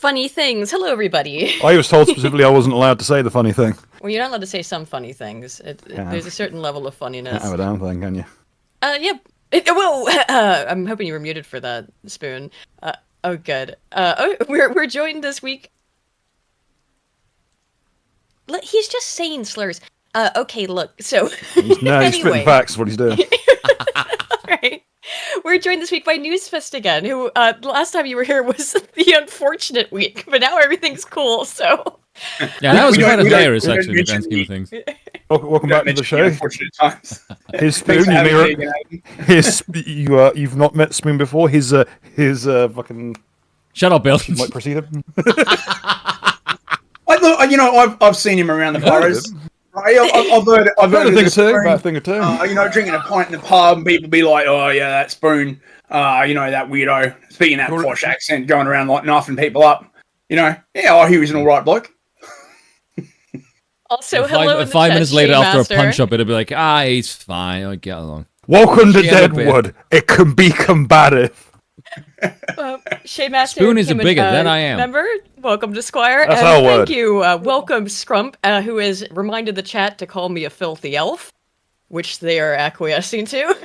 funny things. Hello, everybody. I was told specifically I wasn't allowed to say the funny thing. Well, you're not allowed to say some funny things. There's a certain level of funniness. Can't have a damn thing, can you? Yep. I'm hoping you were muted for that, Spoon. Oh, good. We're joined this week. He's just saying slurs. Okay, look. So He's anyway. spitting facts. What he's doing. Right. We're joined this week by Newsfist again, who last time you were here was the unfortunate week, but now everything's cool, so... Yeah, that was quite hilarious, actually, in the grand scheme of things. Welcome back to the show. Unfortunate times. His Spoon, you've not met Spoon before. His fucking... Shut up, Bill. Might proceed him. I've seen him around the boroughs. I've heard a thing or two. About a thing or two. Drinking a pint in the pub, and people be like, "Oh yeah, that Spoon." That weirdo speaking that posh accent, going around like knifing people up. He was an all right bloke. Also, hello. 5 minutes later, after a punch up, it'll be like, he's fine. I'll get along. Welcome to Deadwood. It can be combative. Shay Master, Spoon is a bigot, that I am. Remember? Welcome to Squire. That's and our thank word. you. Welcome, Scrump, who has reminded the chat to call me a filthy elf, which they are acquiescing to.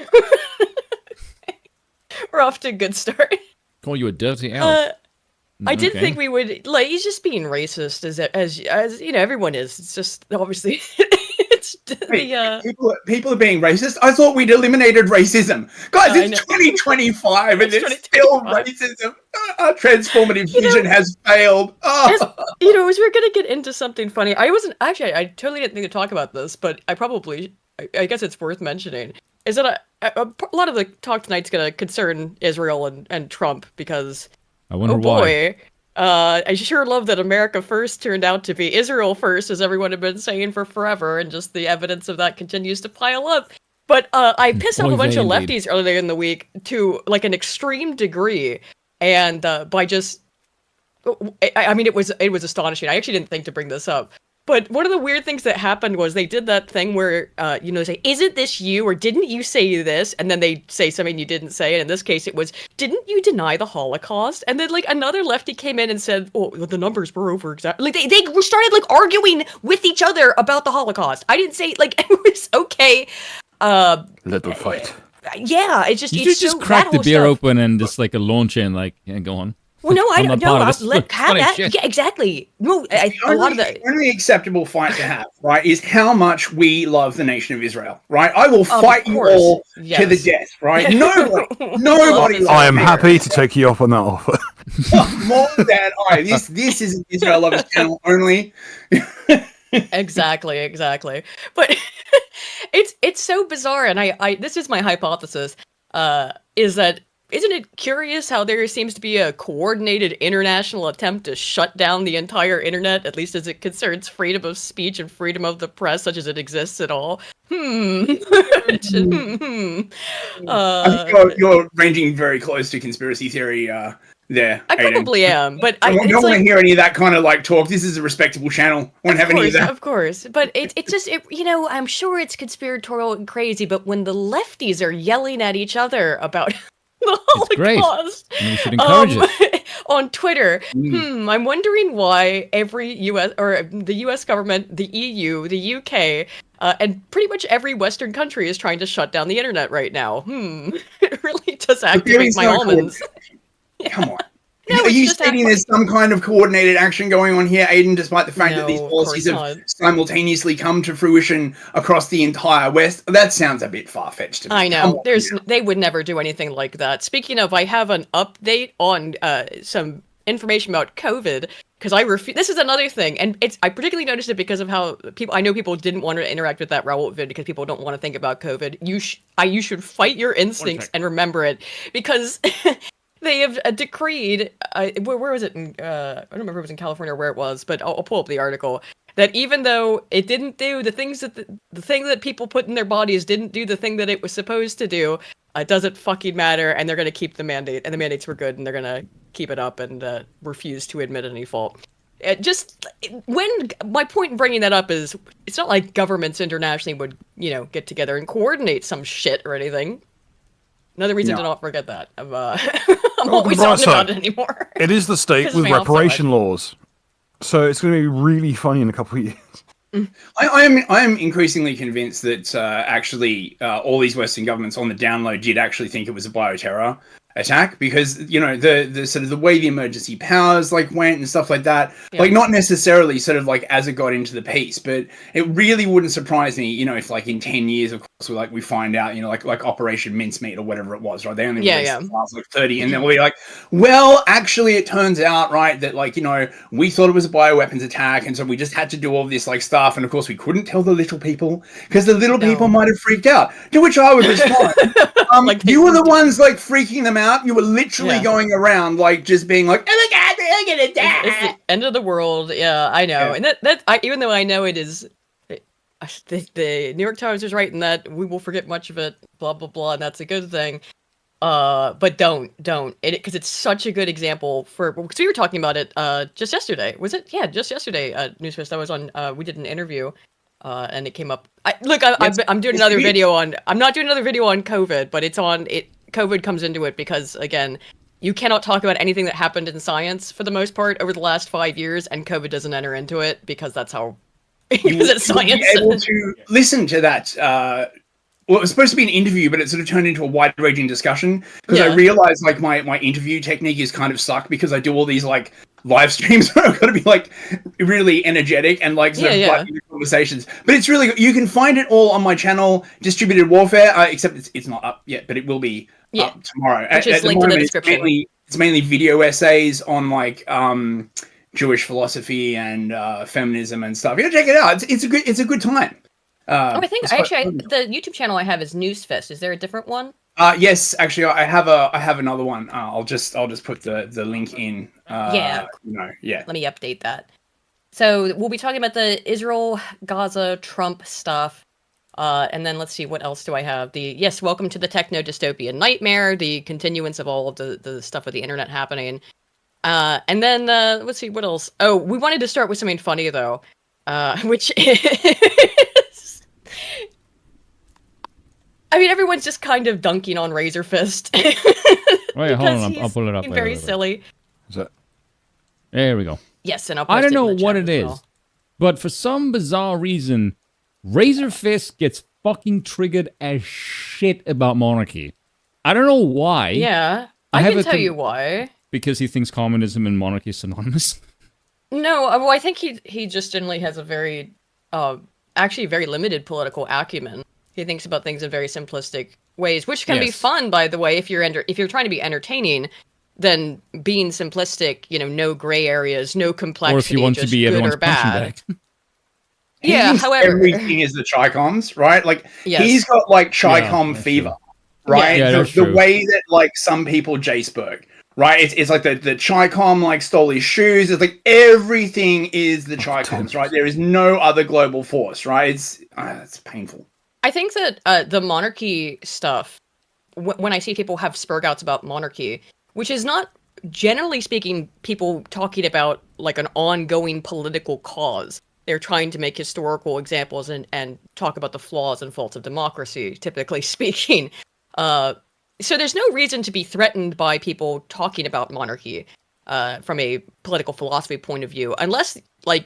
We're off to a good start. Call you a dirty elf. I did think we would, he's just being racist, as everyone is. It's just, obviously, it's People are being racist. I thought we'd eliminated racism. Guys, it's 2025 and it's still racism. Our transformative vision has failed. As we're going to get into something funny. I totally didn't think to talk about this, but I guess it's worth mentioning, is that a lot of the talk tonight's going to concern Israel and Trump, because... I wonder why. I sure love that America first turned out to be Israel first, as everyone had been saying for forever, and just the evidence of that continues to pile up. But I pissed off a bunch of lefties earlier in the week to an extreme degree, and by just, it was astonishing. I actually didn't think to bring this up. But one of the weird things that happened was they did that thing where, they say, isn't this you, or didn't you say this? And then they say something you didn't say, and in this case it was, didn't you deny the Holocaust? And then, another lefty came in and said, oh, the numbers were over exactly. They started, arguing with each other about the Holocaust. I didn't say, it was okay. Little fight. Yeah, it's just, you just crack the beer open and just, a launch in, go on. Well, no, I don't know. Have that. Yeah, exactly. No, the only acceptable fight to have, right, is how much we love the nation of Israel, right? I will fight you all to the death, right? Nobody. I am happy to take you up on that offer. More than I. This is an Israel lovers channel only. Exactly. But it's so bizarre, and I this is my hypothesis. Is that. Isn't it curious how there seems to be a coordinated international attempt to shut down the entire internet, at least as it concerns freedom of speech and freedom of the press, such as it exists at all? I think you're ranging very close to conspiracy theory there. I probably am, but I don't want to hear any of that kind of talk. This is a respectable channel. Won't have any of that. Of course, but it's just I'm sure it's conspiratorial and crazy, but when the lefties are yelling at each other about the Holocaust, we should encourage it on Twitter. I'm wondering why every the U.S. government, the EU, the UK, and pretty much every Western country is trying to shut down the internet right now. It really does activate my almonds. Come on. Are you stating there's some kind of coordinated action going on here, Aiden, despite the fact that these policies have simultaneously come to fruition across the entire West? That sounds a bit far-fetched to me. I know. They would never do anything like that. Speaking of, I have an update on some information about COVID, because this is another thing, and I particularly noticed it because of how I know people didn't want to interact with that Raoult vid because people don't want to think about COVID. You should fight your instincts and remember it, because... They have decreed, where was it? I don't remember if it was in California or where it was, but I'll pull up the article. That even though it didn't do the things that the thing that people put in their bodies didn't do the thing that it was supposed to do, it doesn't fucking matter, and they're going to keep the mandate, and the mandates were good, and they're going to keep it up and refuse to admit any fault. My point in bringing that up is, it's not like governments internationally would, get together and coordinate some shit or anything. Another reason to not forget that. I'm always talking about it anymore. It is the state with reparation laws. So it's going to be really funny in a couple of years. I am increasingly convinced that actually all these Western governments on the download did actually think it was a bioterror attack, because the sort of the way the emergency powers went and stuff like that, not necessarily sort of as it got into the piece, but it really wouldn't surprise me, if in 10 years, of course, we find out, like Operation Mincemeat or whatever it was, right? They only released 30, and then we'll be like, well, actually, it turns out, right, that we thought it was a bioweapons attack, and so we just had to do all this stuff, and of course we couldn't tell the little people because the little people might have freaked out. To which I would respond, you were the ones freaking them out. You were literally going around just being like, oh my god, they're gonna die. It's the end of the world. Yeah, I know. And even though I know it is, the New York Times is writing that we will forget much of it, blah blah blah, and that's a good thing. But don't because it's such a good example because we were talking about it just yesterday. Was it? Yeah, just yesterday. Newsfest. I was on. We did an interview. And it came up. I'm doing another video on. I'm not doing another video on COVID, but it's on it. COVID comes into it because, again, you cannot talk about anything that happened in science for the most part over the last 5 years, and COVID doesn't enter into it because that's how. Because it's science. Be able to listen to that. Well, it was supposed to be an interview, but it sort of turned into a wide-ranging discussion because I realized my interview technique is kind of sucked because I do all these live streams where I've got to be really energetic and conversations. But it's really, you can find it all on my channel, Distributed Warfare, except it's not up yet, but it will be up tomorrow. Which is linked in the description. It's mainly video essays on Jewish philosophy and feminism and stuff. You gotta check it out. It's a good time. I think the YouTube channel I have is Newsfest. Is there a different one? Yes, actually, I have another one. I'll just put the link in. Let me update that. So we'll be talking about the Israel, Gaza, Trump stuff, and then let's see, what else do I have? Welcome to the Techno-dystopian nightmare, the continuance of all of the stuff with the internet happening, and then let's see what else. Oh, we wanted to start with something funny though, which is. I mean, everyone's just kind of dunking on Razor Fist. Wait, hold on. I'll pull it up. Very silly. Is that? There we go. Yes, and I don't know what it is, but for some bizarre reason, Razor Fist gets fucking triggered as shit about monarchy. I don't know why. Yeah, I can tell you why. Because he thinks communism and monarchy is synonymous. No, well, I think he just generally has a very, actually very limited political acumen. He thinks about things in very simplistic ways, which can be fun, by the way, if you're trying to be entertaining. Then being simplistic, no gray areas, no complexity, or if you want to be everyone's bad. Yeah, however, everything is the Chi-Coms, right? He's got Chi-Com fever, right? The way that some people Jaceberg, right? It's like the Chi-Com stole his shoes. It's everything is the Chi-Coms, right? There is no other global force, right? It's painful. I think that the monarchy stuff, when I see people have spurgouts about monarchy, which is not, generally speaking, people talking about an ongoing political cause. They're trying to make historical examples and talk about the flaws and faults of democracy, typically speaking. So there's no reason to be threatened by people talking about monarchy from a political philosophy point of view, unless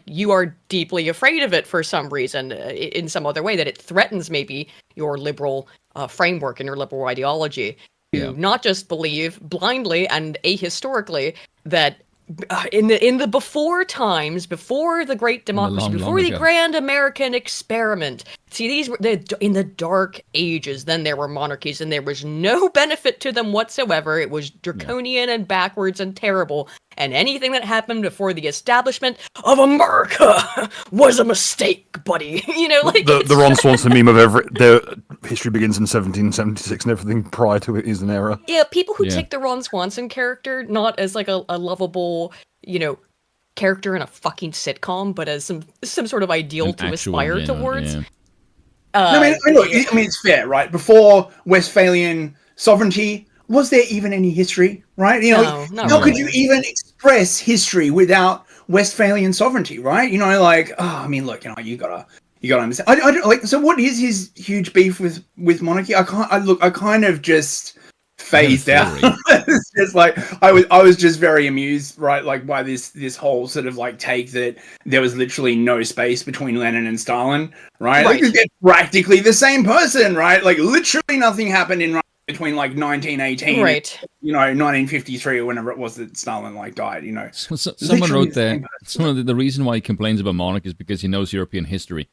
you are deeply afraid of it for some reason, in some other way, that it threatens maybe your liberal framework and your liberal ideology. To not just believe blindly and ahistorically that in the before times, before the great democracy, before the grand American experiment. See, these were in the dark ages. Then there were monarchies, and there was no benefit to them whatsoever. It was draconian and backwards and terrible. And anything that happened before the establishment of America was a mistake, buddy. The Ron Swanson meme of the history begins in 1776, and everything prior to it is an error. Yeah, people who take the Ron Swanson character not as a lovable, character in a fucking sitcom, but as some sort of ideal to aspire towards. Yeah. It's fair, right? Before Westphalian sovereignty, was there even any history, right? How could you even express history without Westphalian sovereignty, right? You gotta understand. I don't so what is his huge beef with monarchy? I kind of just phased out. It's just like I was just very amused, right? Like by this whole sort of like take that there was literally no space between Lenin and Stalin, right? Like they're practically the same person, right? Like literally nothing happened in between like 1918, right? 1953 or whenever it was that Stalin like died. Someone wrote there. The reason why he complains about monarchy is because he knows European history.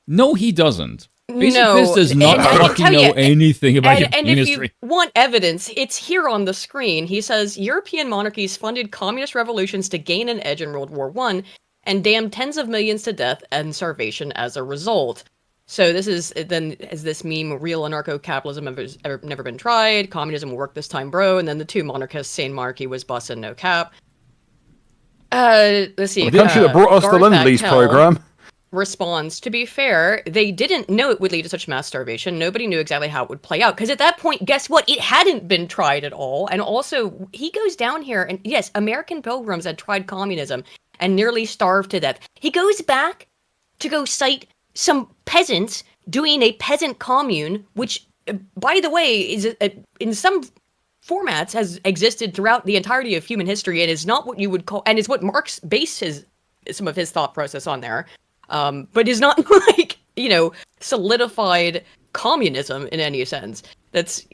No, he doesn't. This does not fucking know anything about European history. And if you want evidence, it's here on the screen. He says European monarchies funded communist revolutions to gain an edge in World War I and damned tens of millions to death and starvation as a result. So this is this meme, real anarcho-capitalism has never been tried, communism will work this time, bro, and then the two monarchists saying monarchy was bussin', no cap. Let's see. The country that brought us the Lend-Lease program responds, to be fair, they didn't know it would lead to such mass starvation. Nobody knew exactly how it would play out. Because at that point, guess what? It hadn't been tried at all. And also, he goes down here, and yes, American pilgrims had tried communism and nearly starved to death. He goes back to go cite some peasants doing a peasant commune, which, by the way, is in some formats has existed throughout the entirety of human history and is not what you would call, and is what Marx based some of his thought process on there, but is not like, solidified communism in any sense. That's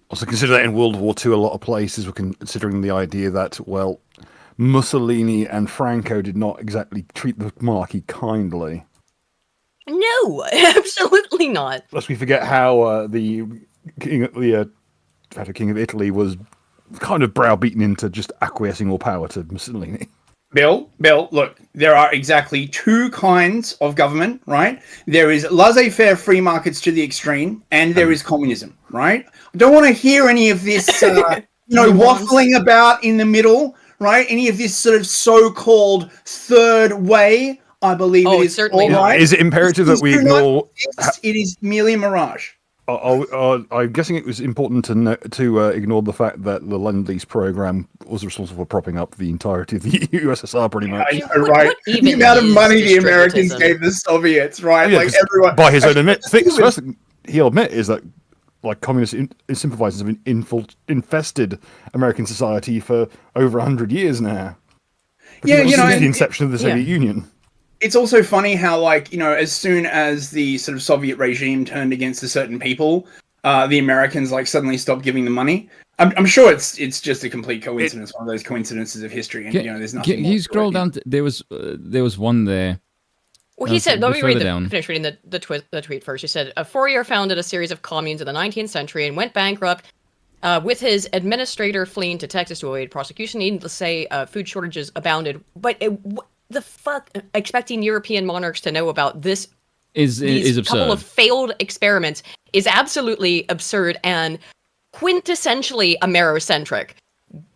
also consider that in World War II, a lot of places were considering the idea that, well, Mussolini and Franco did not exactly treat the monarchy kindly. No, absolutely not. Lest we forget how the king of Italy was kind of browbeaten into just acquiescing all power to Mussolini. Bill, look, there are exactly two kinds of government, right? There is laissez-faire free markets to the extreme, and there is communism, right? I don't want to hear any of this, waffling about in the middle, right? Any of this sort of so-called third way. I believe it is certainly all right. Is it imperative that we ignore? It is merely a mirage. I'm guessing it was important to ignore the fact that the Lend-Lease program was responsible for propping up the entirety of the USSR, pretty much. I know, right? The amount of money the Americans gave the Soviets, right? Yeah, like everyone, by his own admit, first thing he'll admit is that like communist sympathizers have been infested American society for over 100 years now. Since the inception of the Soviet Union. It's also funny how, as soon as the sort of Soviet regime turned against a certain people, the Americans suddenly stopped giving them money. I'm sure it's just a complete coincidence, one of those coincidences of history, and there's nothing. Can you scroll down? There was one there. Well, he said, let me finish reading the tweet first. He said, Fourier founded a series of communes in the 19th century and went bankrupt. With his administrator fleeing to Texas to avoid prosecution. Needless to say, food shortages abounded. But the fuck, expecting European monarchs to know about this is absurd. Couple of failed experiments is absolutely absurd and quintessentially Amerocentric,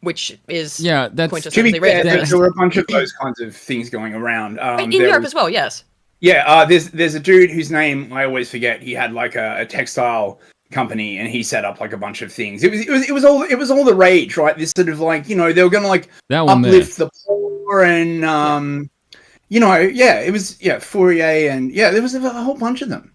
which is quintessentially racist. There were a bunch of those kinds of things going around in Europe as well. Yes. Yeah. There's a dude whose name I always forget. He had a textile company and he set up a bunch of things. It was all the rage, right? This sort of they were going to uplift the poor and Fourier and there was a whole bunch of them.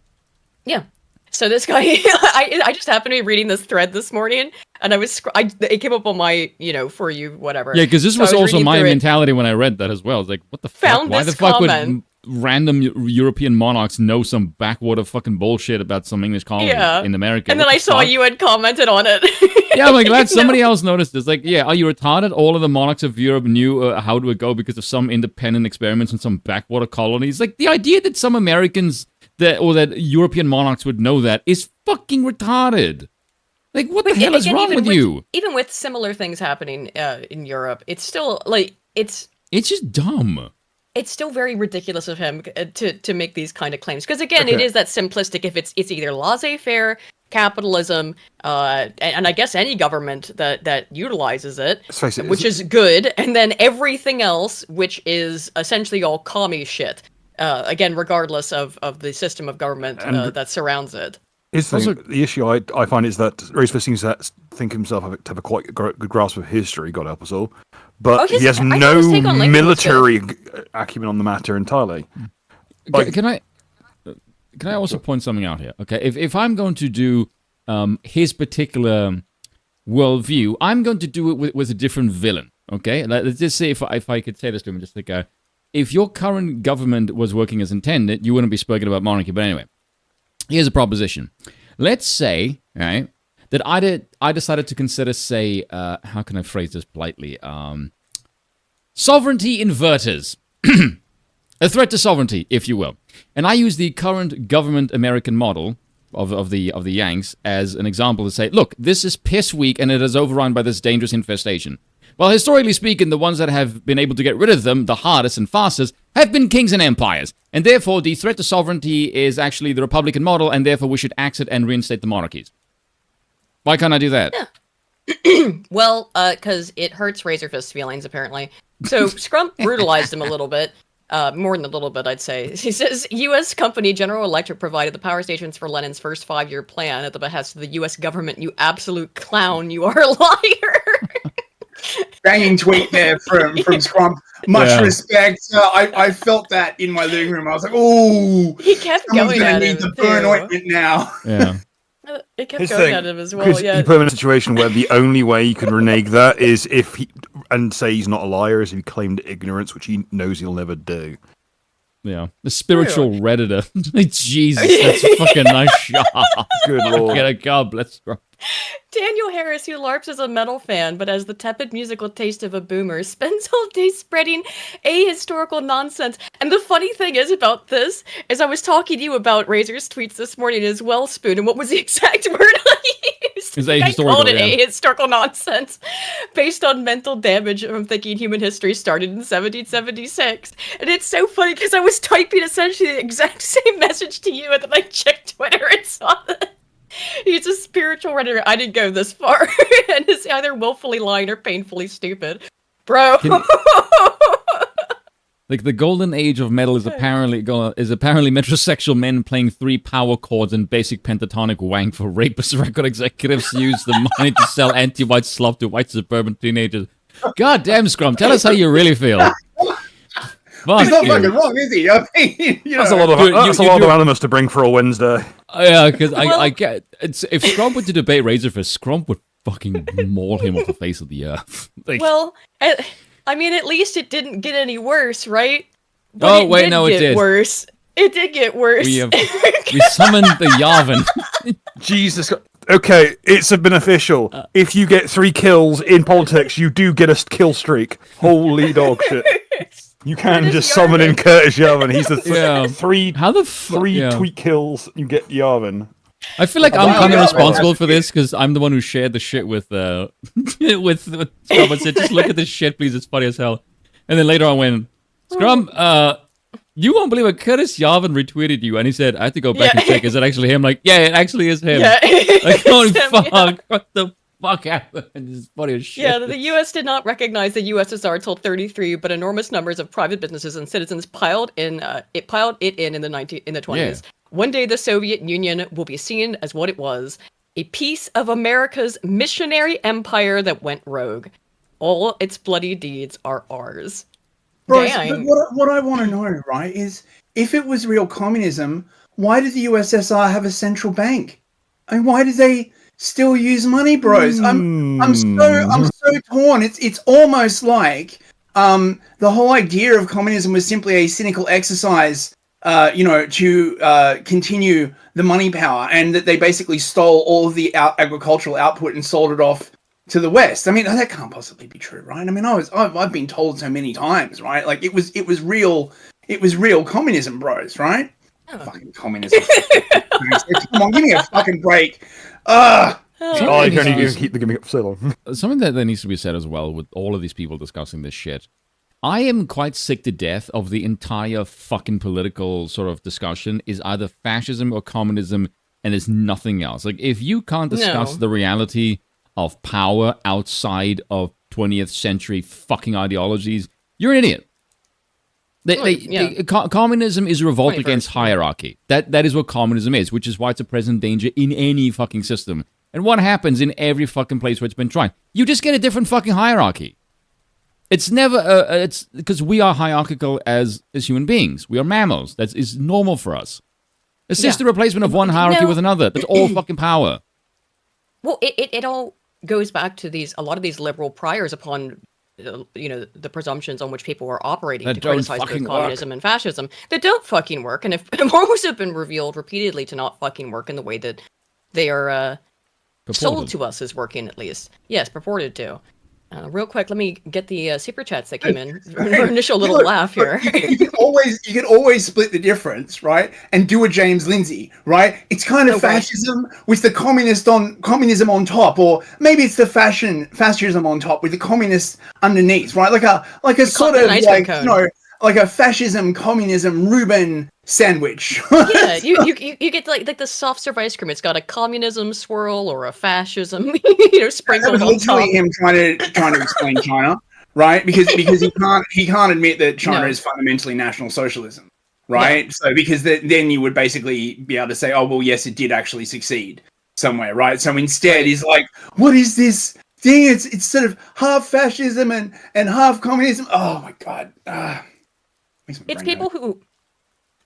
Yeah. So this guy, I just happened to be reading this thread this morning, and it came up on my for you whatever. Yeah, because this was also my mentality when I read that as well. It's like, what the fuck? Why the fuck would random European monarchs know some backwater fucking bullshit about some English colony in America? And then I saw you had commented on it. Yeah, I'm like, glad somebody else noticed this. Like, yeah, are you retarded? All of the monarchs of Europe knew how to go because of some independent experiments in some backwater colonies. Like, the idea that some Americans that European monarchs would know that is fucking retarded. Like, what the hell is wrong with you? Even with similar things happening in Europe, it's still it's just dumb. It's still very ridiculous of him to make these kind of claims. Because again, it is that simplistic. If it's either laissez-faire capitalism, and I guess any government that utilizes it, which is good, and then everything else, which is essentially all commie shit. Again, regardless of the system of government that surrounds it. The issue I find is that Roosevelt seems to think himself to have a quite good grasp of history, God help us all, but he has no military acumen on the matter entirely. Can I also point something out here? Okay, if I'm going to do his particular worldview, I'm going to do it with a different villain. Okay, let's just say if I could say this to him, just like, if your current government was working as intended, you wouldn't be speaking about monarchy. But anyway, here's a proposition. Let's say, right, that I decided to consider, say, how can I phrase this politely? Sovereignty inverters. A threat to sovereignty, if you will. And I use the current government American model of the Yanks as an example to say, look, this is piss weak and it is overrun by this dangerous infestation. Well, historically speaking, the ones that have been able to get rid of them the hardest and fastest have been kings and empires. And therefore, the threat to sovereignty is actually the Republican model, and therefore we should axe it and reinstate the monarchies. Why can't I do that? Yeah. Well, because it hurts Razorfist's feelings, apparently. So Scrump brutalized him a little bit. More than a little bit, I'd say. He says, U.S. company General Electric provided the power stations for Lenin's first 5-year plan at the behest of the U.S. government. You absolute clown. You are a liar. Banging tweet there from Scrump. Much respect. I felt that in my living room. I was like, "Oh, he kept going at him. Need the burn ointment now." Yeah, it kept going at him as well. Yeah, you put him in a situation where the only way you can renege that is if he and say he's not a liar, is if he claimed ignorance, which he knows he'll never do. Yeah, the spiritual redditor. Jesus, that's a fucking nice shot. Good lord. God bless Scrump. Daniel Harris, who LARPs as a metal fan, but has the tepid musical taste of a boomer, spends all day spreading ahistorical nonsense. And the funny thing is about this, is I was talking to you about Razor's tweets this morning as well, Spoon, and what was the exact word I used? It's I ahistorical, called it ahistorical nonsense, based on mental damage from thinking human history started in 1776. And it's so funny, because I was typing essentially the exact same message to you, and then I checked Twitter and saw that. He's a spiritual redditor. I didn't go this far. And it's either willfully lying or painfully stupid. Bro. Like, the golden age of metal is apparently metrosexual men playing 3 power chords and basic pentatonic wank for rapist record executives use the money to sell anti-white slop to white suburban teenagers. God damn, Scrum, tell us how you really feel. He's not fucking wrong, is he? I mean, that's a lot of animus to bring for a Wednesday. Yeah, because I get if Scrump went to debate Razorfist, Scrump would fucking maul him off the face of the earth. Like, well, I mean, at least it didn't get any worse, right? But it did. Worse. It did get worse. We summoned the Yavin. Jesus. Okay, it's been official. If you get 3 kills in politics, you do get a kill streak. Holy dog shit. You can just summon in Curtis Yarvin. He's the three tweet kills. You get Yarvin. I feel like I'm kind of responsible for this because I'm the one who shared the shit with Scrum and said, "Just look at this shit, please. It's funny as hell." And then later I went, "Scrum, you won't believe it. Curtis Yarvin retweeted you," and he said, "I have to go back and check. Is it actually him?" Like, yeah, it actually is him. Yeah, like, holy fuck! What the fuck happened? It's funny as shit. Yeah, the U.S. did not recognize the USSR until 1933, but enormous numbers of private businesses and citizens piled it in the 20s. Yeah. One day, the Soviet Union will be seen as what it was: a piece of America's missionary empire that went rogue. All its bloody deeds are ours. Bro, what I want to know, right, is if it was real communism, why did the USSR have a central bank? I mean, why did they still use money, bros? I'm so torn. It's almost like the whole idea of communism was simply a cynical exercise, to continue the money power, and that they basically stole all of the agricultural output and sold it off to the West. I mean, that can't possibly be true, right? I mean, I've been told so many times, right? Like it was real communism, bros, right? Oh. Fucking communism. Come on, give me a fucking break. I can only keep the gimmick up so long. Something that needs to be said as well with all of these people discussing this shit. I am quite sick to death of the entire fucking political sort of discussion is either fascism or communism and is nothing else. Like, if you can't discuss the reality of power outside of 20th century fucking ideologies, you're an idiot. Communism is a revolt against hierarchy. That is what communism is, which is why it's a present danger in any fucking system. And what happens in every fucking place where it's been tried? You just get a different fucking hierarchy. It's never, it's because we are hierarchical as human beings. We are mammals. That is normal for us. It's just the replacement of one hierarchy with another. That's all fucking power. Well, it all goes back to a lot of these liberal priors upon the presumptions on which people are operating to criticize both communism and fascism that don't fucking work, and if most have been revealed repeatedly to not fucking work in the way that they are sold to us as working, at least. Yes, purported to. Real quick, let me get the super chats that came in. Our initial little laugh here. You can always split the difference, right? And do a James Lindsay, right? It's kind of fascism with the communism on top, or maybe it's the fascism on top with the communists underneath, right? Like a sort of like a fascism communism Reuben sandwich. Yeah, you get like the soft serve ice cream. It's got a communism swirl or a fascism, sprinkled on top. Literally him trying to explain China, right? Because he can't admit that China is fundamentally National Socialism, right? Yeah. So because then you would basically be able to say, oh well, yes, it did actually succeed somewhere, right? So instead, he's like, what is this thing? It's sort of half fascism and half communism. Oh my god. It's people who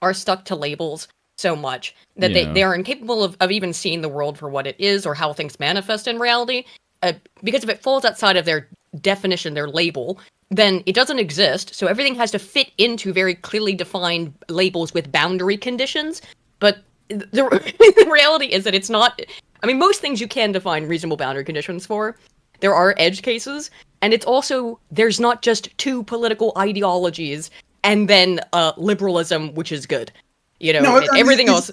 are stuck to labels so much that they are incapable of even seeing the world for what it is or how things manifest in reality. Because if it falls outside of their definition, their label, then it doesn't exist. So everything has to fit into very clearly defined labels with boundary conditions. But the reality is that it's not. I mean, most things you can define reasonable boundary conditions for. There are edge cases, and it's also there's not just two political ideologies and then liberalism, which is good, everything else.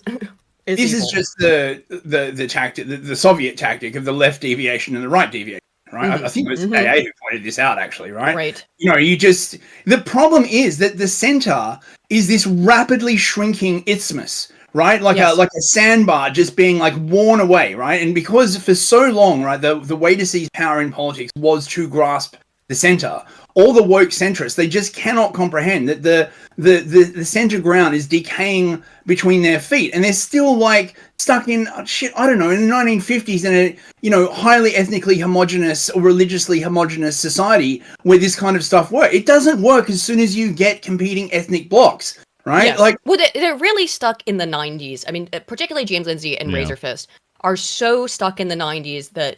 This is just the tactic, the Soviet tactic of the left deviation and the right deviation, right? Mm-hmm. I think it was AA who pointed this out, actually, right? Right. The problem is that the center is this rapidly shrinking isthmus, right? Like a sandbar just being like worn away, right? And because for so long, right, the way to seize power in politics was to grasp the center. All the woke centrists, they just cannot comprehend that the center ground is decaying between their feet, and they're still like stuck in I don't know, in the 1950s in a highly ethnically homogenous or religiously homogenous society where this kind of stuff works. It doesn't work as soon as you get competing ethnic blocks, right? Yes. They're really stuck in the 90s. I mean, particularly James Lindsay and Razor Fist are so stuck in the 90s that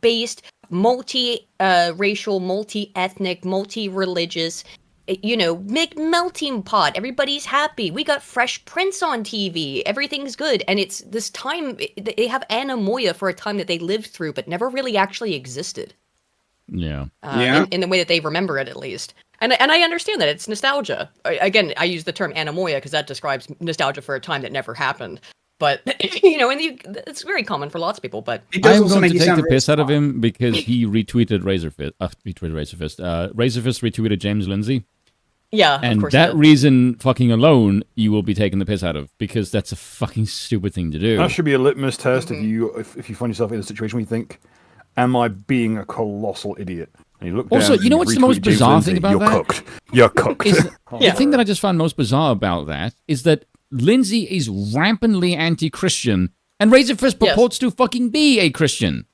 based multi-racial, multi-ethnic, multi-religious, big melting pot. Everybody's happy. We got Fresh Prince on TV. Everything's good. And it's this time, they have anemoia for a time that they lived through, but never really actually existed. Yeah. In the way that they remember it, at least. And I understand that. It's nostalgia. Again, I use the term anemoia because that describes nostalgia for a time that never happened. But, it's very common for lots of people, but... I'm going to take the piss out of him because he retweeted Razorfist. Razorfist retweeted James Lindsay. Yeah, and of course. And that reason fucking alone, you will be taking the piss out of, because that's a fucking stupid thing to do. That should be a litmus test if you find yourself in a situation where you think, am I being a colossal idiot? And you look down also, you know what's the most bizarre thing about that? You're cooked. The thing that I just found most bizarre about that is that Lindsay is rampantly anti-Christian, and Razorfist purports to fucking be a Christian.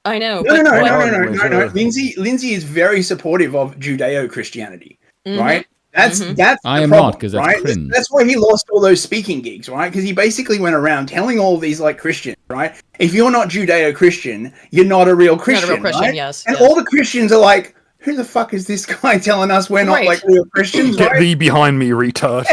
I know. No. Lindsay is very supportive of Judeo-Christianity, right? That's I am problem, not, because that's right? cringe. That's why he lost all those speaking gigs, right? Because he basically went around telling all these like Christians, right? If you're not Judeo-Christian, you're not a real Christian, right? Yes. And all the Christians are like, who the fuck is this guy telling us we're not like real Christians? Get thee behind me, retard.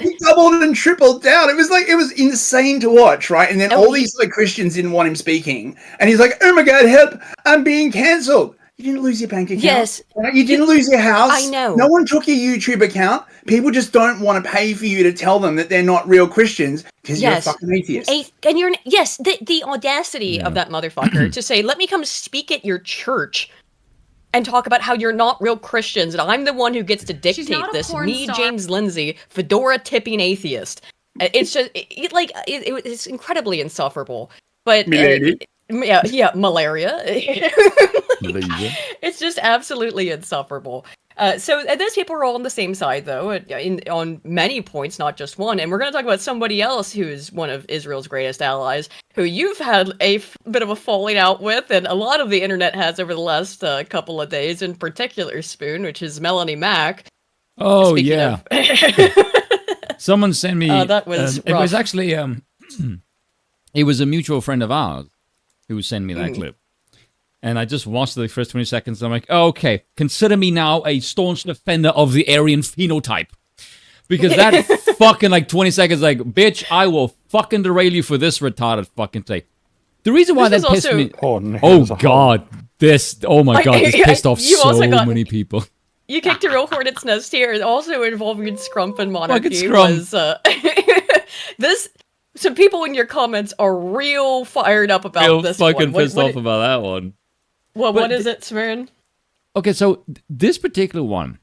He doubled and tripled down. It was insane to watch, right? And then all these like Christians didn't want him speaking, and he's like, "Oh my god, help! I'm being cancelled." You didn't lose your bank account. Yes. You didn't lose your house. I know. No one took your YouTube account. People just don't want to pay for you to tell them that they're not real Christians because you're a fucking atheist. And you're the audacity of that motherfucker to say, "Let me come speak at your church." And talk about how you're not real Christians, and I'm the one who gets to dictate this. Me, James Lindsay, fedora tipping atheist. It's just it's incredibly insufferable. But malaria. It's just absolutely insufferable. So those people are all on the same side, though, on many points, not just one. And we're going to talk about somebody else who's one of Israel's greatest allies, who you've had a bit of a falling out with, and a lot of the internet has over the last couple of days, in particular, Spoon, which is Melanie Mack. Oh, yeah. Someone sent me... that was it was actually... it was a mutual friend of ours. who sent me that clip. And I just watched the first 20 seconds, and I'm like, oh, okay, consider me now a staunch defender of the Aryan phenotype. Because that fucking, 20 seconds, bitch, I will fucking derail you for this retarded fucking take. The reason why that pissed me... Oh, God. This pissed off so many people. You kicked a real hornet's nest here, also involving Scrump and Monarchy. Some people in your comments are real fired up about this one. Real fucking pissed off about that one. Well, what is it, Smirin? Okay, so this particular one,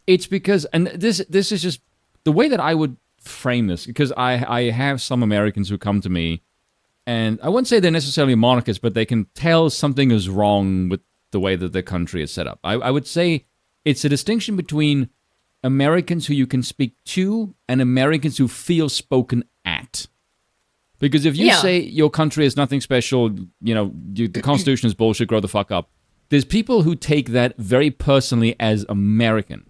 it's because, and this is just the way that I would frame this, because I have some Americans who come to me, and I wouldn't say they're necessarily monarchists, but they can tell something is wrong with the way that their country is set up. I would say it's a distinction between Americans who you can speak to and Americans who feel spoken at. Because if you say your country is nothing special, the Constitution is bullshit, grow the fuck up, there's people who take that very personally as American.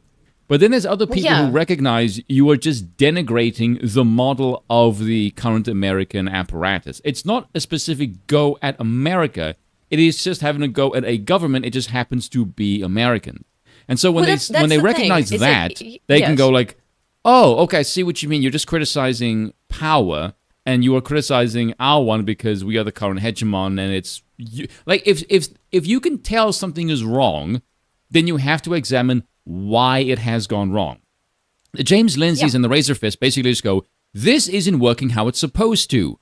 But then there's other people who recognize you are just denigrating the model of the current American apparatus. It's not a specific go at America. It is just having a go at a government. It just happens to be American. And so when they recognize that, they can go like, oh, okay, I see what you mean. You're just criticizing power, and you are criticizing our one because we are the current hegemon, and it's... If you can tell something is wrong, then you have to examine why it has gone wrong. The James Lindsay's and the Razor Fist basically just go, this isn't working how it's supposed to.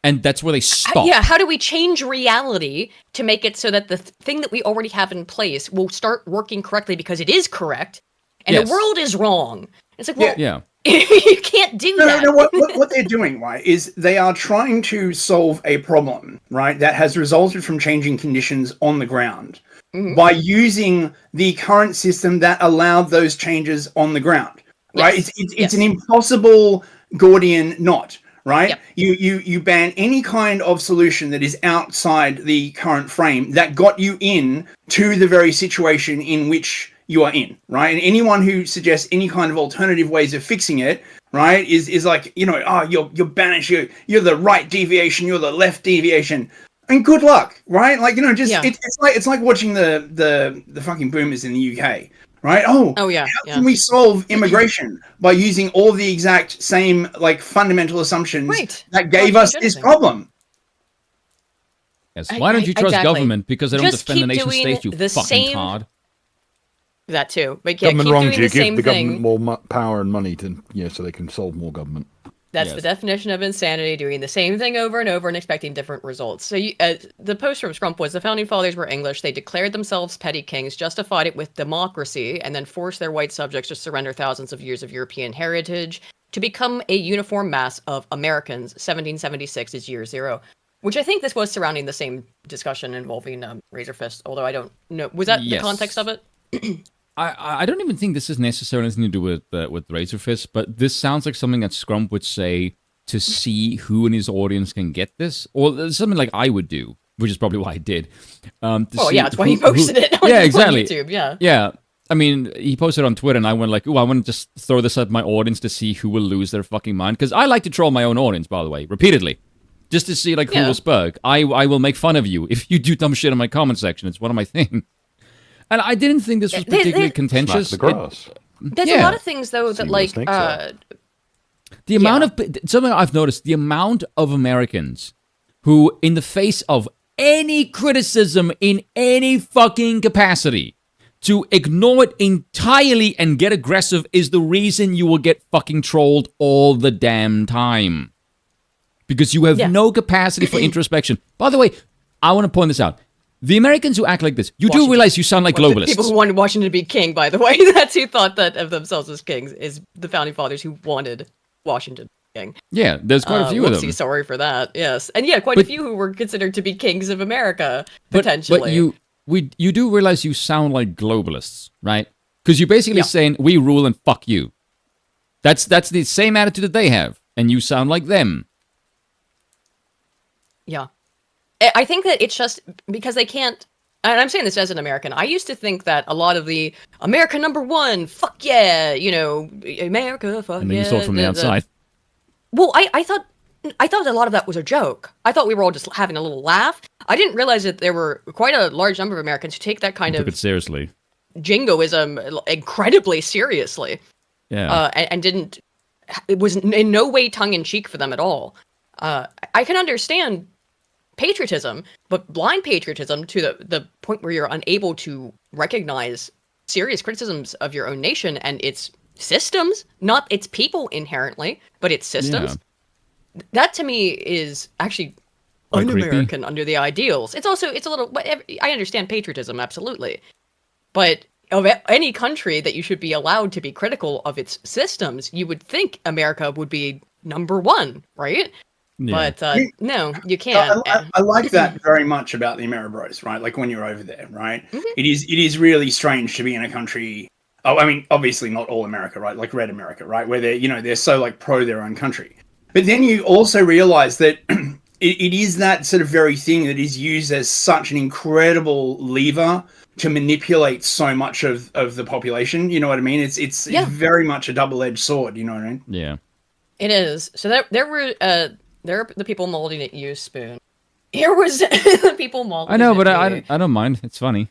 And that's where they stop. How do we change reality to make it so that the thing that we already have in place will start working correctly because it is correct, and the world is wrong? It's like, well, you can't do that. No, what they're doing, right, is they are trying to solve a problem, right, that has resulted from changing conditions on the ground by using the current system that allowed those changes on the ground, right? It's an impossible Gordian knot. Right? Yep. You ban any kind of solution that is outside the current frame that got you in to the very situation in which you are in, right? And anyone who suggests any kind of alternative ways of fixing it, right, is like, you're banished, you're the right deviation, you're the left deviation. And good luck, right? It's like watching the fucking boomers in the UK. Right? How can we solve immigration by using all the exact same fundamental assumptions that gave us this problem? Yes. Why don't you trust government? Because they don't defend the nation state, you fucking card. That too. But government wrongs you, give the government more power and money to so they can solve more government. That's the definition of insanity, doing the same thing over and over and expecting different results. So the post from Scrump was, the Founding Fathers were English. They declared themselves petty kings, justified it with democracy, and then forced their white subjects to surrender thousands of years of European heritage to become a uniform mass of Americans. 1776 is year zero. Which I think this was surrounding the same discussion involving Razor Fist, although I don't know. Was that the context of it? I don't even think this has necessarily anything to do with Razor Fist, but this sounds like something that Scrump would say to see who in his audience can get this, or something like I would do, which is probably why I did. That's why he posted it on YouTube. Yeah. I mean, he posted it on Twitter, and I went like, I want to just throw this at my audience to see who will lose their fucking mind, because I like to troll my own audience, by the way, repeatedly, just to see who will spurg. I will make fun of you if you do dumb shit in my comment section. It's one of my things. And I didn't think this was particularly contentious. Smack the grass. There's a lot of things, though, that the amount of something I've noticed, the amount of Americans who, in the face of any criticism in any fucking capacity, to ignore it entirely and get aggressive is the reason you will get fucking trolled all the damn time. Because you have no capacity for introspection. By the way, I want to point this out. The Americans who act like this, you do realize you sound like globalists. People who wanted Washington to be king, by the way. That's who thought that of themselves as kings, is the Founding Fathers who wanted Washington to be king. Yeah, there's quite a few of them. Sorry for that, yes. And quite a few who were considered to be kings of America, potentially. But you do realize you sound like globalists, right? Because you're basically saying, we rule and fuck you. That's the same attitude that they have, and you sound like them. Yeah. I think that it's just because they can't, and I'm saying this as an American, I used to think that a lot of the America #1, fuck yeah, America, fuck yeah. And then you saw it from the outside. Well, I thought I thought a lot of that was a joke. I thought we were all just having a little laugh. I didn't realize that there were quite a large number of Americans who take that kind of took it seriously, jingoism incredibly seriously. Yeah, and didn't. It was in no way tongue in cheek for them at all. I can understand patriotism, but blind patriotism to the point where you're unable to recognize serious criticisms of your own nation and its systems, not its people inherently, but its systems. Yeah. That to me is actually un-American under the ideals. It's a little. I understand patriotism absolutely, but of any country that you should be allowed to be critical of its systems, you would think America would be number one, right? Yeah. But no, you can't. I like that very much about the Ameribros, right? Like when you're over there, right? Mm-hmm. It is really strange to be in a country. Oh, I mean, obviously not all America, right? Like Red America, right? Where they're so like pro their own country. But then you also realize that it is that sort of very thing that is used as such an incredible lever to manipulate so much of the population. You know what I mean? It's very much a double-edged sword. You know what I mean? Yeah, it is. So there are the people molding at you, Spoon. Here was the people molding. I know, but I don't mind. It's funny.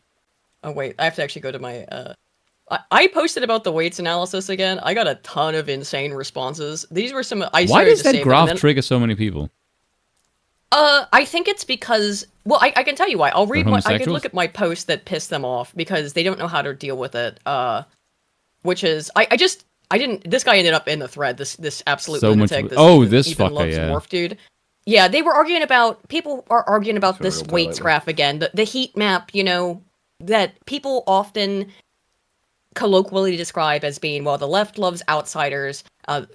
Oh wait, I have to actually go to my. I posted about the weights analysis again. I got a ton of insane responses. These were some. Why does that graph trigger so many people? I think it's because. Well, I can tell you why. I can look at my post that pissed them off because they don't know how to deal with it. Which is I didn't. This guy ended up in the thread. This absolute lunatic. This fucker, yeah. Dwarf dude. Yeah, they were arguing about. People are arguing about this weights graph again. The heat map. That people often colloquially describe as being, well, the left loves outsiders.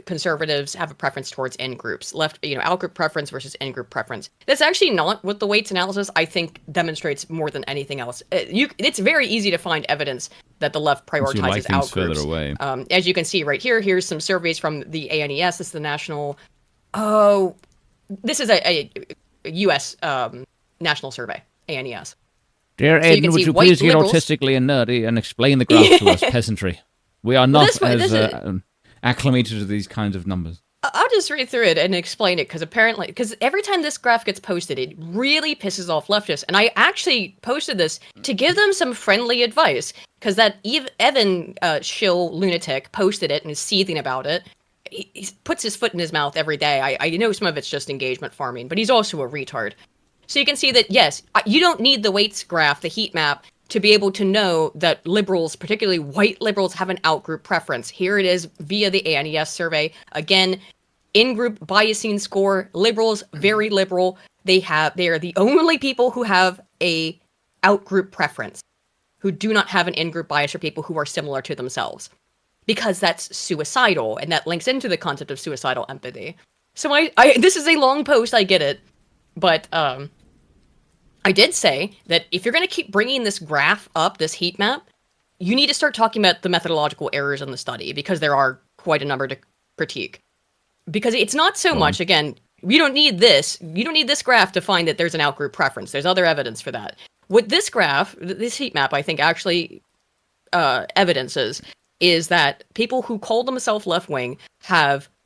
Conservatives have a preference towards in-groups. Left, out-group preference versus in-group preference. That's actually not what the weights analysis, I think, demonstrates more than anything else. It's very easy to find evidence that the left prioritizes out-groups. Away. As you can see right here, here's some surveys from the ANES. This is the national... Oh, this is a U.S. National survey, ANES. Dear Ed, would you please get autistically and nerdy and explain the graph to us, peasantry? We are not acclimated to these kinds of numbers. I'll just read through it and explain it, because every time this graph gets posted, it really pisses off leftists. And I actually posted this to give them some friendly advice, because that Evan shill lunatic posted it and is seething about it. He puts his foot in his mouth every day. I know some of it's just engagement farming, but he's also a retard. So you can see that, yes, you don't need the weights graph, the heat map, to be able to know that liberals, particularly white liberals, have an out-group preference. Here it is via the ANES survey. Again, in-group biasing score, liberals, very liberal. They are the only people who have a out-group preference, who do not have an in-group bias for people who are similar to themselves. Because that's suicidal, and that links into the concept of suicidal empathy. So this is a long post, I get it. But I did say that if you're going to keep bringing this graph up, this heat map, you need to start talking about the methodological errors in the study, because there are quite a number to critique. Because it's not so much, again, you don't need this graph to find that there's an outgroup preference. There's other evidence for that. What this graph, this heat map, I think actually evidences is that people who call themselves left-wing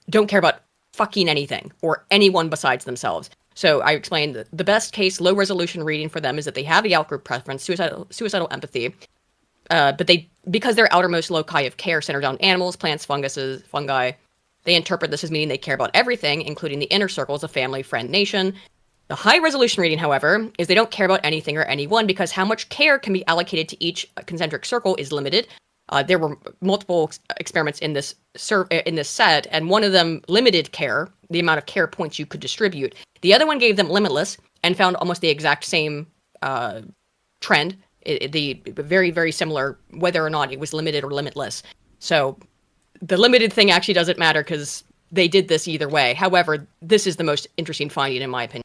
don't care about fucking anything or anyone besides themselves. So I explained that the best case low resolution reading for them is that they have the outgroup preference, suicidal empathy, but because their outermost loci of care centered on animals, plants, fungi, they interpret this as meaning they care about everything, including the inner circles of family, friend, nation. The high resolution reading, however, is they don't care about anything or anyone because how much care can be allocated to each concentric circle is limited. There were multiple experiments in this set, and one of them limited care, the amount of care points you could distribute. The other one gave them limitless and found almost the exact same trend, the very, very similar, whether or not it was limited or limitless. So the limited thing actually doesn't matter because they did this either way. However, this is the most interesting finding in my opinion,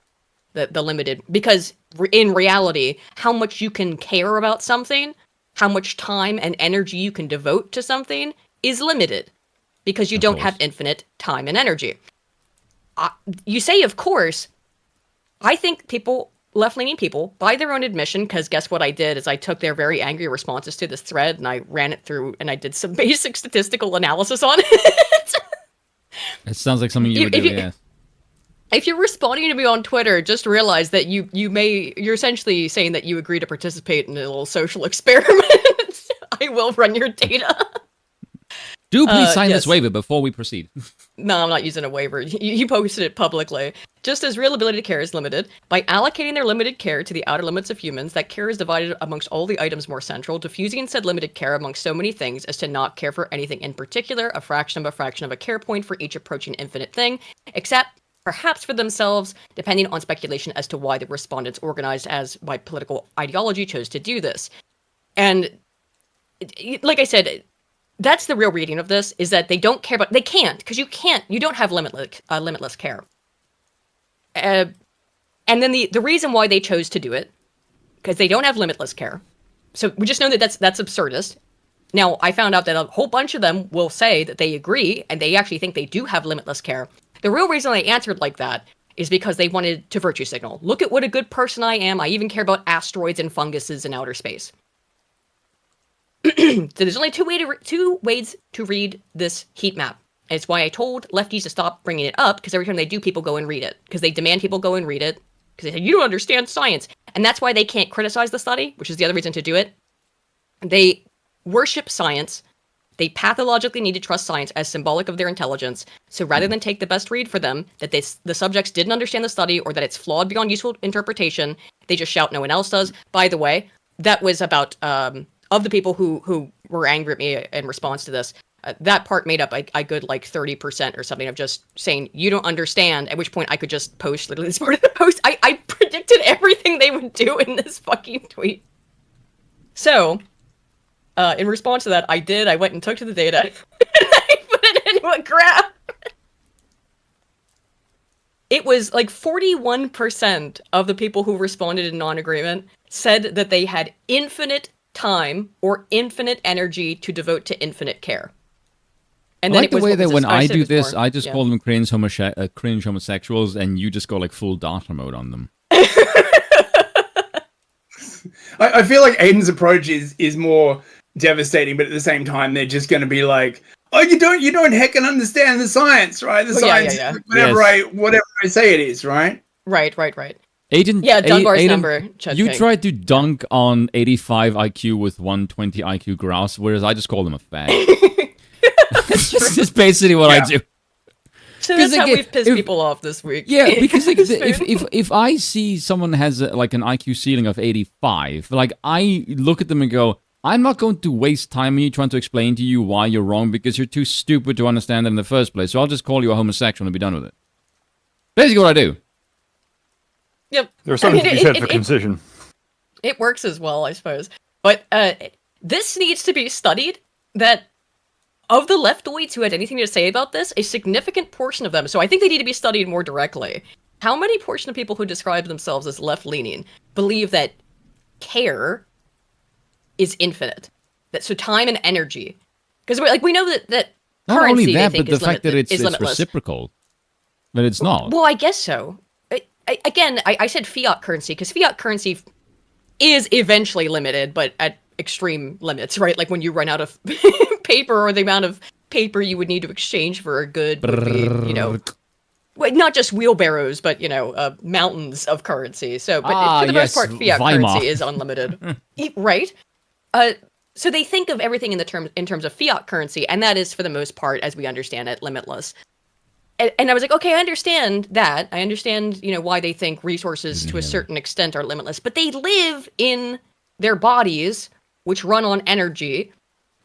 the limited, because in reality, how much you can care about something, how much time and energy you can devote to something is limited because you don't have infinite time and energy. You say, of course, I think left-leaning people, by their own admission, because guess what I did is I took their very angry responses to this thread and I ran it through and I did some basic statistical analysis on it. It sounds like something you would do, yeah. If you're responding to me on Twitter, just realize that you're essentially saying that you agree to participate in a little social experiment. I will run your data. Do please sign this waiver before we proceed. No, I'm not using a waiver. You posted it publicly. Just as real ability to care is limited, by allocating their limited care to the outer limits of humans, that care is divided amongst all the items more central, diffusing said limited care amongst so many things as to not care for anything in particular, a fraction of a care point for each approaching infinite thing, except perhaps for themselves, depending on speculation as to why the respondents organized as by political ideology chose to do this. And like I said, that's the real reading of this, is that they don't care about, they can't, because you don't have limitless care. And then the reason why they chose to do it, because they don't have limitless care. So we just know that that's absurdist. Now, I found out that a whole bunch of them will say that they agree, and they actually think they do have limitless care. The real reason they answered like that is because they wanted to virtue signal. Look at what a good person I am. I even care about asteroids and funguses in outer space. So there's only two ways to read this heat map. And it's why I told lefties to stop bringing it up, because every time they do, people go and read it. Because they demand people go and read it. Because they say, you don't understand science. And that's why they can't criticize the study, which is the other reason to do it. They worship science. They pathologically need to trust science as symbolic of their intelligence. So rather than take the best read for them, that the subjects didn't understand the study or that it's flawed beyond useful interpretation, they just shout no one else does. By the way, that was about... of the people who were angry at me in response to this, that part made up a good like 30% or something of just saying, you don't understand, at which point I could just post literally this part of the post. I predicted everything they would do in this fucking tweet. So, in response to that, I went and took to the data and I put it into a graph. It was like 41% of the people who responded in non-agreement said that they had infinite time or infinite energy to devote to infinite care. And I then like the way that when I do this, before. I just call them cringe homosexuals, and you just go like full data mode on them. I feel like Aiden's approach is more devastating, but at the same time, they're just going to be like, "Oh, you don't heckin' understand the science, right? The science, whatever I say it is, right?" Right. Aiden, Dunbar's Aiden, number. You tried to dunk on 85 IQ with 120 IQ grouse, whereas I just call them a fag. This is basically what I do. So that's how we've pissed people off this week. Yeah, because like, if I see someone has like an IQ ceiling of 85, like I look at them and go, I'm not going to waste time on you trying to explain to you why you're wrong because you're too stupid to understand it in the first place. So I'll just call you a homosexual and be done with it. Basically what I do. Yep. There's something to be said for concision. It works as well, I suppose. But this needs to be studied, that of the leftoids who had anything to say about this, a significant portion of them, so I think they need to be studied more directly, how many portion of people who describe themselves as left-leaning believe that care is infinite? So time and energy. Because we know that not currency, only that, but the fact that it's limitless. reciprocal. But it's not. Well, I guess so. I said fiat currency, because fiat currency is eventually limited, but at extreme limits, right? Like when you run out of paper, or the amount of paper you would need to exchange for a good would be, not just wheelbarrows, but, mountains of currency. So, but for the most part, fiat currency is unlimited. Right? So they think of everything in terms of fiat currency, and that is, for the most part, as we understand it, limitless. And I was like, okay, I understand that. I understand, why they think resources to a certain extent are limitless. But they live in their bodies, which run on energy,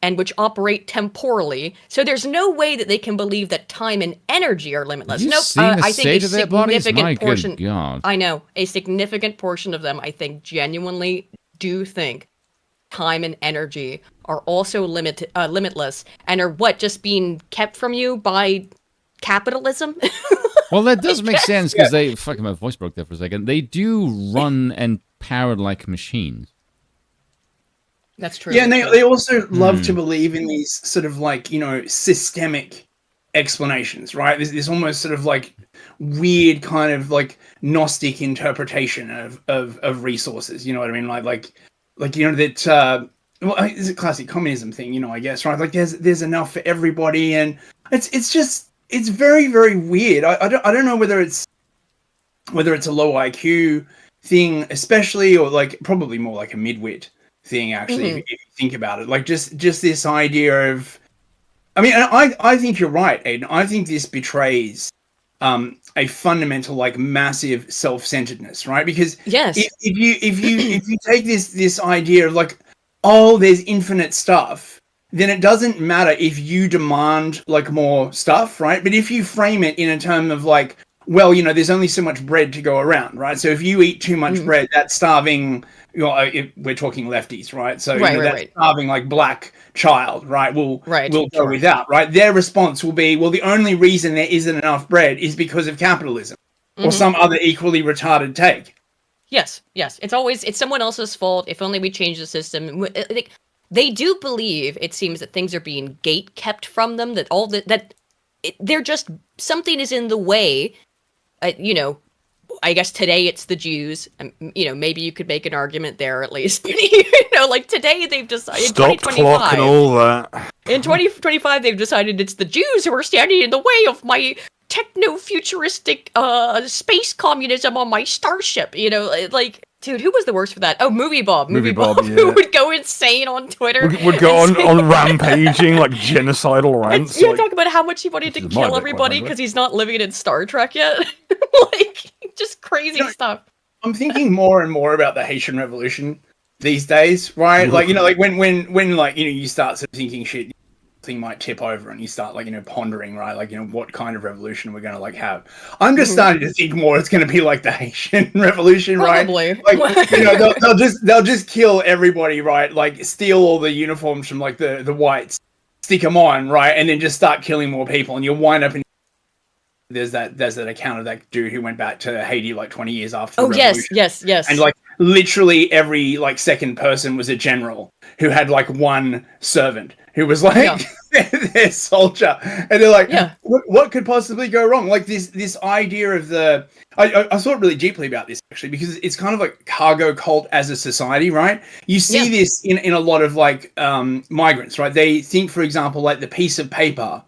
and which operate temporally. So there's no way that they can believe that time and energy are limitless. Nope. I think a significant portion. Good God. I know, a significant portion of them, I think, genuinely do think time and energy are also limitless, and are just being kept from you by capitalism. Well, that does make sense, because they... Fucking my voice broke there for a second. They do run and power like machines. That's true. Yeah, and they also love to believe in these sort of like, systemic explanations, right? This almost sort of like weird kind of like Gnostic interpretation of resources. You know what I mean? Like that. Well, it's a classic communism thing, I guess, right? Like there's enough for everybody, and it's very, very weird. I don't know whether it's whether it's a low IQ thing, especially, or like probably more like a midwit thing, actually, if you think about it. Like just this idea of, I mean, I think you're right, Aiden. I think this betrays a fundamental, like, massive self-centeredness, right? Because if you take this idea of like, oh, there's infinite stuff, then it doesn't matter if you demand like more stuff, right? But if you frame it in a term of like, well, you know, there's only so much bread to go around, right? So if you eat too much bread, that's starving. You know, we're talking lefties, right? So that's starving like black child, right? Will go without, right? Their response will be, well, the only reason there isn't enough bread is because of capitalism or some other equally retarded take. Yes. It's someone else's fault. If only we change the system. They do believe, it seems, that things are being gate kept from them. That they're just, something is in the way. You know, I guess today it's the Jews. You know, maybe you could make an argument there at least. You know, like today they've decided. Stop clock and all that. In 2025, they've decided it's the Jews who are standing in the way of my techno-futuristic space communism on my starship. You know, like, dude, who was the worst for that? Oh, Movie Bob. Movie Bob, who would go insane on Twitter. Would go on rampaging, like genocidal rants. Yeah, talk about how much he wanted to kill everybody because he's not living in Star Trek yet. Like, just crazy stuff. I'm thinking more and more about the Haitian Revolution these days, right? Like, you know, like when like, you know, you start sort of thinking shit, thing might tip over and you start, like, you know, pondering, right? Like, you know, what kind of revolution we're going to like have. I'm just starting to think more it's going to be like the Haitian Revolution, Probably. Right? Like, you know, they'll just kill everybody, right? Like, steal all the uniforms from like the whites, stick them on, right? And then just start killing more people, and you'll wind up in. There's that account of that dude who went back to Haiti like 20 years after the revolution. Yes. And like literally every like second person was a general who had like one servant who was like their soldier. And they're like, what could possibly go wrong? Like this idea of I thought really deeply about this actually, because it's kind of like cargo cult as a society, right? You see this in a lot of like migrants, right? They think, for example, like the piece of paper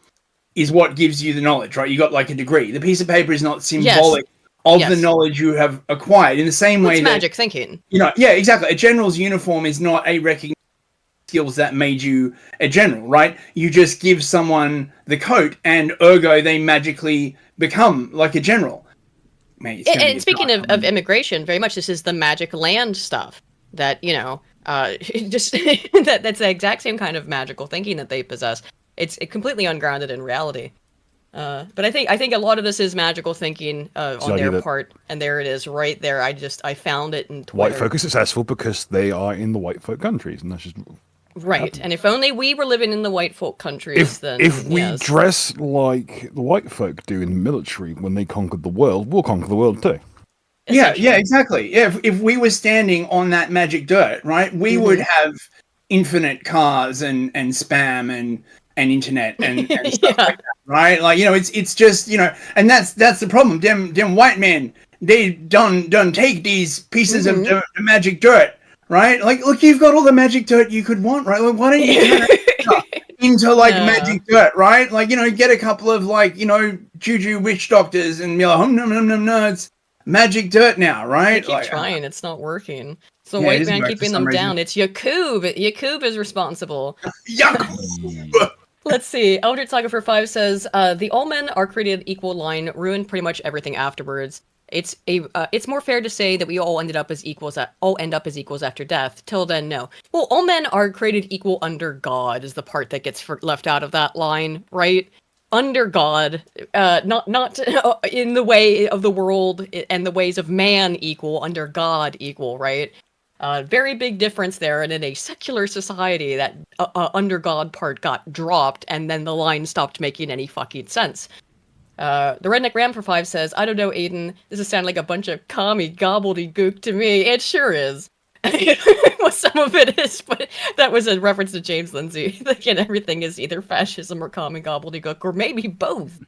is what gives you the knowledge, right? You got like a degree. The piece of paper is not symbolic of the knowledge you have acquired. In the same way, magic thinking. You know, yeah, exactly. A general's uniform is not a recognition of skills that made you a general, right? You just give someone the coat, and ergo they magically become like a general. Man, and speaking of immigration, very much this is the magic land stuff that, you know, just that's the exact same kind of magical thinking that they possess. It's completely ungrounded in reality. But I think a lot of this is magical thinking on their part, and there it is right there. I found it in Twitter. White folk are successful because they are in the white folk countries, and that's just right. And if only we were living in the white folk countries, then if we dress like the white folk do in the military when they conquered the world, we'll conquer the world too. Yeah, exactly. Yeah, if we were standing on that magic dirt, right, we would have infinite cars and spam and internet and stuff like that, right? Like, you know, it's just, you know, and that's the problem. Them white men, they done take these pieces of the magic dirt, right? Like, look, you've got all the magic dirt you could want, right? Like, why don't you turn it into like magic dirt, right? Like, you know, get a couple of like, you know, juju witch doctors and be like, no, it's magic dirt now, right? They keep trying, it's not working. It's the white man keeping them down. It's Yakub. Yakub is responsible. Yakub! Let's see. Eldritch Saga for 5 says, the all men are created equal line, ruined pretty much everything afterwards. It's more fair to say that we all end up as equals after death. Till then, no. Well, all men are created equal under God is the part that gets left out of that line, right? Under God, not in the way of the world and the ways of man equal, under God equal, right? Very big difference there, and in a secular society, that under God part got dropped, and then the line stopped making any fucking sense. The Redneck Ram for 5 says, I don't know, Aiden, this is sounding like a bunch of commie gobbledygook to me. It sure is. Well, some of it is, but that was a reference to James Lindsay. Again, everything is either fascism or commie gobbledygook, or maybe both.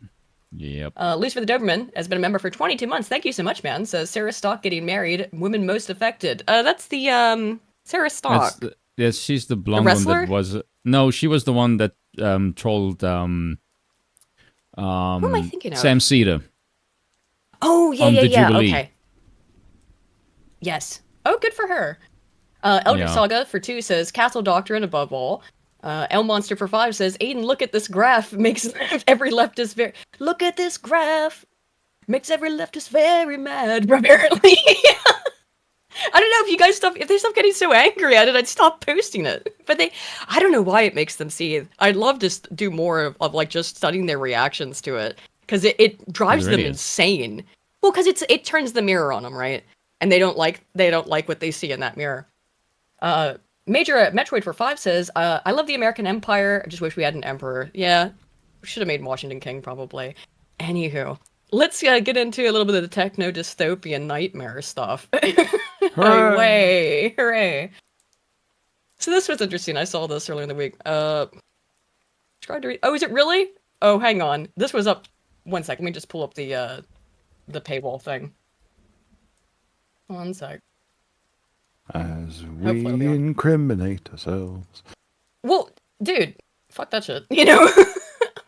Yep. Lucifer the Doberman has been a member for 22 months. Thank you so much, man. Says Sarah Stock getting married. Women most affected. That's the Sarah Stock. Yes, she's the blonde one that was. No, she was the one that trolled. Who am I thinking of? Sam Cedar. Oh the Jubilee. Okay. Yes. Oh, good for her. Eldritch Saga for 2 says Castle Doctrine above all. L Monster for 5 says Aiden, look at this graph. Makes every leftist very. Look at this graph. Makes every leftist very mad. Apparently. I don't know if you guys if they stop getting so angry at it, I'd stop posting it. But I don't know why it makes them seethe. I'd love to do more of like just studying their reactions to it, because it drives them insane. Well, because it turns the mirror on them, right? And they don't like what they see in that mirror. Major Metroid for 5 says, I love the American Empire. I just wish we had an emperor. Yeah, we should have made Washington king probably. Anywho, let's get into a little bit of the techno-dystopian nightmare stuff. Hooray! Hooray! So this was interesting. I saw this earlier in the week. Tried to read. Oh, is it really? Oh, hang on. This was up. 1 sec. Let me just pull up the paywall thing. 1 sec. As we incriminate ourselves. Well, dude, fuck that shit. You know, I'm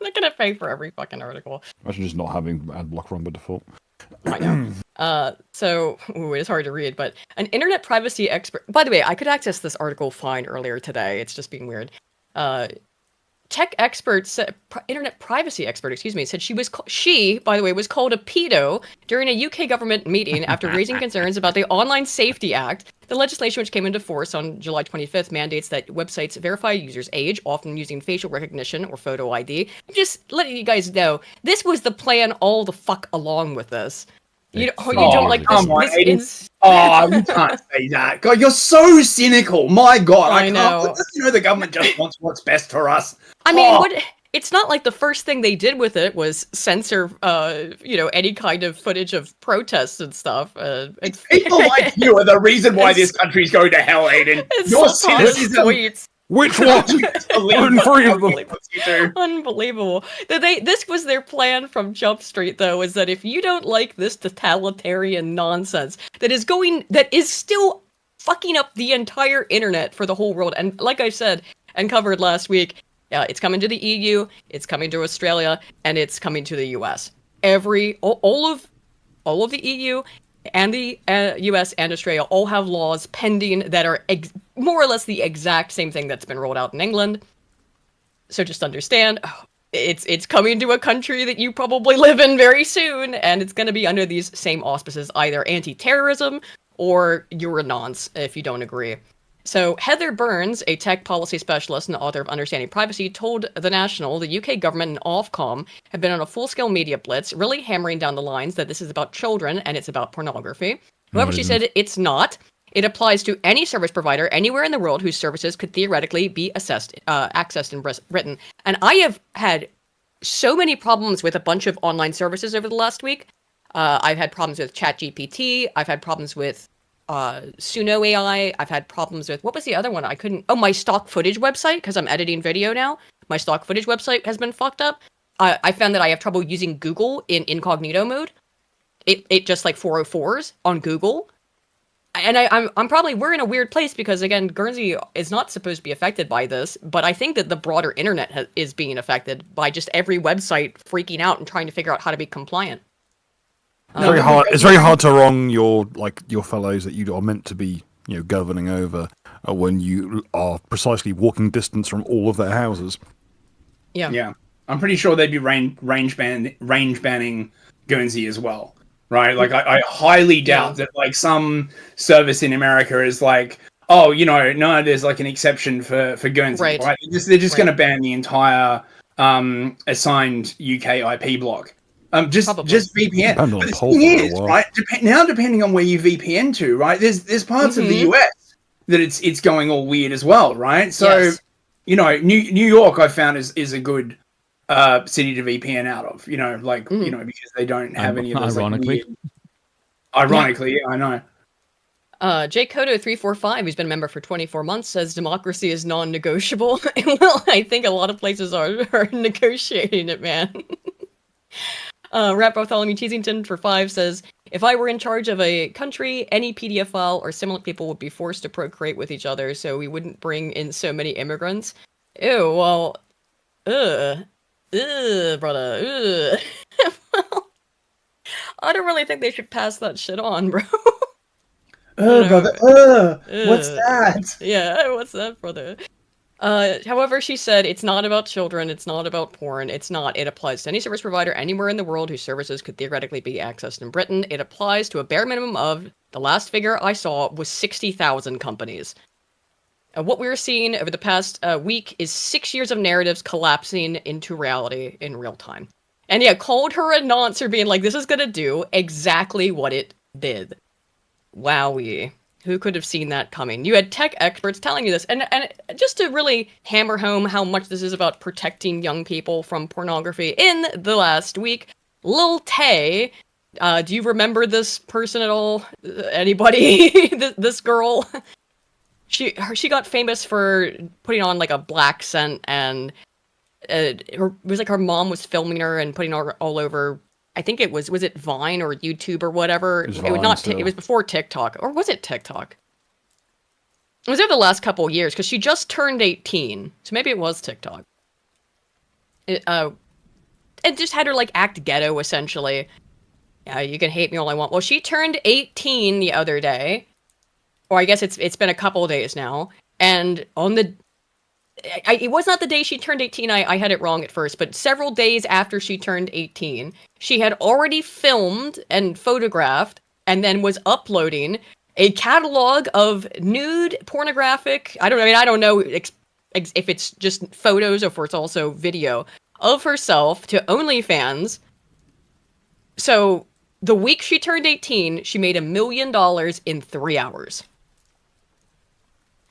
not gonna pay for every fucking article. Imagine just not having ad block run by default. I know. So, it's hard to read, but an internet privacy expert. By the way, I could access this article fine earlier today. It's just being weird. Tech experts, internet privacy expert, excuse me, said she, by the way, was called a pedo during a UK government meeting after raising concerns about the Online Safety Act. The legislation, which came into force on July 25th, mandates that websites verify users' age, often using facial recognition or photo ID. Just letting you guys know, this was the plan all the fuck along with this. You don't like this? You can't say that. God, you're so cynical. My God, I can't. Know. You know, the government just wants what's best for us. I mean, it's not like the first thing they did with it was censor, any kind of footage of protests and stuff. People like you are the reason why this country's going to hell, Aiden. Your cynicism. Which one? Unbelievable. This was their plan from Jump Street, though, is that if you don't like this totalitarian nonsense that is still fucking up the entire internet for the whole world, and like I said and covered last week, it's coming to the EU, it's coming to Australia, and it's coming to the US. All of the EU and the US and Australia all have laws pending that are more or less the exact same thing that's been rolled out in England. So just understand, it's coming to a country that you probably live in very soon, and it's going to be under these same auspices, either anti-terrorism or you're a nonce if you don't agree. So Heather Burns, a tech policy specialist and author of Understanding Privacy, told The National the UK government and Ofcom have been on a full-scale media blitz, really hammering down the lines that this is about children and it's about pornography. However, she said it's not. It applies to any service provider anywhere in the world whose services could theoretically be accessed in Britain. And I have had so many problems with a bunch of online services over the last week. I've had problems with ChatGPT. I've had problems with Suno AI. I've had problems with, what was the other one? My stock footage website, because I'm editing video now. My stock footage website has been fucked up. I found that I have trouble using Google in incognito mode. It just like 404s on Google. And we're in a weird place because, again, Guernsey is not supposed to be affected by this, but I think that the broader internet is being affected by just every website freaking out and trying to figure out how to be compliant. It's very hard to wrong your fellows that you are meant to be, governing over when you are precisely walking distance from all of their houses. Yeah. Yeah. I'm pretty sure they'd be range banning Guernsey as well. Right? Like, I highly doubt that, like, some service in America is like, no, there's, like, an exception for Guernsey. Right? They're just going to ban the entire assigned UK IP block. Just VPN. But the thing is, right, depending on where you VPN to, right, there's parts of the US that it's going all weird as well, right? So, New York I found is a good city to VPN out of, because they don't have any of those. Ironically, yeah, I know. JCodo345, who's been a member for 24 months, says democracy is non-negotiable. Well, I think a lot of places are negotiating it, man. Rat Bartholomew Teasington for 5 says, if I were in charge of a country, any PDF file or similar people would be forced to procreate with each other, so we wouldn't bring in so many immigrants. Ew, well, brother, well, I don't really think they should pass that shit on, bro. Brother, what's that? Yeah, what's that, brother? However, she said, it's not about children, it's not about porn, it's not. It applies to any service provider anywhere in the world whose services could theoretically be accessed in Britain. It applies to a bare minimum of, the last figure I saw was 60,000 companies. What we're seeing over the past week is 6 years of narratives collapsing into reality in real time. And yeah, called her a noncer, being like, this is gonna do exactly what it did. Wowie. Who could have seen that coming? You had tech experts telling you this. And just to really hammer home how much this is about protecting young people from pornography, in the last week, Lil Tay, do you remember this person at all? Anybody? This girl? She got famous for putting on like a black scent, and it was like her mom was filming her and putting her all over. I think it was it Vine or YouTube or whatever? It was before TikTok, or was it TikTok? It was over the last couple years because she just turned 18, so maybe it was TikTok. It just had her like act ghetto essentially. Yeah, you can hate me all I want. Well, she turned 18 the other day, or I guess it's been a couple of days now, and on the. It was not the day she turned 18, I had it wrong at first, but several days after she turned 18, she had already filmed and photographed, and then was uploading a catalog of nude, pornographic, I don't know if it's just photos or if it's also video, of herself to OnlyFans. So, the week she turned 18, she made $1 million in 3 hours.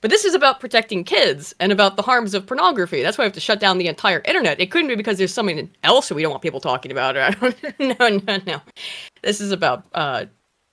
But this is about protecting kids and about the harms of pornography. That's why we have to shut down the entire internet. It couldn't be because there's something else we don't want people talking about. No. This is about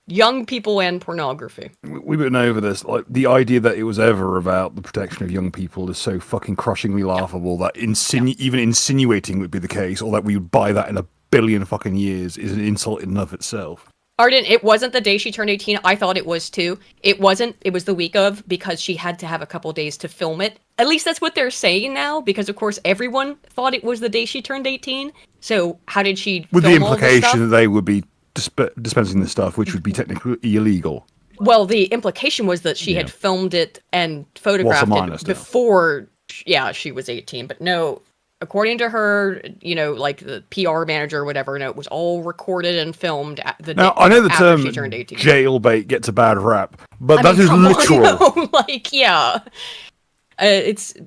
young people and pornography. We've been over this. Like, the idea that it was ever about the protection of young people is so fucking crushingly laughable that even insinuating would be the case, or that we would buy that in a billion fucking years, is an insult in and of itself. Arden, it wasn't the day she turned 18. I thought it was too. It wasn't. It was the week of, because she had to have a couple days to film it. At least that's what they're saying now, because of course everyone thought it was the day she turned 18. So how did she with film the implication that they would be dispensing the stuff, which would be technically illegal? Well, the implication was that she had filmed it and photographed it before, she was 18. But no, according to her, like the PR manager or whatever, no, it was all recorded and filmed now, I know the term she turned 18. Jailbait gets a bad rap, but that is literal.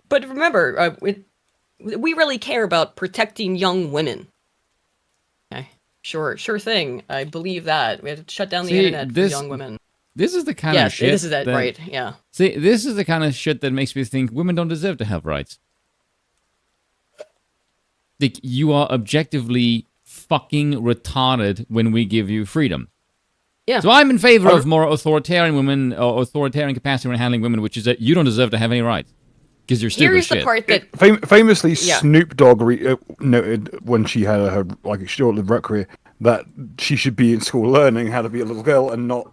But remember, we really care about protecting young women. Okay, sure thing. I believe that. We have to shut down the internet for young women. This is the kind of shit. Yes, this is that, right, yeah. See, this is the kind of shit that makes me think women don't deserve to have rights. Like, you are objectively fucking retarded when we give you freedom. Yeah. So I'm in favor of more authoritarian women, or authoritarian capacity when handling women, which is that you don't deserve to have any rights. Because you're stupid. Here's shit. The part that... Famously, Snoop Dogg noted when she had her short-lived rap career that she should be in school learning how to be a little girl and not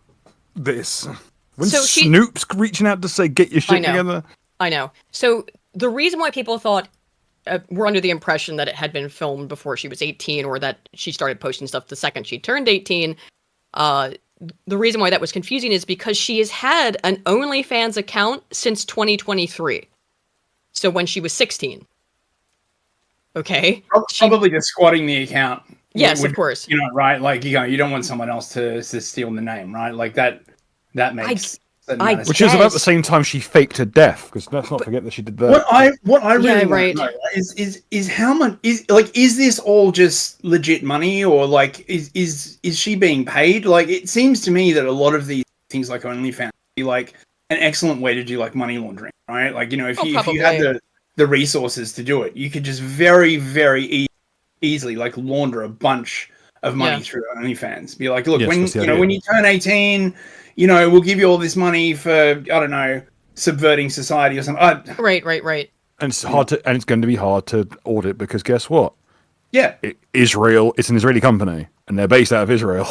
this. When Snoop's reaching out to say, get your shit together. I know. So the reason why people thought we're under the impression that it had been filmed before she was 18, or that she started posting stuff the second she turned 18. The reason why that was confusing is because she has had an OnlyFans account since 2023. So when she was 16. Okay? Probably just squatting the account. Yes, of course. Right? Like, you don't want someone else to steal the name, right? Like, that makes... Which is about the same time she faked her death, because let's not forget that she did that. What I really want to know is how much is this all just legit money, or like is she being paid? Like, it seems to me that a lot of these things like OnlyFans be like an excellent way to do like money laundering, right? Like, if you had the resources to do it, you could just very, very easily like launder a bunch of money through OnlyFans. Be like, look, when you turn 18. We'll give you all this money for, I don't know, subverting society or something. Right. And it's it's going to be hard to audit, because guess what? Yeah. Israel, it's an Israeli company, and they're based out of Israel.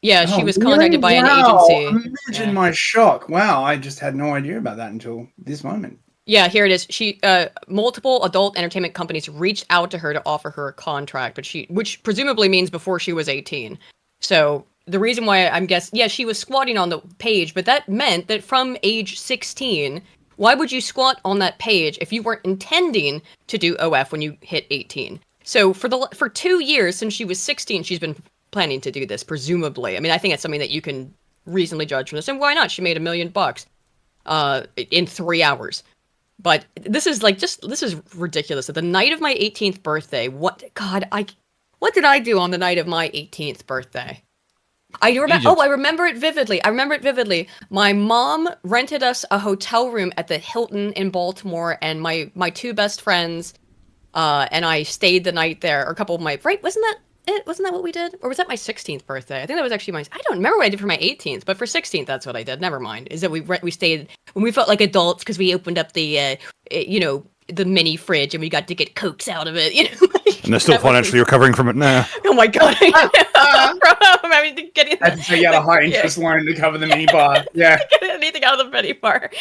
Yeah, she was contacted by an agency. Imagine my shock. Wow, I just had no idea about that until this moment. Yeah, here it is. She, multiple adult entertainment companies reached out to her to offer her a contract, which presumably means before she was 18. So the reason why I'm guessing, yeah, she was squatting on the page, but that meant that from age 16, why would you squat on that page if you weren't intending to do OF when you hit 18? So for 2 years since she was 16, she's been planning to do this, presumably. I mean, I think it's something that you can reasonably judge from this, and why not? She made $1 million in 3 hours. But this is ridiculous. At the night of my 18th birthday, what did I do on the night of my 18th birthday? I remember it vividly. My mom rented us a hotel room at the Hilton in Baltimore, and my two best friends and I stayed the night there. Or a couple of my wasn't that it? Wasn't that what we did? Or was that my 16th birthday? I think that was actually I don't remember what I did for my 18th, but for 16th, that's what I did. Never mind. Is that we stayed when we felt like adults because we opened up the the mini fridge and we got to get Cokes out of it, And they're still financially recovering from it now. Oh my god! I'm having to get you had a high interest loan to cover the mini bar. Yeah, get anything out of the mini bar.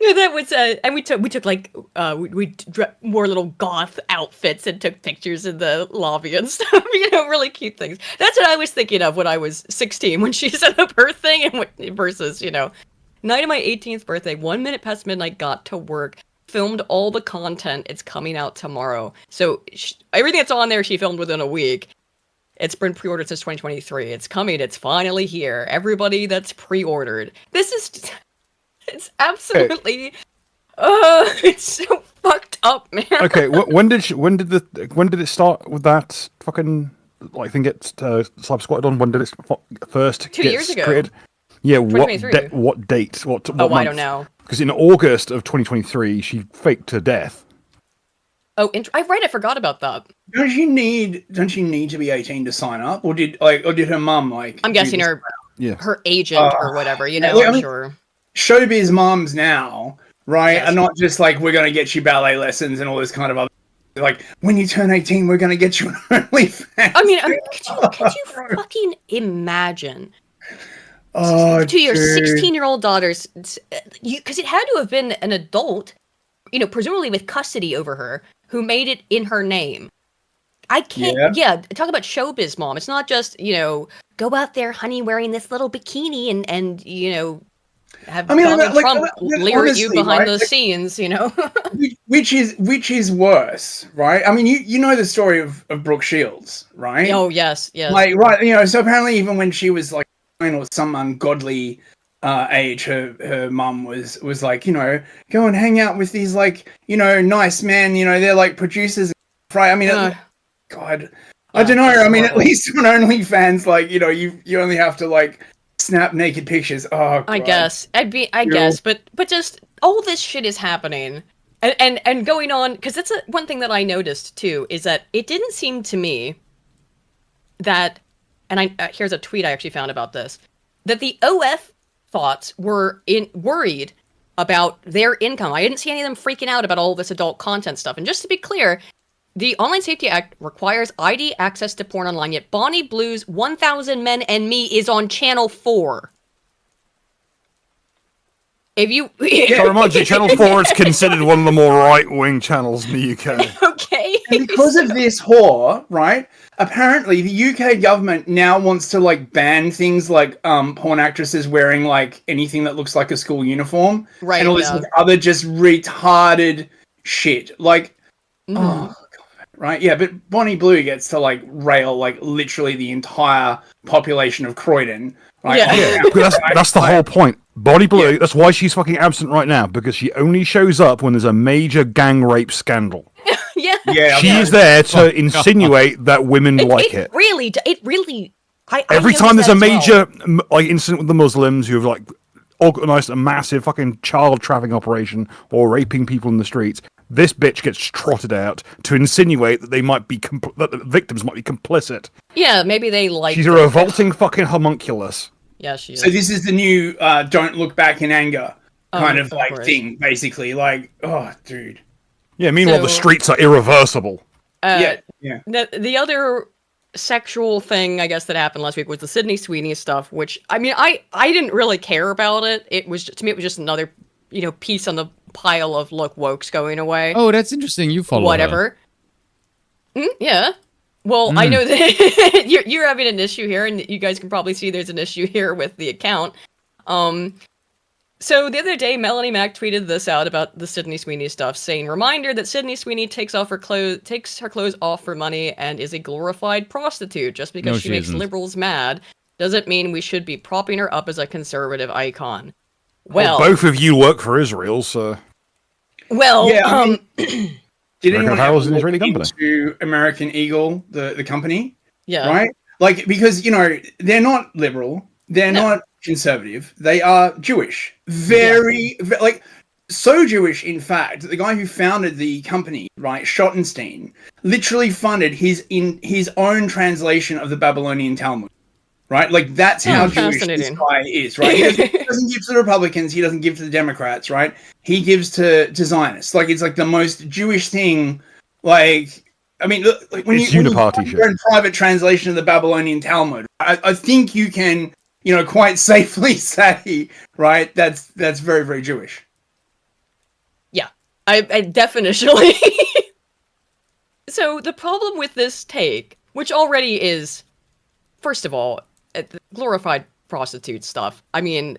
Yeah, that was and we took like we wore little goth outfits and took pictures in the lobby and stuff. Really cute things. That's what I was thinking of when I was 16 when she set up her thing and versus night of my 18th birthday, 1 minute past midnight, got to work. Filmed all the content. It's coming out tomorrow. So everything that's on there, she filmed within a week. It's been pre-ordered since 2023. It's coming. It's finally here. Everybody that's pre-ordered. It's absolutely, it's so fucked up, man. Okay, when did it start with that fucking thing get slap squatted on? When did it first 2 years ago. Created? Yeah, what date? What month? I don't know. Because in August of 2023, she faked her death. Oh, I forgot about that. Don't you need to be 18 to sign up, or did her mum I'm guessing her agent or whatever. I'm sure. Showbiz moms now, right, are not just like, we're gonna get you ballet lessons and all this kind of other. Like, when you turn 18, we're gonna get you an OnlyFans. I mean, could you fucking imagine? Oh, to your 16-year-old daughters, because it had to have been an adult, presumably with custody over her, who made it in her name. I can't. Yeah, talk about showbiz mom. It's not just go out there, honey, wearing this little bikini and have Donald Trump leer at you behind the scenes. Which is worse, right? I mean, you know the story of Brooke Shields, right? Oh yes. Like, right, so apparently even when she was like or some ungodly age, her mum was like, go and hang out with these nice men, they're like producers, right? I mean, God, I don't know. I mean, at least on OnlyFans, you only have to snap naked pictures. Oh, God. I guess guess, but just all this shit is happening and going on, because that's one thing that I noticed too, is that it didn't seem to me that. And here's a tweet I actually found about this, that the OF thoughts were worried about their income. I didn't see any of them freaking out about all this adult content stuff. And just to be clear, the Online Safety Act requires ID access to porn online, yet Bonnie Blue's 1000 Men and Me is on Channel 4. If you... So remind you, Channel 4 is considered one of the more right-wing channels in the UK. Okay. And because of this whore, right, apparently the UK government now wants to ban things like porn actresses wearing anything that looks like a school uniform. Right. And all this other just retarded shit. Oh, God, right? Yeah, but Bonnie Blue gets to rail literally the entire population of Croydon. Right? Yeah, that's the whole point. Bonnie Blue, that's why she's fucking absent right now, because she only shows up when there's a major gang rape scandal. Yeah. She's there to insinuate that women like it. It really. Every time there's a major incident with the Muslims who have organised a massive fucking child trafficking operation or raping people in the streets, this bitch gets trotted out to insinuate that they might be that the victims might be complicit. Yeah, maybe they like. She's a revolting fucking homunculus. Yeah, she is. So this is the new "don't look back in anger" kind of thing, basically. Oh, dude. Yeah. Meanwhile, the streets are irreversible. Yeah. The other sexual thing, I guess, that happened last week was the Sydney Sweeney stuff, which I mean, I didn't really care about it. It was, to me, it was just another piece on the pile of look woke's going away. Oh, that's interesting. You follow whatever. Yeah. Well, I know that you're having an issue here, and you guys can probably see there's an issue here with the account. So the other day, Melanie Mac tweeted this out about the Sydney Sweeney stuff, saying, "Reminder that Sydney Sweeney takes her clothes off for money and is a glorified prostitute. Just because she makes liberals mad doesn't mean we should be propping her up as a conservative icon." Well, both of you work for Israel, so. Well, yeah. Did anyone ever an Israeli company? To American Eagle, the company? Yeah. Right? Like, because, they're not liberal. They're not conservative. They are Jewish. So Jewish, in fact, the guy who founded the company, right, Schottenstein, literally funded his own translation of the Babylonian Talmud. Right? Like, that's how Jewish this guy is, right? He doesn't give to the Republicans. He doesn't give to the Democrats, right? He gives to Zionists. Like, it's like the most Jewish thing. Like, I mean, like when you're in private translation of the Babylonian Talmud, I think you can, quite safely say, right, that's very, very Jewish. Yeah, I definitionally. So the problem with this take, which already is, first of all, glorified prostitute stuff. I mean,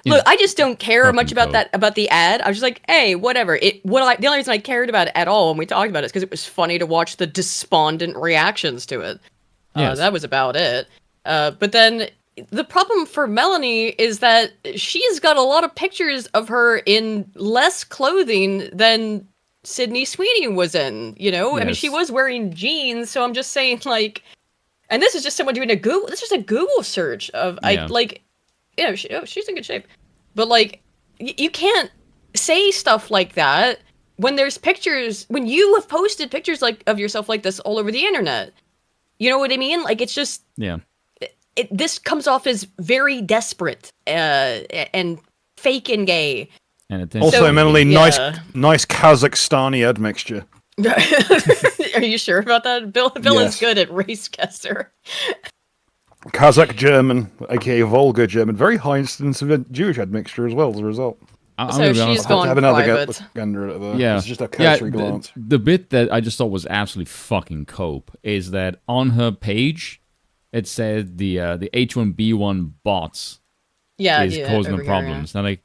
look, I just don't care much about the ad. I was just like, hey, whatever. The only reason I cared about it at all when we talked about it is because it was funny to watch the despondent reactions to it. That was about it. But then the problem for Melanie is that she's got a lot of pictures of her in less clothing than Sydney Sweeney was in, I mean, she was wearing jeans, so I'm just saying, like, and this is just someone doing this is a Google search of, she's in good shape. But, like, you can't say stuff like that when there's pictures, when you have posted pictures of yourself like this all over the internet. You know what I mean? Like, it's just... Yeah. This comes off as very desperate and fake and gay. And also, Melanie, nice Kazakhstani admixture. Are you sure about that? Bill is good at race guesser. Kazakh German, aka vulgar German, very high instance of Jewish admixture as well as a result. So she's gone private. Yeah, it's just a cursory glance. The bit that I just thought was absolutely fucking cope is that on her page, it said the H1B1 bots is causing the problems. And like,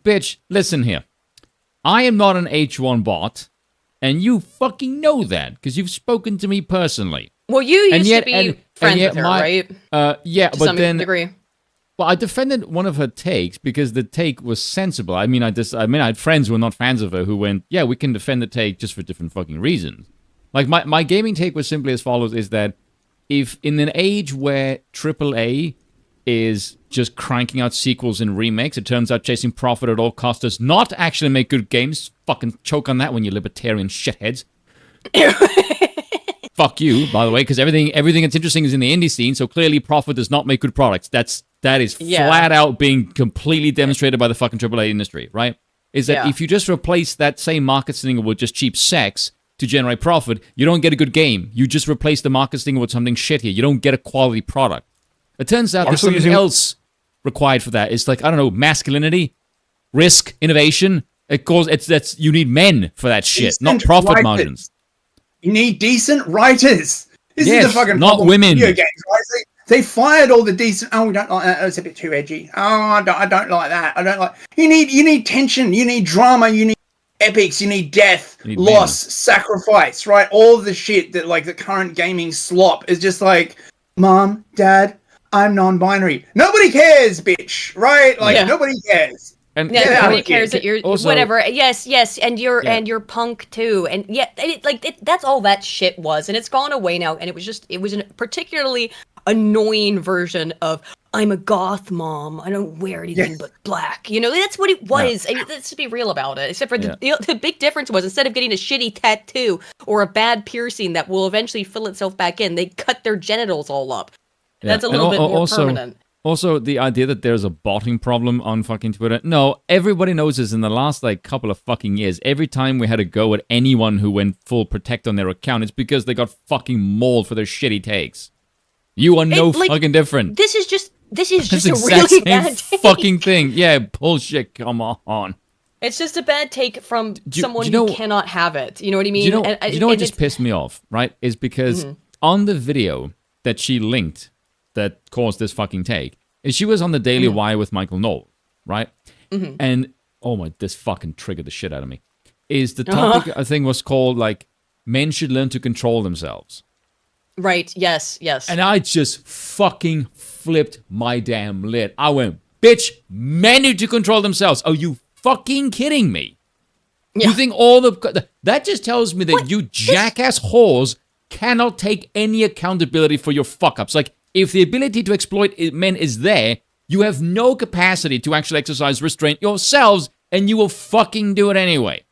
bitch, listen here. I am not an H1 bot. And you fucking know that, because you've spoken to me personally. Well, you used to be friends with her, right? Yeah, but then... degree. Well, I defended one of her takes, because the take was sensible. I mean, I had friends who were not fans of her who went, yeah, we can defend the take just for different fucking reasons. Like, my gaming take was simply as follows, is that if in an age where AAA is just cranking out sequels and remakes, it turns out chasing profit at all costs does not actually make good games. Fucking choke on that one, you libertarian shitheads. Fuck you, by the way, because everything that's interesting is in the indie scene, so clearly profit does not make good products. That is flat out being completely demonstrated by the fucking AAA industry, right? Is that if you just replace that same market signal with just cheap sex to generate profit, you don't get a good game. You just replace the market signal with something shittier. You don't get a quality product. It turns out there's something else required for that. It's like, I don't know, masculinity, risk, innovation. You need men for that shit, not profit margins. You need decent writers. This is the fucking not problem women. With video games, right? They fired all the decent. Oh, we don't like that. It's a bit too edgy. Oh, I don't like that. I don't like. You need tension. You need drama. You need epics. You need death, loss, sacrifice. Right? All of the shit that like the current gaming slop is just like, Mom, Dad, I'm non-binary. Nobody cares, bitch. Right? Like nobody cares. And nobody cares that you're also, whatever. Yes, and you're punk too. And that's all that shit was, and it's gone away now. And it was a particularly annoying version of I'm a goth mom. I don't wear anything but black. That's what it was. And let's be real about it. Except for the big difference was instead of getting a shitty tattoo or a bad piercing that will eventually fill itself back in, they cut their genitals all up. Yeah. That's a little bit more permanent. Also, the idea that there's a botting problem on fucking Twitter. No, everybody knows this in the last, couple of fucking years. Every time we had a go at anyone who went full protect on their account, it's because they got fucking mauled for their shitty takes. You are fucking different. This is just a really bad take. fucking thing. Yeah, bullshit, come on. It's just a bad take from someone who cannot have it. You know what I mean? You know what just pissed me off, right? Is because on the video that she linked that caused this fucking take, is she was on the Daily Wire with Michael Knowles, right? And, oh my, this fucking triggered the shit out of me. Is the topic, I think, was called, like, men should learn to control themselves. Right, yes. And I just fucking flipped my damn lid. I went, bitch, men need to control themselves. Are you fucking kidding me? Yeah. You think all that just tells me that you jackass whores cannot take any accountability for your fuck-ups. Like, if the ability to exploit men is there, you have no capacity to actually exercise restraint yourselves, and you will fucking do it anyway.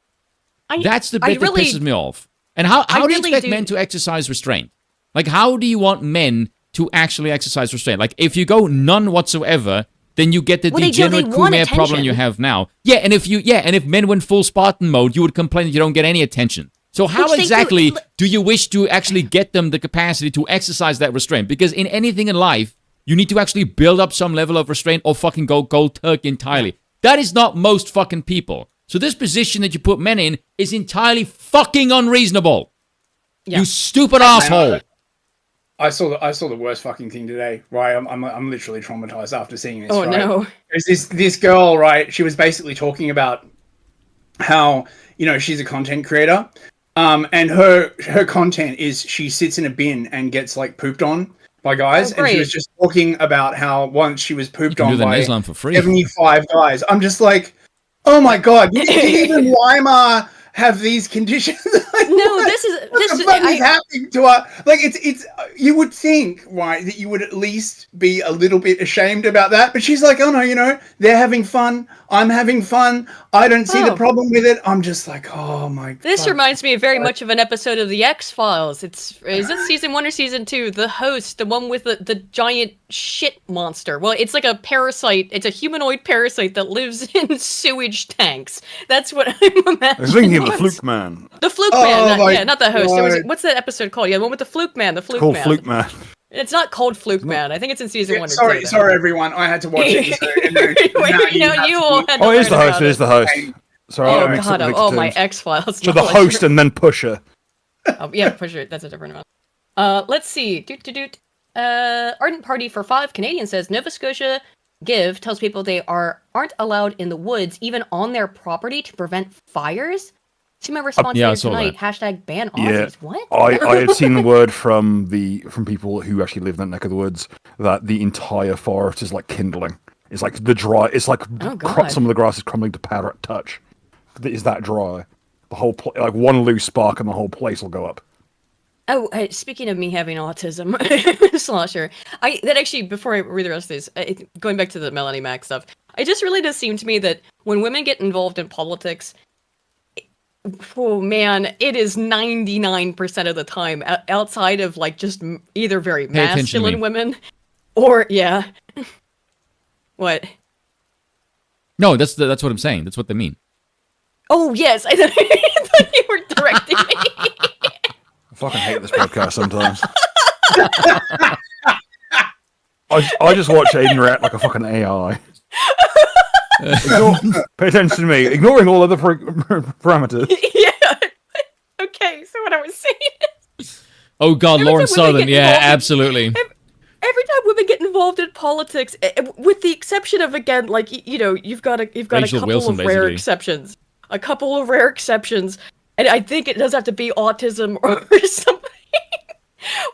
That's the bit that pisses me off. And how do you expect men to exercise restraint? Like, how do you want men to actually exercise restraint? Like, if you go none whatsoever, then you get the degenerate Khmer problem you have now. Yeah, and if men went full Spartan mode, you would complain that you don't get any attention. So how exactly do you wish to actually get them the capacity to exercise that restraint? Because in anything in life, you need to actually build up some level of restraint or fucking go cold turkey entirely. That is not most fucking people. So this position that you put men in is entirely fucking unreasonable. Yeah. You stupid asshole. I saw the worst fucking thing today. Right, I'm literally traumatized after seeing this. Oh right? No! There's this girl, right? She was basically talking about how she's a content creator, and her content is she sits in a bin and gets like pooped on by guys, and she was just talking about how once she was pooped on by Islam for free. 75 guys. I'm just like, oh my god! Did even Weimar have these conditions? No, this is happening to us. Like it's you would think, right, that you would at least be a little bit ashamed about that, but she's like, oh no, they're having fun, I'm having fun, I don't see the problem with it. I'm just like, oh my god. This reminds me very much of an episode of the X-Files. Is it season 1 or season 2? The host, the one with the giant shit monster. Well, it's like a parasite. It's a humanoid parasite that lives in sewage tanks. That's what I'm imagining. I was thinking of the Fluke Man. The Fluke Man, not the host. What's that episode called? Yeah, the one with the Fluke Man. The Fluke Man. Called Fluke Man. It's not called Fluke Man. I think it's in season 1 or 2. Sorry, everyone. I had to watch it. You all had to it is the host. It is the host. Sorry, oh god! Oh my X-Files. So the host and then Pusher. Oh yeah, Pusher. That's a different one. Let's see. Ardent Party for 5 Canadians says Nova Scotia Give tells people they aren't allowed in the woods, even on their property, to prevent fires. See my response here tonight. Hashtag ban Aussies. Yeah, what? I had seen word from people who actually live in that neck of the woods that the entire forest is like kindling. It's like some of the grass is crumbling to powder at touch. It is that dry. The whole like one loose spark and the whole place will go up. Oh, speaking of me having autism, Slosher, that actually, before I read the rest of these, going back to the Melanie Mac stuff, it just really does seem to me that when women get involved in politics, oh man, it is 99% of the time outside of like just either very masculine women or what? No, that's what I'm saying. That's what they mean. Oh yes, I thought you were directing me. I fucking hate this podcast sometimes. I just watch Aiden react like a fucking AI. Pay attention to me, ignoring all other parameters. Yeah. Okay, so what I was saying. Oh god, Lauren Southern, yeah, absolutely. Every time women get involved in politics, with the exception of, again, like, you've got a couple of rare exceptions. A couple of rare exceptions. And I think it does have to be autism or something.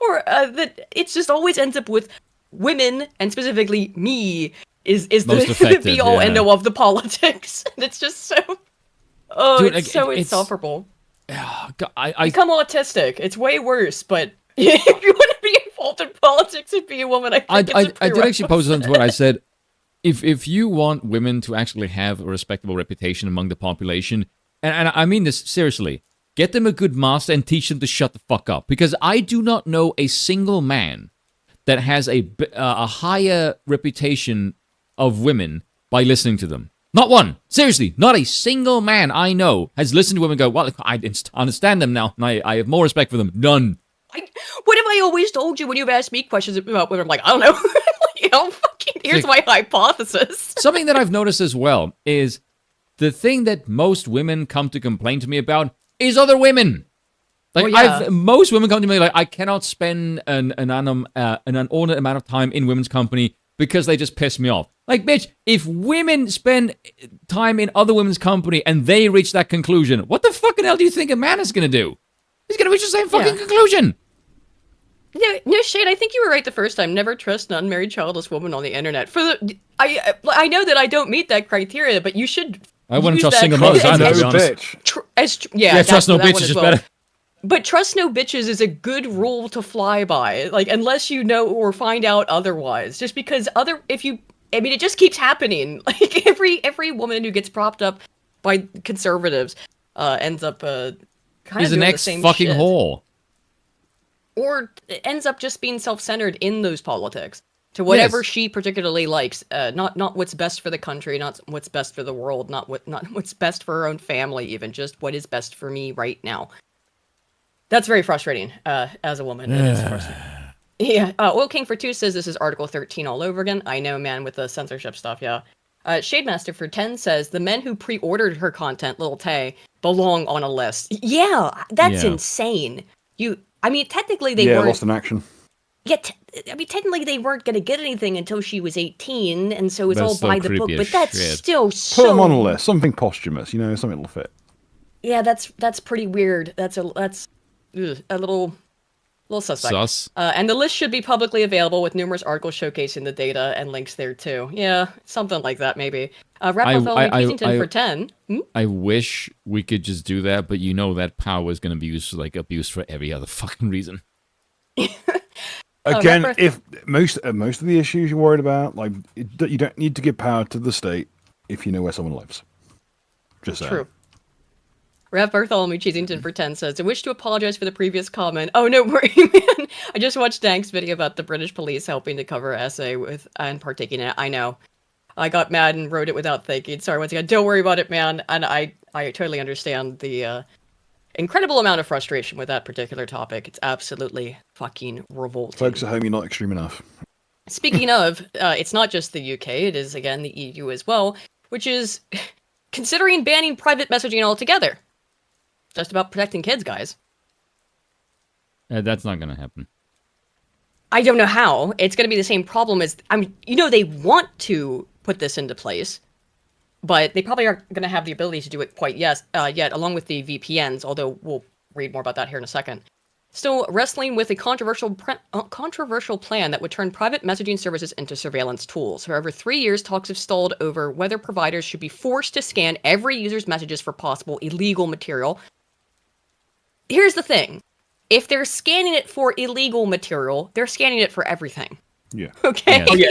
Or that it just always ends up with women, and specifically me, is the be-all, end-all of the politics. And it's just so... Oh, dude, it's so insufferable. Become autistic. It's way worse, but if you want to be involved in politics and be a woman, I did actually post on Twitter. I said, if you want women to actually have a respectable reputation among the population, and I mean this seriously, get them a good master and teach them to shut the fuck up. Because I do not know a single man that has a higher reputation of women by listening to them. Not one. Seriously, not a single man I know has listened to women and go, well, I understand them now, and I have more respect for them. None. What have I always told you when you've asked me questions about women? I'm like, I don't know. Fucking, here's my hypothesis. Something that I've noticed as well is the thing that most women come to complain to me about is other women. Like, most women come to me like, I cannot spend an inordinate amount of time in women's company because they just piss me off. Like, bitch, if women spend time in other women's company and they reach that conclusion, what the fucking hell do you think a man is going to do? He's going to reach the same fucking conclusion. No, Shane, I think you were right the first time. Never trust an unmarried childless woman on the internet. I know that I don't meet that criteria, but you should. I wouldn't trust single mothers either, to be honest. Trust no bitches is better. But trust no bitches is a good rule to fly by. Like, unless you know or find out otherwise. Just because it just keeps happening. Like, every woman who gets propped up by conservatives ends up kind of doing the same fucking shit. whore. Or ends up just being self-centered in those politics to whatever she particularly likes. Not what's best for the country, not what's best for the world, not what's best for her own family, even just what is best for me right now. That's very frustrating as a woman. It is frustrating. Yeah. Oil King for 2 says this is Article 13 all over again. I know, man, with the censorship stuff, yeah. Shademaster for 10 says the men who pre-ordered her content, Lil Tay, belong on a list. Yeah, that's insane. Technically they weren't... lost in action. Yeah, technically they weren't going to get anything until she was 18, and so it's all by the book, but that's still so... Put them on a list, something posthumous, something that'll fit. Yeah, that's pretty weird. That's a little suspect. Sus. And the list should be publicly available with numerous articles showcasing the data and links there too. Yeah, something like that maybe. Raphael Kensington for 10. I wish we could just do that, but that power is going to be abused for every other fucking reason. Again, if most of the issues you're worried about, like, you don't need to give power to the state if you know where someone lives. Just saying. True. Rev Bartholomew Cheesington for 10 says, I wish to apologize for the previous comment. Oh, no worry, man. I just watched Dank's video about the British police helping to cover essay and partaking in it. I know. I got mad and wrote it without thinking. Sorry, once again, don't worry about it, man. And I totally understand the incredible amount of frustration with that particular topic. It's absolutely fucking revolting. Folks at home, you're not extreme enough. Speaking of, it's not just the UK, it is, again, the EU as well, which is considering banning private messaging altogether. Just about protecting kids, guys. That's not going to happen. I don't know how. It's going to be the same problem as... they want to put this into place, but they probably aren't going to have the ability to do it quite yet, along with the VPNs, although we'll read more about that here in a second. Still wrestling with a controversial plan that would turn private messaging services into surveillance tools. For over 3 years, talks have stalled over whether providers should be forced to scan every user's messages for possible illegal material. Here's the thing. If they're scanning it for illegal material, they're scanning it for everything. Yeah. Okay? Yeah.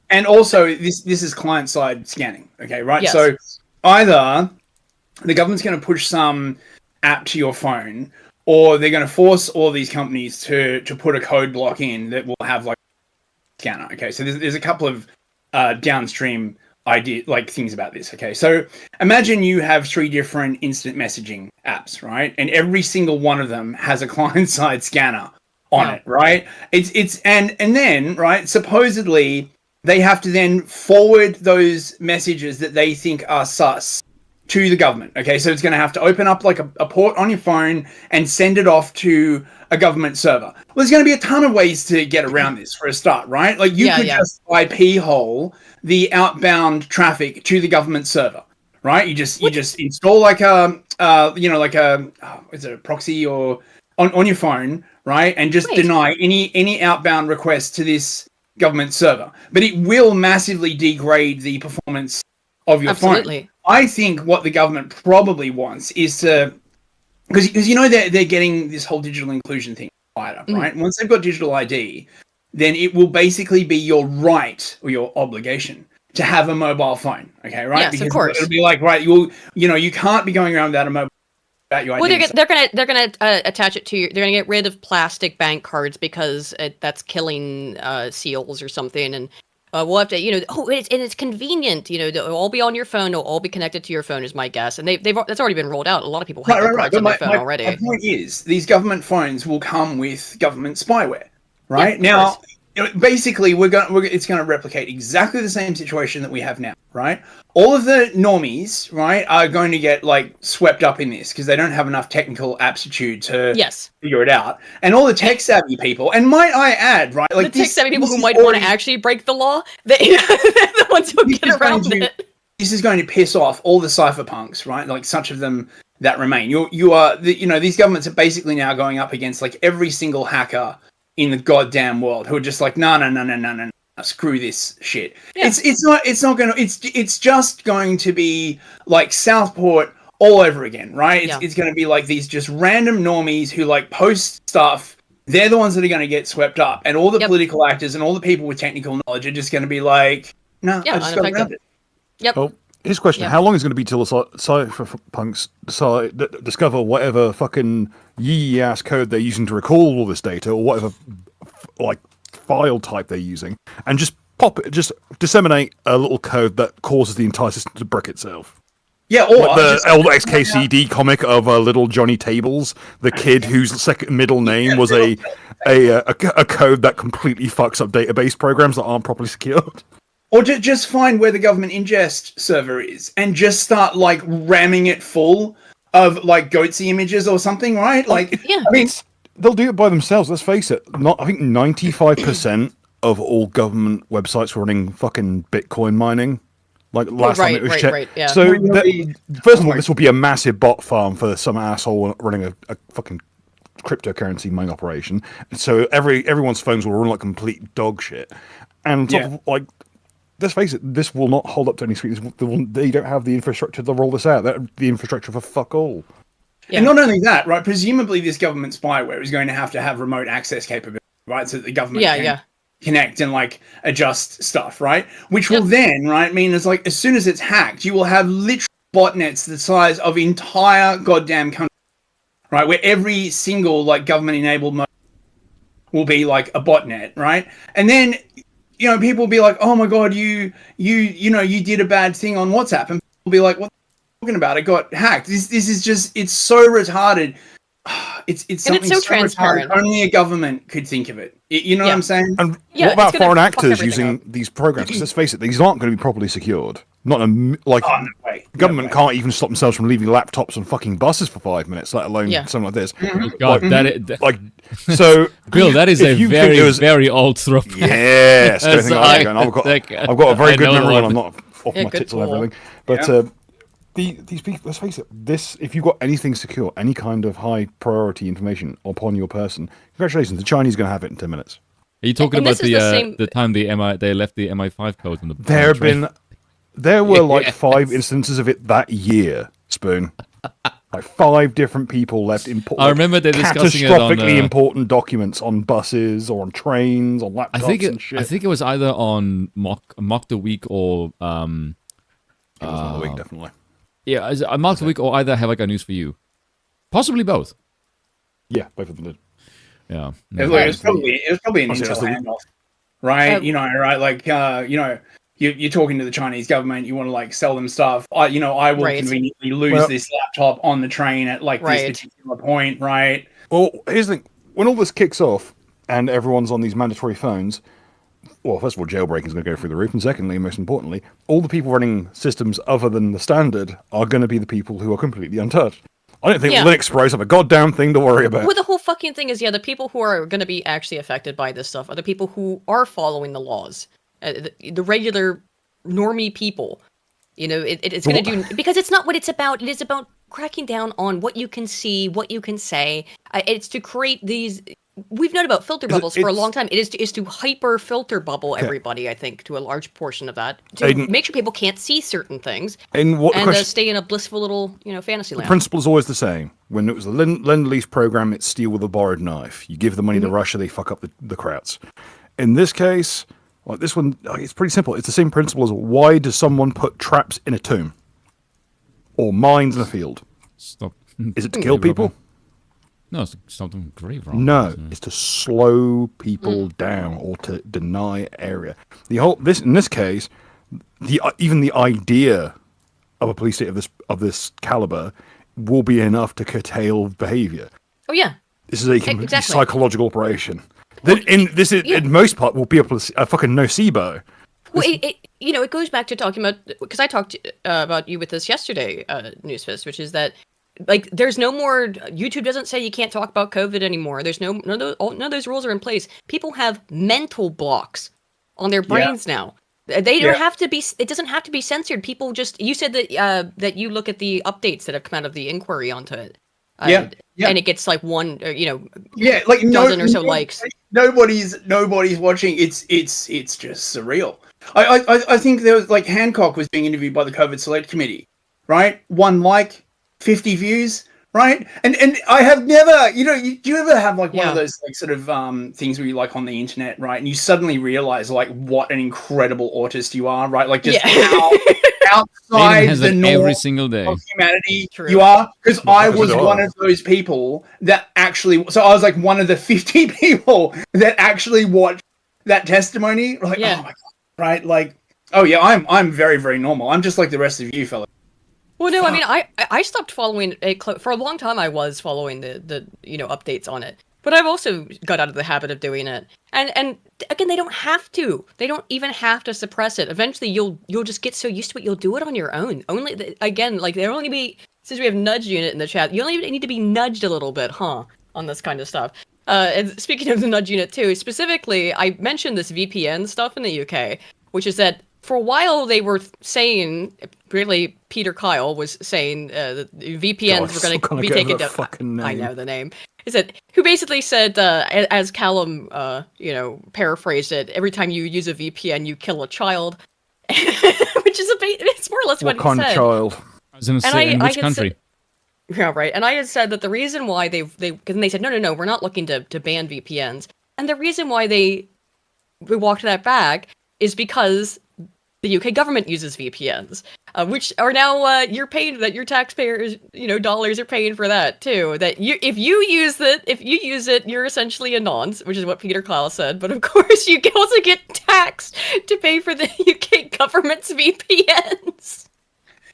And also, this is client-side scanning, okay, right? Yes. So either the government's going to push some app to your phone, or they're going to force all these companies to put a code block in that will have, like, a scanner, okay? So there's a couple of downstream things about this, okay? So imagine you have 3 different instant messaging apps, right? And every single one of them has a client-side scanner on it, right? And then, right, supposedly they have to then forward those messages that they think are sus to the government, okay? So it's going to have to open up like a port on your phone and send it off to a government server. Well, there's going to be a ton of ways to get around this for a start, right? Like you could just IP hole the outbound traffic to the government server, right? You just install like a is it a proxy or on your phone, right? And just deny any outbound request to this government server. But it will massively degrade the performance of your phone. I think what the government probably wants is to, because they're getting this whole digital inclusion thing right? Once they've got digital ID, then it will basically be your right or your obligation to have a mobile phone. Okay, right? Yes, because of course. It'll be like, right, you can't be going around without a mobile. Well, they're gonna attach it to your. They're gonna get rid of plastic bank cards because that's killing seals or something, and we'll have to, it's convenient. It'll all be on your phone. It'll all be connected to your phone, is my guess, and that's already been rolled out. A lot of people have cards on their phone already. My point is, these government phones will come with government spyware, right? Now, basically it's going to replicate exactly the same situation that we have now, right? All of the normies, right, are going to get like swept up in this because they don't have enough technical aptitude to figure it out. And all the tech savvy people, and might I add, right, like the tech savvy people who might want to actually break the law, they're the ones who get around it. This is going to piss off all the cypherpunks, right? Like such of them that remain. These governments are basically now going up against like every single hacker in the goddamn world who are just like, no, screw this shit. Yeah. It's just going to be like Southport all over again, right? It's going to be like these just random normies who like post stuff. They're the ones that are going to get swept up, and all the political actors and all the people with technical knowledge are just going to be like, no, I just got around it. Yep. Well, here's a question. How long is it going to be till the cypherpunks discover whatever fucking yee-ass code they're using to recall all this data, or whatever like file type they're using, and just disseminate a little code that causes the entire system to brick itself? Yeah, or like the old XKCD comic of little Johnny Tables, the kid whose middle name was a code that completely fucks up database programs that aren't properly secured. Or just find where the government ingest server is and just start like ramming it full of like goatse images or something, right? Like, I mean, they'll do it by themselves. Let's face it. I think 95% of all government websites were running fucking Bitcoin mining. Like last time it was checked. Right, yeah. So first of all, this will be a massive bot farm for some asshole running a fucking cryptocurrency mining operation. So everyone's phones will run like complete dog shit. And like, let's face it, this will not hold up to any screen. They don't have the infrastructure to roll this out. The infrastructure for fuck all. Yeah. And not only that, right? Presumably, this government spyware is going to have remote access capability, right? So that the government can connect and like adjust stuff, right? Which will then, right, mean it's like as soon as it's hacked, you will have literal botnets the size of entire goddamn country, right? Where every single like government-enabled mode will be like a botnet, right? And then people will be like, "Oh my god, you did a bad thing on WhatsApp," and people will be like, "What are you talking about? It got hacked." This is just, it's so retarded. It's something so transparent. Retarded. Only a government could think of it. You know what I'm saying? And what about foreign actors using these programs? Because let's face it, these aren't going to be properly secured. Government can't even stop themselves from leaving laptops on fucking buses for 5 minutes, let alone something like this. God, so Bill, that is a very old trope. Yes, I've got a very good memory when I'm not off my tits and everything. But these people, let's face it, if you've got anything secure, any kind of high priority information upon your person, congratulations, the Chinese are going to have it in 10 minutes. Are you talking about the time they left the MI5 code in the There were like 5 instances of it that year, Spoon. Like 5 different people left I remember they're discussing it on catastrophically important documents on buses or on trains, on laptops and shit. I think it was either on Mock the Week or it was on the Week, definitely. Yeah, Mock the Week or either Have I Got News for You. Possibly both. Yeah, both of them did. Yeah. It was probably an intel handoff, right? Right? Like, you're talking to the Chinese government. You want to like sell them stuff. I will conveniently lose this laptop on the train at like this particular point, right? Well, here's the thing: when all this kicks off and everyone's on these mandatory phones, well, first of all, jailbreaking is going to go through the roof, and secondly, most importantly, all the people running systems other than the standard are going to be the people who are completely untouched. I don't think Linux pros have a goddamn thing to worry about. Well, the whole fucking thing is, the people who are going to be actually affected by this stuff are the people who are following the laws. The regular normie people. It's going to do, because it's not what it's about. It is about cracking down on what you can see, what you can say. It's to create these. We've known about filter bubbles for a long time. It is to hyper filter bubble everybody, I think, to a large portion of that, to make sure people can't see certain things and stay in a blissful little fantasy land. The principle is always the same. When it was the Lend-Lease program, it's steal with a borrowed knife. You give the money to Russia, they fuck up the Krauts. In this case, like this one, it's pretty simple. It's the same principle as why does someone put traps in a tomb or mines in a field? Stop. Is it to kill people? No, it's something grave wrong. No, it's to slow people down or to deny area. In this case, even the idea of a police state of this caliber will be enough to curtail behavior. Oh yeah, this is a psychological operation. In most part will be a fucking nocebo. Well, it goes back to talking about, because I talked about you with this yesterday, Newsfist, which is that like there's no more. YouTube doesn't say you can't talk about COVID anymore. There's none of those rules are in place. People have mental blocks on their brains now. They don't have to be. It doesn't have to be censored. People just. You said that that you look at the updates that have come out of the inquiry onto it. And it gets like one, like dozen or so likes. Nobody's watching. It's just surreal. I think there was like Hancock was being interviewed by the COVID Select Committee, right? 1 like, 50 views, right? And I have never, do you ever have like one of those like sort of things where you like on the internet, right? And you suddenly realize like what an incredible artist you are, right? Like just how outside the norm every single day of humanity you are. Because I was one of those people that actually, so I was like one of the 50 people that actually watched that testimony. Like, oh my God, right? Like, oh yeah, I'm very, very normal. I'm just like the rest of you fellas. Well, no, I mean, I stopped following for a long time. I was following the updates on it, but I've also got out of the habit of doing it. And again, they don't have to. They don't even have to suppress it. Eventually, you'll just get so used to it, you'll do it on your own. Only again, like there only be since we have nudge unit in the chat, you only need to be nudged a little bit, on this kind of stuff. And speaking of the nudge unit too, specifically, I mentioned this VPN stuff in the UK, which is that. For a while, they were saying, really, Peter Kyle was saying that VPNs were going to be taken down. I know the name. Is it who basically said, as Callum, paraphrased it, every time you use a VPN, you kill a child, which is it's more or less what he said. What kind of child? I was going to say, in which country? Yeah, right. And I had said that the reason why they said, no, we're not looking to ban VPNs. And the reason why we walked that back is because the UK government uses VPNs, which are now you're paying that your taxpayers, dollars are paying for that too. That if you use it, you're essentially a nonce, which is what Peter Kyle said. But of course, you can also get taxed to pay for the UK government's VPNs.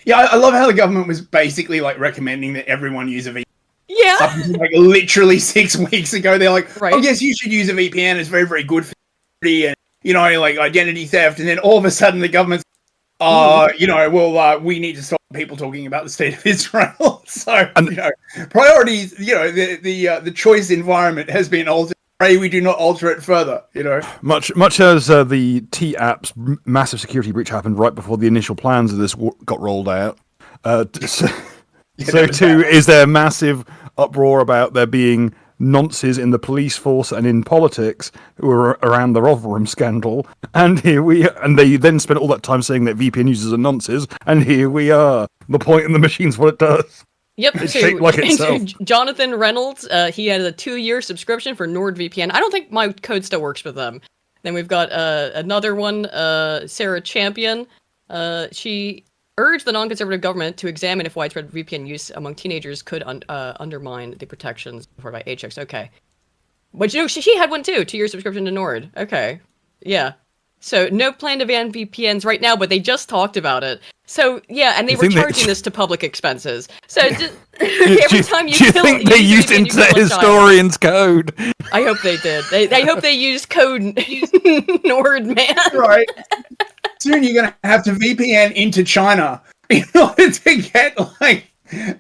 Yeah, I love how the government was basically like recommending that everyone use a VPN. Yeah, up until, like literally 6 weeks ago, they're like, oh yes, you should use a VPN. It's very, very good for security and. Like identity theft, and then all of a sudden the government's, we need to stop people talking about the state of Israel. So, priorities, the choice environment has been altered. Pray we do not alter it further. Much as the T-App's massive security breach happened right before the initial plans of this got rolled out. So too is there massive uproar about there being nonces in the police force and in politics who were around the Rotherham scandal, and they then spent all that time saying that VPN users are nonces, and here we are. The point in the machine's what it does. Yep, it's shaped like itself. Jonathan Reynolds, he had a 2-year subscription for NordVPN. I don't think my code still works with them. Then we've got another one, Sarah Champion. She urged the non-conservative government to examine if widespread VPN use among teenagers could undermine the protections afforded by HX. Okay. But she had one too, 2-year subscription to Nord. Okay. Yeah. So no plan to ban VPNs right now, but they just talked about it. So yeah, and they were charging this to public expenses. So every time you kill, think they used Internet Historian's code? I hope they did. I hope they used code Nord, man. Right. Soon you're going to have to VPN into China in order to get like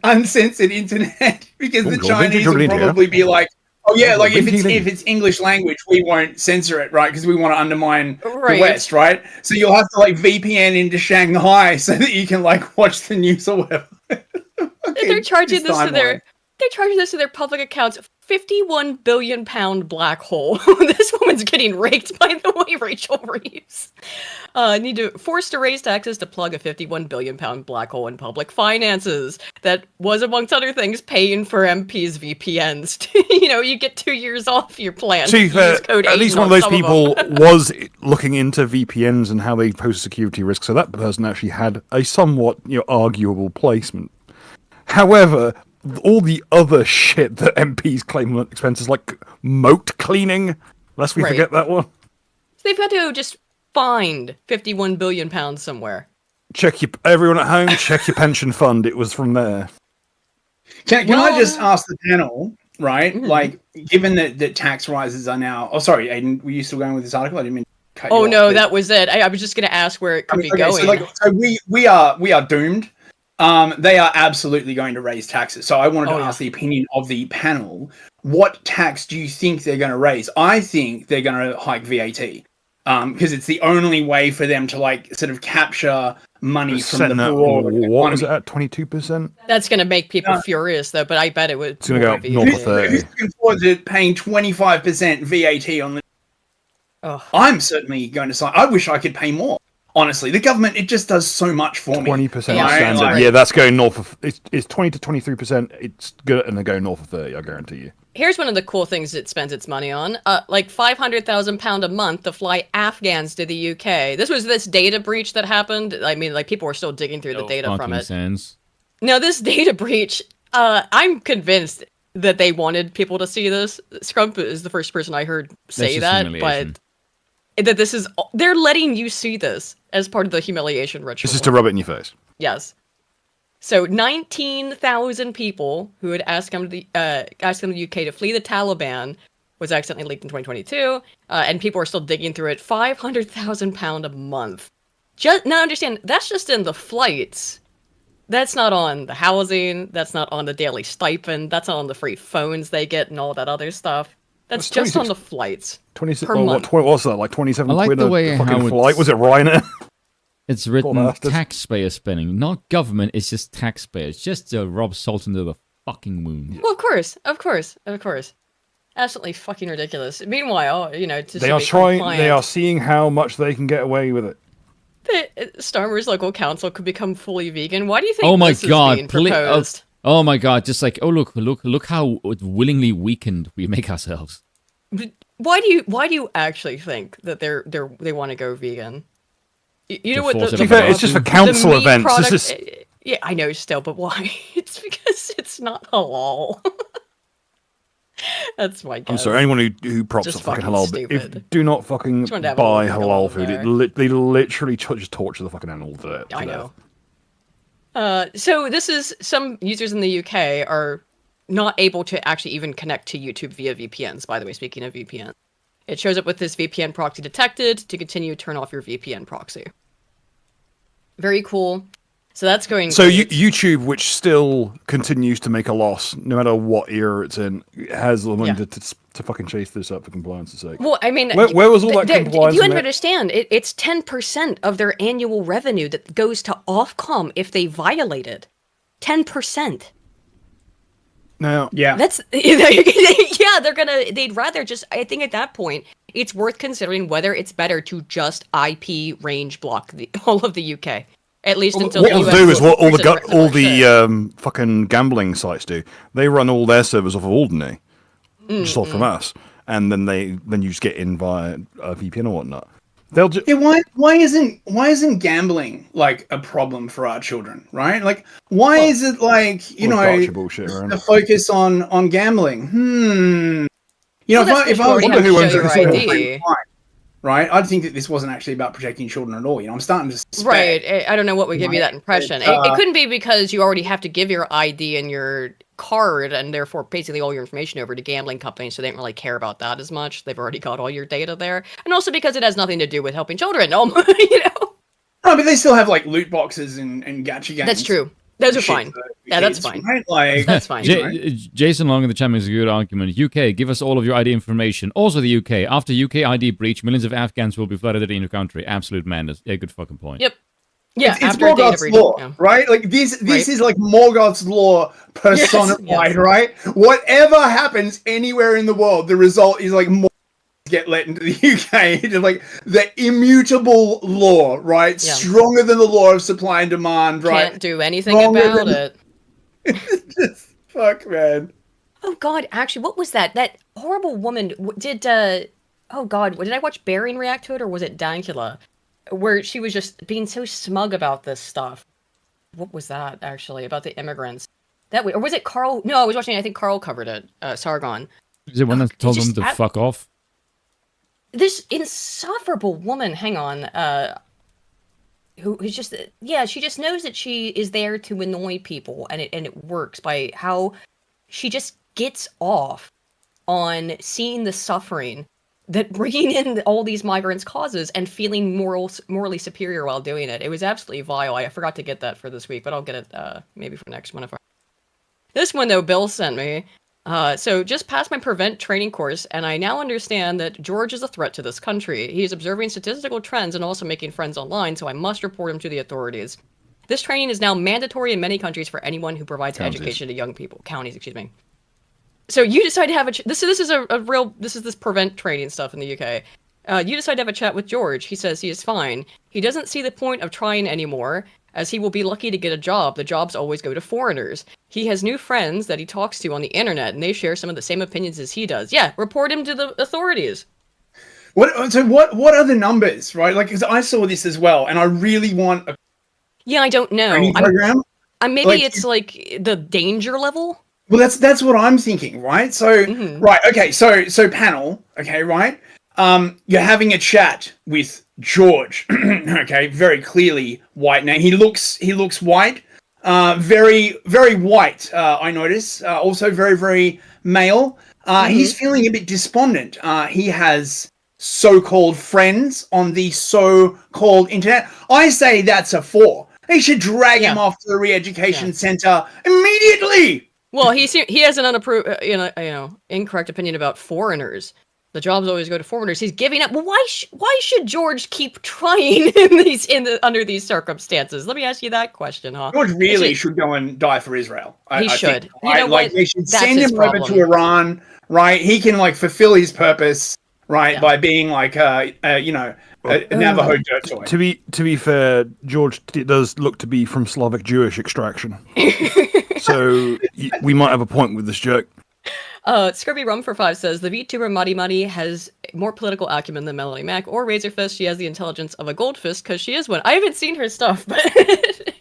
uncensored internet, because the Chinese will probably be like, oh yeah, like if it's English language, we won't censor it, right? Because we want to undermine the West, right? So you'll have to like VPN into Shanghai so that you can like watch the news or whatever. They're charging this to their public accounts. 51 billion pound black hole. This woman's getting raked, by the way, Rachel Reeves. Need to force to raise taxes to plug a 51 billion pound black hole in public finances. That was, amongst other things, paying for MPs' VPNs. You get 2 years off your plan. See, at least one of those people was looking into VPNs and how they pose security risks, so that person actually had a somewhat arguable placement. However, all the other shit that MPs claim on expenses, like moat cleaning, lest we forget that one. They've got to just find 51 billion pounds somewhere. Everyone at home, check your pension fund. It was from there. Can I just ask the panel, right? Like, given that tax rises are now. Oh, sorry, Aiden, were you still going with this article? I didn't mean to cut you off. No, that was it. I was just going to ask where it could be going. So we are doomed. They are absolutely going to raise taxes. So I wanted to ask the opinion of the panel. What tax do you think they're going to raise? I think they're going to hike VAT. Because it's the only way for them to like sort of capture money from the broad economy. What was it at 22%? That's going to make people furious, though. But I bet it would. It's going to go up north of 30. Who's looking forward to paying 25% VAT on the? I'm certainly going to sign. I wish I could pay more. Honestly, the government, it just does so much for me. 20% standard. Yeah, that's going north of. It's 20 to 23%. It's good, and they go north of 30. I guarantee you. Here's one of the cool things it spends its money on. Like £500,000 a month to fly Afghans to the UK. This was this data breach that happened. I mean, like people were still digging through the data from it. Sense. Now, this data breach, I'm convinced that they wanted people to see this. Scrump is the first person I heard say that, but that this is, they're letting you see this as part of the humiliation ritual. This is to rub it in your face. Yes. So 19,000 people who had asked them to the UK to flee the Taliban was accidentally leaked in 2022, and people are still digging through it. £500,000 a month. Now understand, that's just in the flights. That's not on the housing. That's not on the daily stipend. That's not on the free phones they get and all that other stuff. That's just on the flights. 26 per month. What was that? Like 27 like quid the a way fucking how flight? Was it Ryanair? It's written taxpayer spending, not government. It's just taxpayers, just to rub salt into the fucking wound. Well, of course. Absolutely fucking ridiculous. Meanwhile, they are trying. They are seeing how much they can get away with it. Starmer's local council could become fully vegan. Why do you think? Oh my this god! Is being proposed? Oh my god! Just like look how willingly weakened we make ourselves. Why do you actually think that they want to go vegan? You know what? It's just for council events. Yeah, I know still, but why? It's because it's not halal. That's my guess. I'm sorry, anyone who props Just up fucking fucking halal, do not fucking buy halal food. They literally just torture the fucking animal to death. I know. So this is, some users in the UK are not able to actually even connect to YouTube via VPNs, by the way, speaking of VPN. It shows up with this VPN proxy detected. To continue, turn off your VPN proxy. Very cool. So that's going. So YouTube, which still continues to make a loss, no matter what era it's in, has the money to fucking chase this up for compliance's sake. Well, I mean, where was all that compliance? You understand? It's 10% of their annual revenue that goes to Ofcom if they violate it. 10%. Now, that's they'd rather just, I think at that point it's worth considering whether it's better to just IP range block all of the UK, at least until what the US they'll do is what all the fucking gambling sites do. They run all their servers off of Alderney, just off from us, and then you just get in via a VPN or whatnot. They'll just why isn't gambling like a problem for our children, right? Like why is it like the focus on gambling? If I wonder who owns your right? I'd think that this wasn't actually about protecting children at all. I'm starting to suspect. Right. I don't know what would give you that impression. It couldn't be because you already have to give your ID and your card and therefore basically all your information over to gambling companies, so they don't really care about that as much. They've already got all your data there. And also because it has nothing to do with helping children. No, but they still have like loot boxes and gacha games. That's true. Those are fine. Yeah, that's fine. Right? Like, that's fine. Jason Long in the chat makes a good argument. UK, give us all of your ID information. Also the UK. After UK ID breach, millions of Afghans will be flooded into your country. Absolute madness. Yeah, good fucking point. Yep. Yeah, it's Morgoth's law, right? Like this is like Morgoth's law personified, right? Whatever happens anywhere in the world, the result is like more get let into the UK. It's like the immutable law, right? Yeah. Stronger than the law of supply and demand, right? Can't do anything about it. Just fuck, man. Oh God, actually, what was that? That horrible woman did. Oh God, did I watch Barian react to it, or was it Dankula? Where she was just being so smug about this stuff. What was that actually about the immigrants? That way, or was it Carl? No, I was watching. I think Carl covered it. Sargon. Is it one that told them to fuck off? This insufferable woman. Hang on. Who's just she just knows that she is there to annoy people, and it works by how she just gets off on seeing the suffering that bringing in all these migrants causes and feeling morally superior while doing it. It was absolutely vile. I forgot to get that for this week, but I'll get it maybe for next one. This one, though, Bill sent me. So just passed my prevent training course, and I now understand that George is a threat to this country. He is observing statistical trends and also making friends online, so I must report him to the authorities. This training is now mandatory in many countries for anyone who provides education to young people. Counties, excuse me. So you decide to have this is this prevent training stuff in the UK. You decide to have a chat with George. He says he is fine. He doesn't see the point of trying anymore, as he will be lucky to get a job. The jobs always go to foreigners. He has new friends that he talks to on the internet, and they share some of the same opinions as he does. Yeah, report him to the authorities. What are the numbers, right? Like, because I saw this as well, and I really want a I don't know. training program. Maybe it's like the danger level. Well, that's what I'm thinking, right? So, right, okay, so panel, okay, right? You're having a chat with George, okay, very clearly white name. He looks white, very, very white, I notice. Also very, very male. He's feeling a bit despondent. He has so-called friends on the so-called internet. I say that's a 4. They should drag him off to the re-education center immediately. Well, he has an unapproved, incorrect opinion about foreigners. The jobs always go to foreigners. He's giving up. Well, why should George keep trying under these circumstances? Let me ask you that question, huh? George really should go and die for Israel. He should. Think, right? You know what? They should send him over to Iran, right? He can fulfill his purpose, right, by being a Navajo dirt toy. To be fair, George does look to be from Slavic Jewish extraction. So we might have a point with this joke. Scrubby Rum for 5 says, the VTuber Muddy Muddy has more political acumen than Melanie Mac or Razorfist. She has the intelligence of a goldfist because she is one. I haven't seen her stuff, but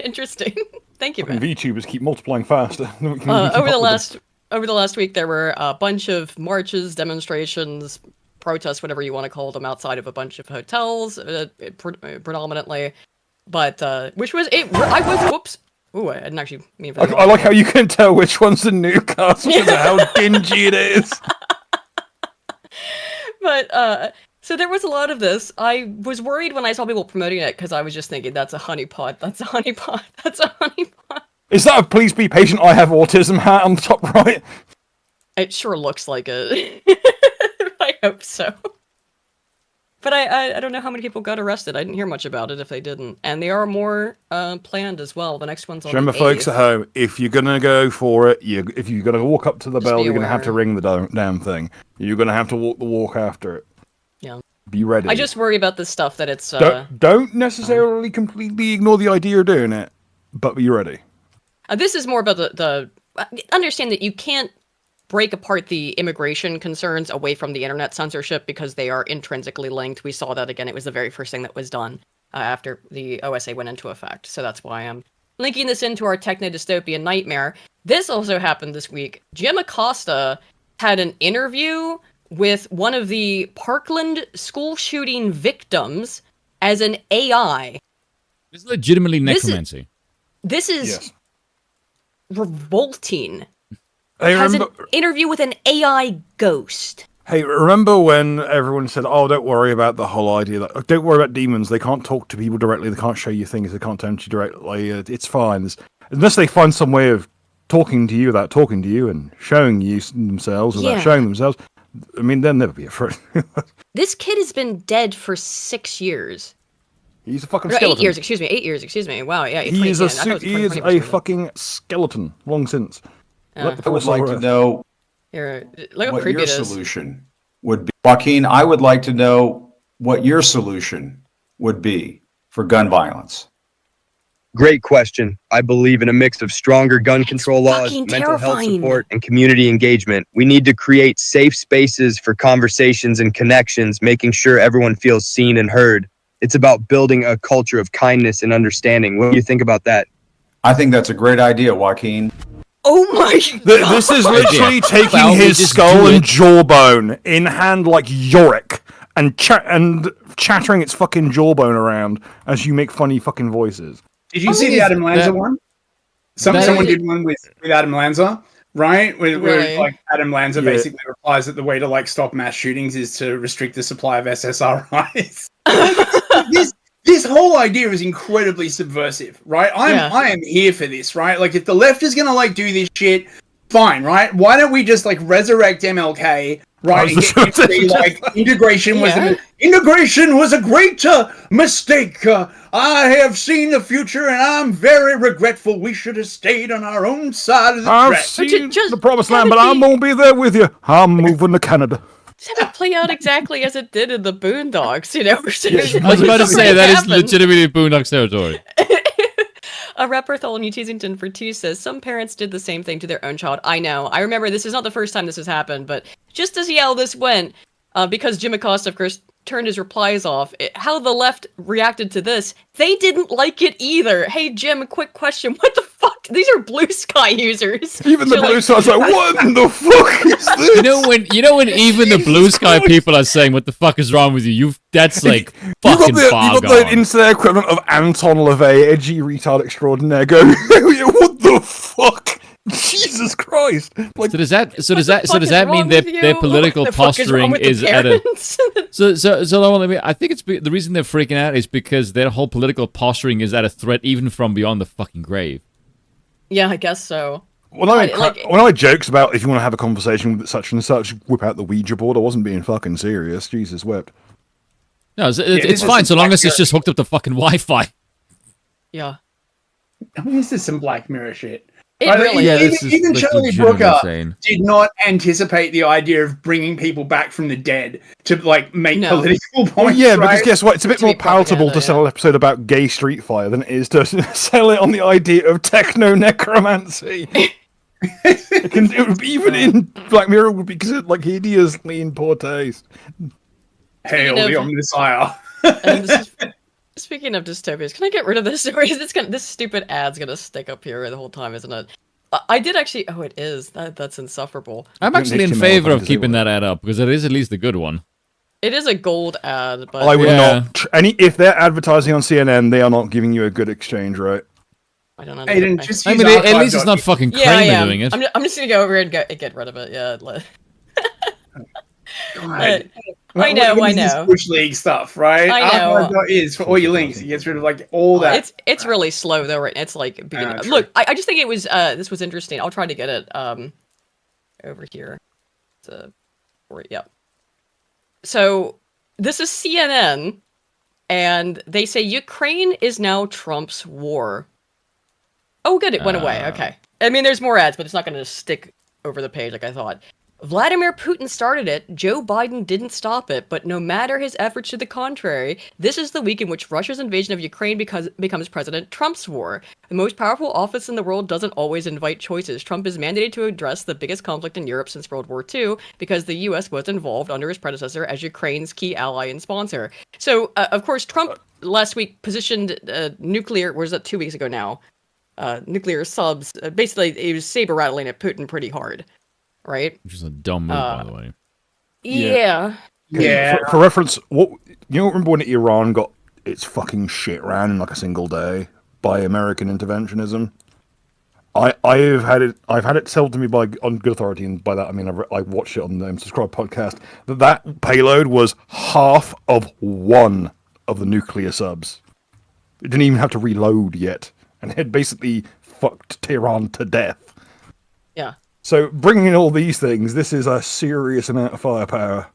interesting. Thank you, man. VTubers keep multiplying faster. Over the last week, there were a bunch of marches, demonstrations, protests, whatever you want to call them, outside of a bunch of hotels, predominantly. But which was whoops. Ooh, I didn't actually mean for that. I like how you can tell which one's the Newcastle because of how dingy it is. But, so there was a lot of this. I was worried when I saw people promoting it because I was just thinking, that's a honeypot. That's a honeypot. That's a honeypot. Is that a please be patient, I have autism hat on the top right? It sure looks like it. I hope so. But I don't know how many people got arrested. I didn't hear much about it if they didn't. And there are more planned as well. The next one's on Remember, the 8th. folks at home, if you're going to go for it, if you're going to walk up to the bell, you're going to have to ring the damn thing. You're going to have to walk the walk after it. Yeah. Be ready. I just worry about this stuff that it's... Don't necessarily completely ignore the idea of doing it, but be ready. This is more about the... Understand that you can't break apart the immigration concerns away from the internet censorship because they are intrinsically linked. We saw that again. It was the very first thing that was done after the OSA went into effect. So that's why I'm linking this into our techno-dystopian nightmare. This also happened this week. Jim Acosta had an interview with one of the Parkland school shooting victims as an AI. This is legitimately necromancy. This is revolting. Hey, has an interview with an AI ghost. Hey, remember when everyone said, oh, don't worry about the whole idea, don't worry about demons, they can't talk to people directly, they can't show you things, they can't tempt you directly, it's fine. Unless they find some way of talking to you without talking to you and showing you themselves without showing themselves, I mean, they'll never be afraid. This kid has been dead for 6 years. He's a fucking skeleton. 8 years, excuse me, 8 years, excuse me. Wow, yeah. He is a fucking skeleton, long since. I would like to know what your solution would be. Joaquin, I would like to know what your solution would be for gun violence. Great question. I believe in a mix of stronger gun control laws, mental health support, and community engagement. We need to create safe spaces for conversations and connections, making sure everyone feels seen and heard. It's about building a culture of kindness and understanding. What do you think about that? I think that's a great idea, Joaquin. Oh my God. This is literally taking his skull and jawbone in hand like Yorick and chattering its fucking jawbone around as you make funny fucking voices. Did you see the Adam Lanza one? Someone did one with Adam Lanza right? Where Really? like Adam Lanza basically replies that the way to like stop mass shootings is to restrict the supply of SSRIs. This whole idea is incredibly subversive, right? I am here for this, right? Like, if the left is gonna like do this shit, fine, right? Why don't we just like resurrect MLK, right? And get like integration was a great mistake. I have seen the future, and I'm very regretful. We should have stayed on our own side of the track. I've seen the promised land, but I won't be there with you. I'm moving to Canada. Just have it play out exactly as it did in the Boondocks, you know? I was about to say, that is legitimately Boondocks territory. Rapperthal in New Teasington for 2 says, some parents did the same thing to their own child. I know. I remember this is not the first time this has happened, but just as how this went, because Jim Acosta, of course, turned his replies off, how the left reacted to this, they didn't like it either. Hey, Jim, a quick question. What the fuck? These are Blue Sky users. Even the Blue Sky's like, what in the fuck is this? You know when even the Blue Sky people are saying, what the fuck is wrong with you? That's like fucking far You got the internet equivalent of Anton LaVey, edgy retard extraordinaire, going, what the fuck? Jesus Christ! Like, so does that mean their political posturing is at a I think it's the reason they're freaking out is because their whole political posturing is at a threat even from beyond the fucking grave. Yeah, I guess so. When I made jokes about if you want to have a conversation with such and such, whip out the Ouija board, I wasn't being fucking serious. Jesus wept. No, it's fine so long as it's just hooked up to fucking Wi-Fi. Yeah. I mean, this is some Black Mirror shit. Even Charlie Brooker did not anticipate the idea of bringing people back from the dead to like make political points. Well, yeah, because guess what? It's a bit more palatable to sell an episode about gay street fire than it is to sell it on the idea of techno-necromancy. It would be, even in Black Mirror, would be considered like hideously in poor taste. Hail the Omnissiah. Speaking of dystopias, can I get rid of this? Or is this stupid ad's gonna stick up here the whole time, isn't it? I did actually. Oh, it is. That's insufferable. I'm actually in favor of keeping that ad up because it is at least a good one. It is a gold ad, but I would not. If they're advertising on CNN, they are not giving you a good exchange rate. I don't know. I mean, at least it's not fucking Kramer doing it. I'm just gonna go over and get rid of it. Yeah. I know. Bush League stuff, right? I know. Is for all your links, it gets rid of like all that. It's really slow though, right? It's like look. I just think it was this was interesting. I'll try to get it over here. So this is CNN, and they say Ukraine is now Trump's war. Oh, good, it went away. Okay. I mean, there's more ads, but it's not going to stick over the page like I thought. Vladimir Putin started it, Joe Biden didn't stop it, but no matter his efforts to the contrary, this is the week in which Russia's invasion of Ukraine becomes President Trump's war. The most powerful office in the world doesn't always invite choices. Trump is mandated to address the biggest conflict in Europe since World War II because the US was involved under his predecessor as Ukraine's key ally and sponsor. So, of course, Trump last week positioned nuclear, was that 2 weeks ago now? Nuclear subs, basically, he was saber-rattling at Putin pretty hard. Right, which is a dumb move, by the way. Yeah. For reference, remember when Iran got its fucking shit ran in like a single day by American interventionism? I've had it sold to me on good authority, and by that I mean I watched it on the Subscribe podcast. That payload was half of one of the nuclear subs. It didn't even have to reload yet, and it had basically fucked Tehran to death. Yeah. So, bringing in all these things, this is a serious amount of firepower.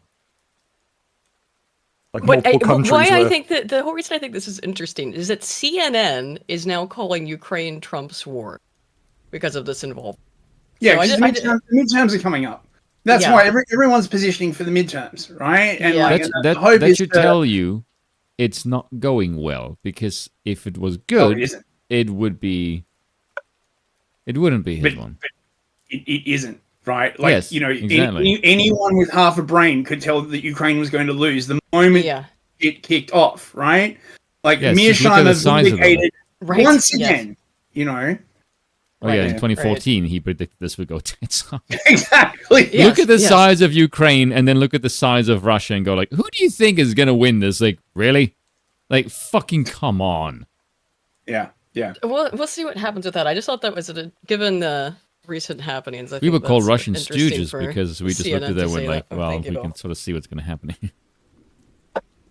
Like multiple countries. I think that the whole reason I think this is interesting is that CNN is now calling Ukraine Trump's war because of this involvement. Yeah, so the midterms are coming up. That's why everyone's positioning for the midterms, right? And that should tell you it's not going well, because if it was good, it wouldn't be his one. It isn't, right? Like, yes, exactly. Anyone with half a brain could tell that Ukraine was going to lose the moment it kicked off, right? Like, Mearsheimer vindicated once again, in 2014, he predicted this would go tits up. Exactly. Look at the size of Ukraine, and then look at the size of Russia, and go like, who do you think is going to win this? Like, really? Like, fucking come on. Yeah. We'll see what happens with that. I just thought that was given the recent happenings. We were called Russian interesting stooges because we just looked at them and like, well, we can sort of see what's going to happen.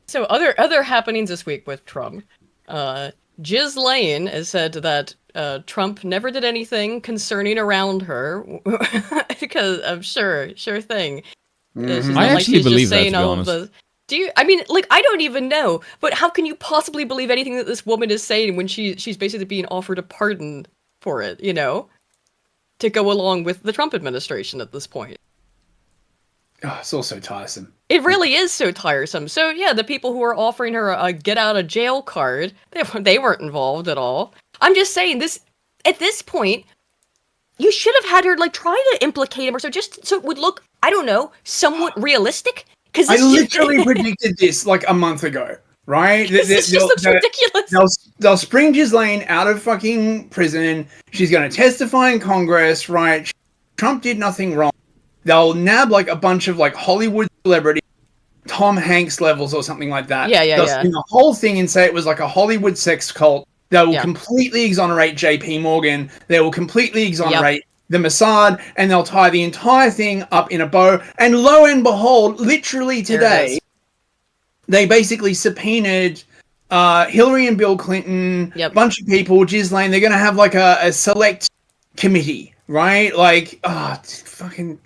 So other happenings this week with Trump. Ghislaine has said that Trump never did anything concerning around her because I'm sure thing. I actually believe that, to be honest. Do you? I mean, like, I don't even know. But how can you possibly believe anything that this woman is saying when she's basically being offered a pardon for it? You know, to go along with the Trump administration at this point. Oh, it's all so tiresome. It really is so tiresome. So yeah, the people who are offering her a get out of jail card, they weren't involved at all. I'm just saying this. At this point, you should have had her like try to implicate him or so, just so it would look, I don't know, somewhat realistic. Because I literally predicted this like a month ago, right? This just looks ridiculous. They'll spring Ghislaine out of fucking prison. She's going to testify in Congress, right? Trump did nothing wrong. They'll nab like a bunch of like Hollywood celebrities, Tom Hanks levels or something like that. They'll spin the whole thing and say it was like a Hollywood sex cult. They will completely exonerate JP Morgan. They will completely exonerate the Mossad, and they'll tie the entire thing up in a bow. And lo and behold, literally today, they basically subpoenaed Hillary and Bill Clinton, a bunch of people, Ghislaine. They're going to have like a select committee, right? Like, fucking...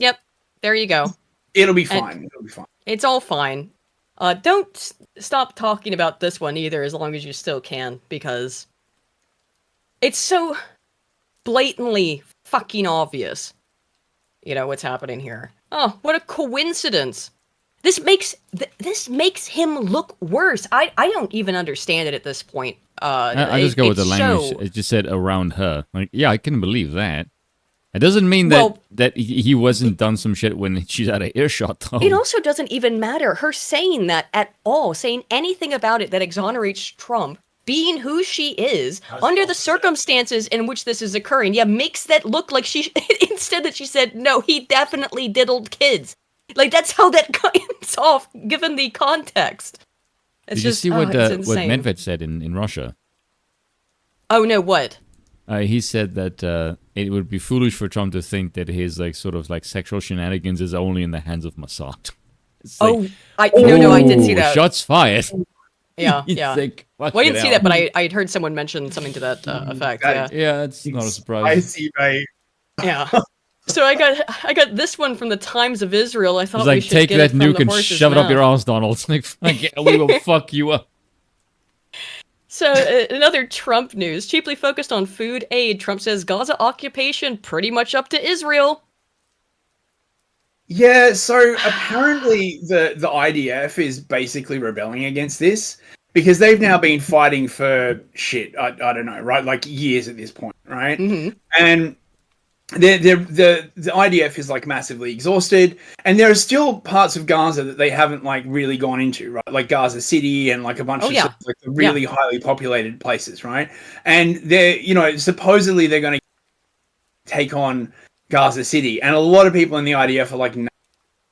Yep. There you go. It'll be fine. It'll be fine. It's all fine. Don't stop talking about this one either, as long as you still can, because it's so blatantly fucking obvious. You know what's happening here. Oh, what a coincidence! This makes him look worse. I don't even understand it at this point. I just go with the language. It just said around her. Like, yeah, I can believe that. It doesn't mean that he wasn't done some shit when she's out of earshot, though. It also doesn't even matter. Her saying that at all, saying anything about it that exonerates Trump, being who she is, under the circumstances in which this is occurring, makes that look like she... Instead that she said, no, he definitely diddled kids. Like, that's how that comes off, given the context. Did you see what Medved said in Russia? Oh, no, what? He said that it would be foolish for Trump to think that his like sexual shenanigans is only in the hands of Mossad. Like, I did see that. Shots fired. Yeah. Like, well, I didn't see that, but I'd heard someone mention something to that effect. Yeah, it's not a surprise. I see, right? Yeah. So I got this one from the Times of Israel. I thought we should take get that it from nuke and the shove it up your ass, Donald. Like, we will fuck you up. So, another Trump news, cheaply focused on food aid. Trump says Gaza occupation pretty much up to Israel. Yeah, so apparently the IDF is basically rebelling against this because they've now been fighting for I don't know, right? Like years at this point, right? Mm-hmm. And the IDF is like massively exhausted, and there are still parts of Gaza that they haven't like really gone into, right? Like Gaza City and like a bunch of sort of, like the really highly populated places, right? And they're supposedly they're going to take on Gaza City, and a lot of people in the IDF are like,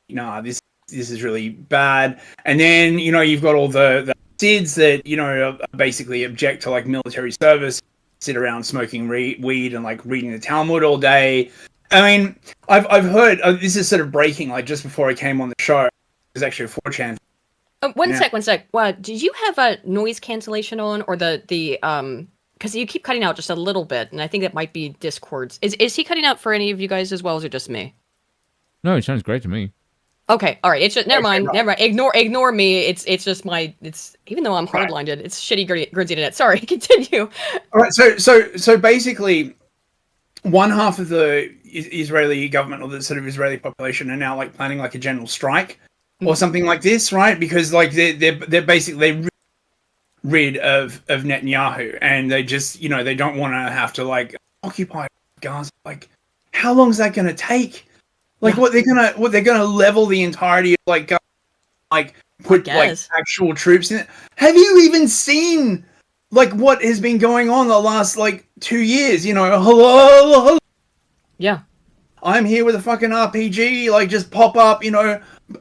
nah, this is really bad. And then you've got all the SIDS that basically object to like military service, sit around smoking weed and like reading the Talmud all day. I mean, I've heard this is sort of breaking like just before I came on the show. There's actually a 4chan. One sec. Wow, did you have a noise cancellation on, or the because you keep cutting out just a little bit, and I think that might be Discord's. Is he cutting out for any of you guys as well, or is it just me? No, it sounds great to me. Okay, all right. It's just never mind. Ignore me. It's just even though I'm hardlined, it's shitty grids internet. Sorry, continue. All right. So basically, one half of the Israeli government or the sort of Israeli population are now like planning like a general strike or something like this, right? Because like they're basically rid of Netanyahu, and they just they don't want to have to like occupy Gaza. Like, how long is that going to take? Like, what they're gonna level the entirety of like put like actual troops in it. Have you even seen like what has been going on the last like 2 years? Hello. Yeah. I'm here with a fucking RPG. Like, just pop up.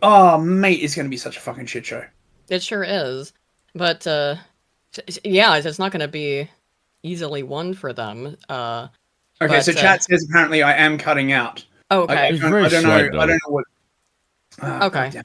Oh, mate, it's gonna be such a fucking shit show. It sure is. But it's not gonna be easily won for them. Okay, so chat says apparently I am cutting out. Oh, okay. I don't know what. Okay.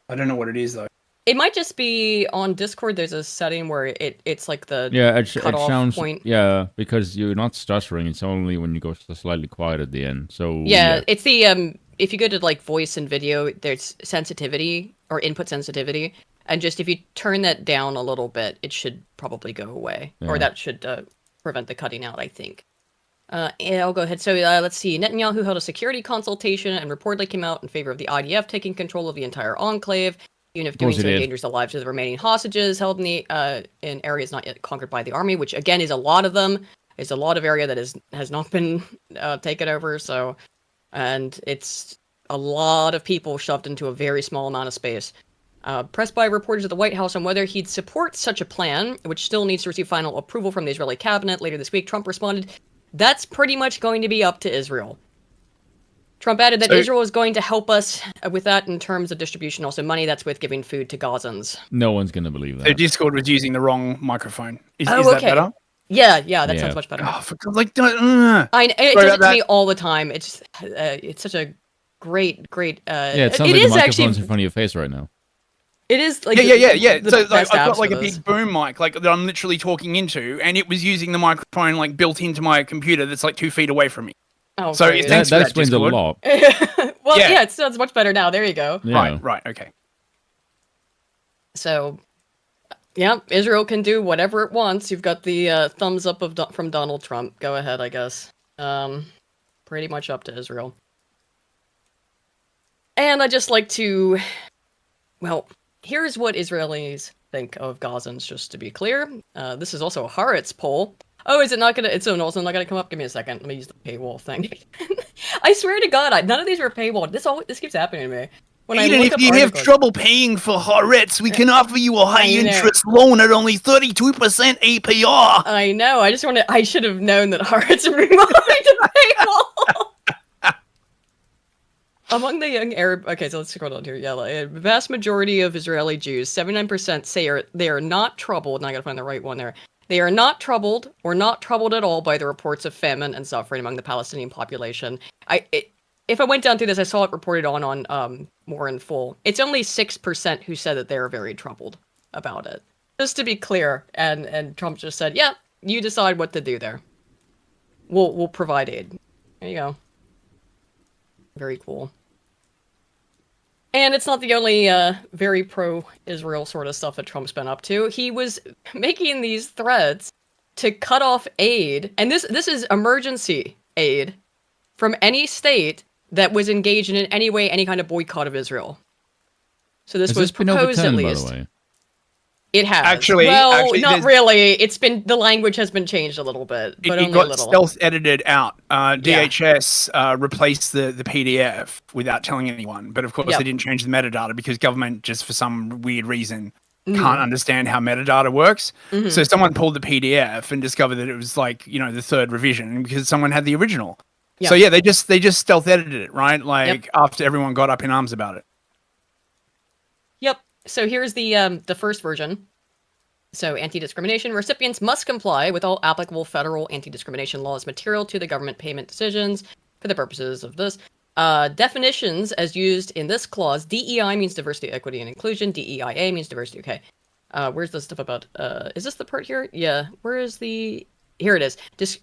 I don't know what it is though. It might just be on Discord. There's a setting where it's like the it cutoff sounds point. Yeah, because you're not stuttering. It's only when you go slightly quiet at the end. So yeah, it's the if you go to like voice and video, there's sensitivity or input sensitivity, and just if you turn that down a little bit, it should probably go away, or that should prevent the cutting out, I think. I'll go ahead. So let's see. Netanyahu held a security consultation and reportedly came out in favor of the IDF taking control of the entire enclave, even if doing so endangers the lives of the remaining hostages held in the in areas not yet conquered by the army, which again is a lot of them. It's a lot of area that has not been taken over. So, and it's a lot of people shoved into a very small amount of space. Pressed by reporters at the White House on whether he'd support such a plan, which still needs to receive final approval from the Israeli cabinet later this week, Trump responded, "That's pretty much going to be up to Israel." Trump added that Israel is going to help us with that in terms of distribution, also money. That's with giving food to Gazans. No one's going to believe that. So Discord was using the wrong microphone. Is that better? Yeah, that sounds much better. Oh, for God, like, it does it to me all the time. It's such a great. It sounds like the microphone's in front of your face right now. It is like yeah. So like, I've got like a this. big boom mic like that I'm literally talking into, and it was using the microphone like built into my computer that's like 2 feet away from me. Oh, so that explains a lot. Well, yeah, it sounds much better now. There you go. Yeah. Right, okay. So, yeah, Israel can do whatever it wants. You've got the thumbs up from Donald Trump. Go ahead, I guess. Pretty much up to Israel. And I just like to, well, here's what Israelis think of Gazans, just to be clear. This is also a Haaretz poll. Oh, is it not gonna? It's also not gonna come up. Give me a second. Let me use the paywall thing. I swear to God, none of these were paywalled. This keeps happening to me. When Even if you have trouble paying for Haaretz, we can offer you a high-interest loan at only 32% APR. I know. I should have known that Haaretz would be moving to paywall. Among the young Arab, okay, so let's scroll down here. Yeah, a vast majority of Israeli Jews, 79%, say they are not troubled. And I gotta find the right one there. They are not troubled, or not troubled at all, by the reports of famine and suffering among the Palestinian population. If I went down through this, I saw it reported on more in full. It's only 6% who said that they are very troubled about it. Just to be clear, and Trump just said, "Yeah, you decide what to do there. We'll provide aid." There you go. Very cool. And it's not the only very pro-Israel sort of stuff that Trump's been up to. He was making these threats to cut off aid, and this is emergency aid, from any state that was engaged in any way, any kind of boycott of Israel. So this was proposed at least. By the way? It has. Actually, not really. It's been, the language has been changed a little bit, but only a little. It got stealth edited out. DHS replaced the PDF without telling anyone. But of course, they didn't change the metadata because government, just for some weird reason, can't understand how metadata works. So someone pulled the PDF and discovered that it was like, the third revision because someone had the original. Yep. So yeah, they just stealth edited it, right? Like after everyone got up in arms about it. Yep. So here's the first version. So anti-discrimination recipients must comply with all applicable federal anti-discrimination laws material to the government payment decisions for the purposes of this. Definitions as used in this clause: DEI means diversity, equity, and inclusion. DEIA means diversity. Okay. Where's the stuff about? Is this the part here? Yeah. Where is the? Here it is.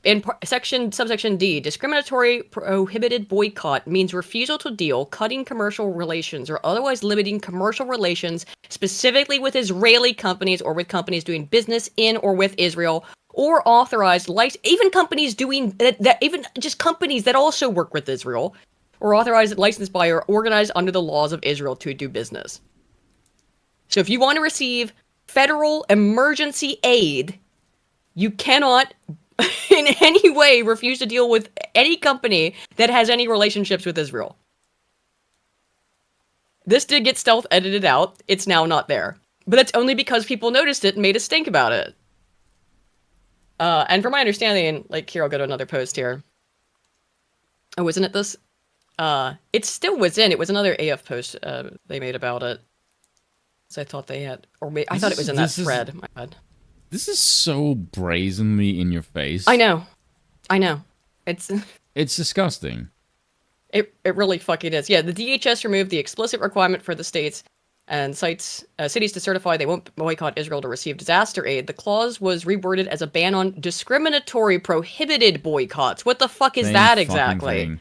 In subsection D, discriminatory prohibited boycott means refusal to deal, cutting commercial relations, or otherwise limiting commercial relations specifically with Israeli companies or with companies doing business in or with Israel, or authorized even companies doing that, even just companies that also work with Israel, or authorized, licensed by, or organized under the laws of Israel to do business. So if you want to receive federal emergency aid, you cannot in any way refuse to deal with any company that has any relationships with Israel. This did get stealth edited out. It's now not there. But that's only because people noticed it and made a stink about it. And from my understanding, like, here, I'll go to another post here. Oh, isn't it this? It still was in. It was another AF post they made about it. So I thought they had, I thought it was in that thread. My bad. This is so brazenly in your face. I know. It's disgusting. It really fucking is. Yeah, the DHS removed the explicit requirement for the states and cities to certify they won't boycott Israel to receive disaster aid. The clause was reworded as a ban on discriminatory prohibited boycotts. What the fuck is that exactly?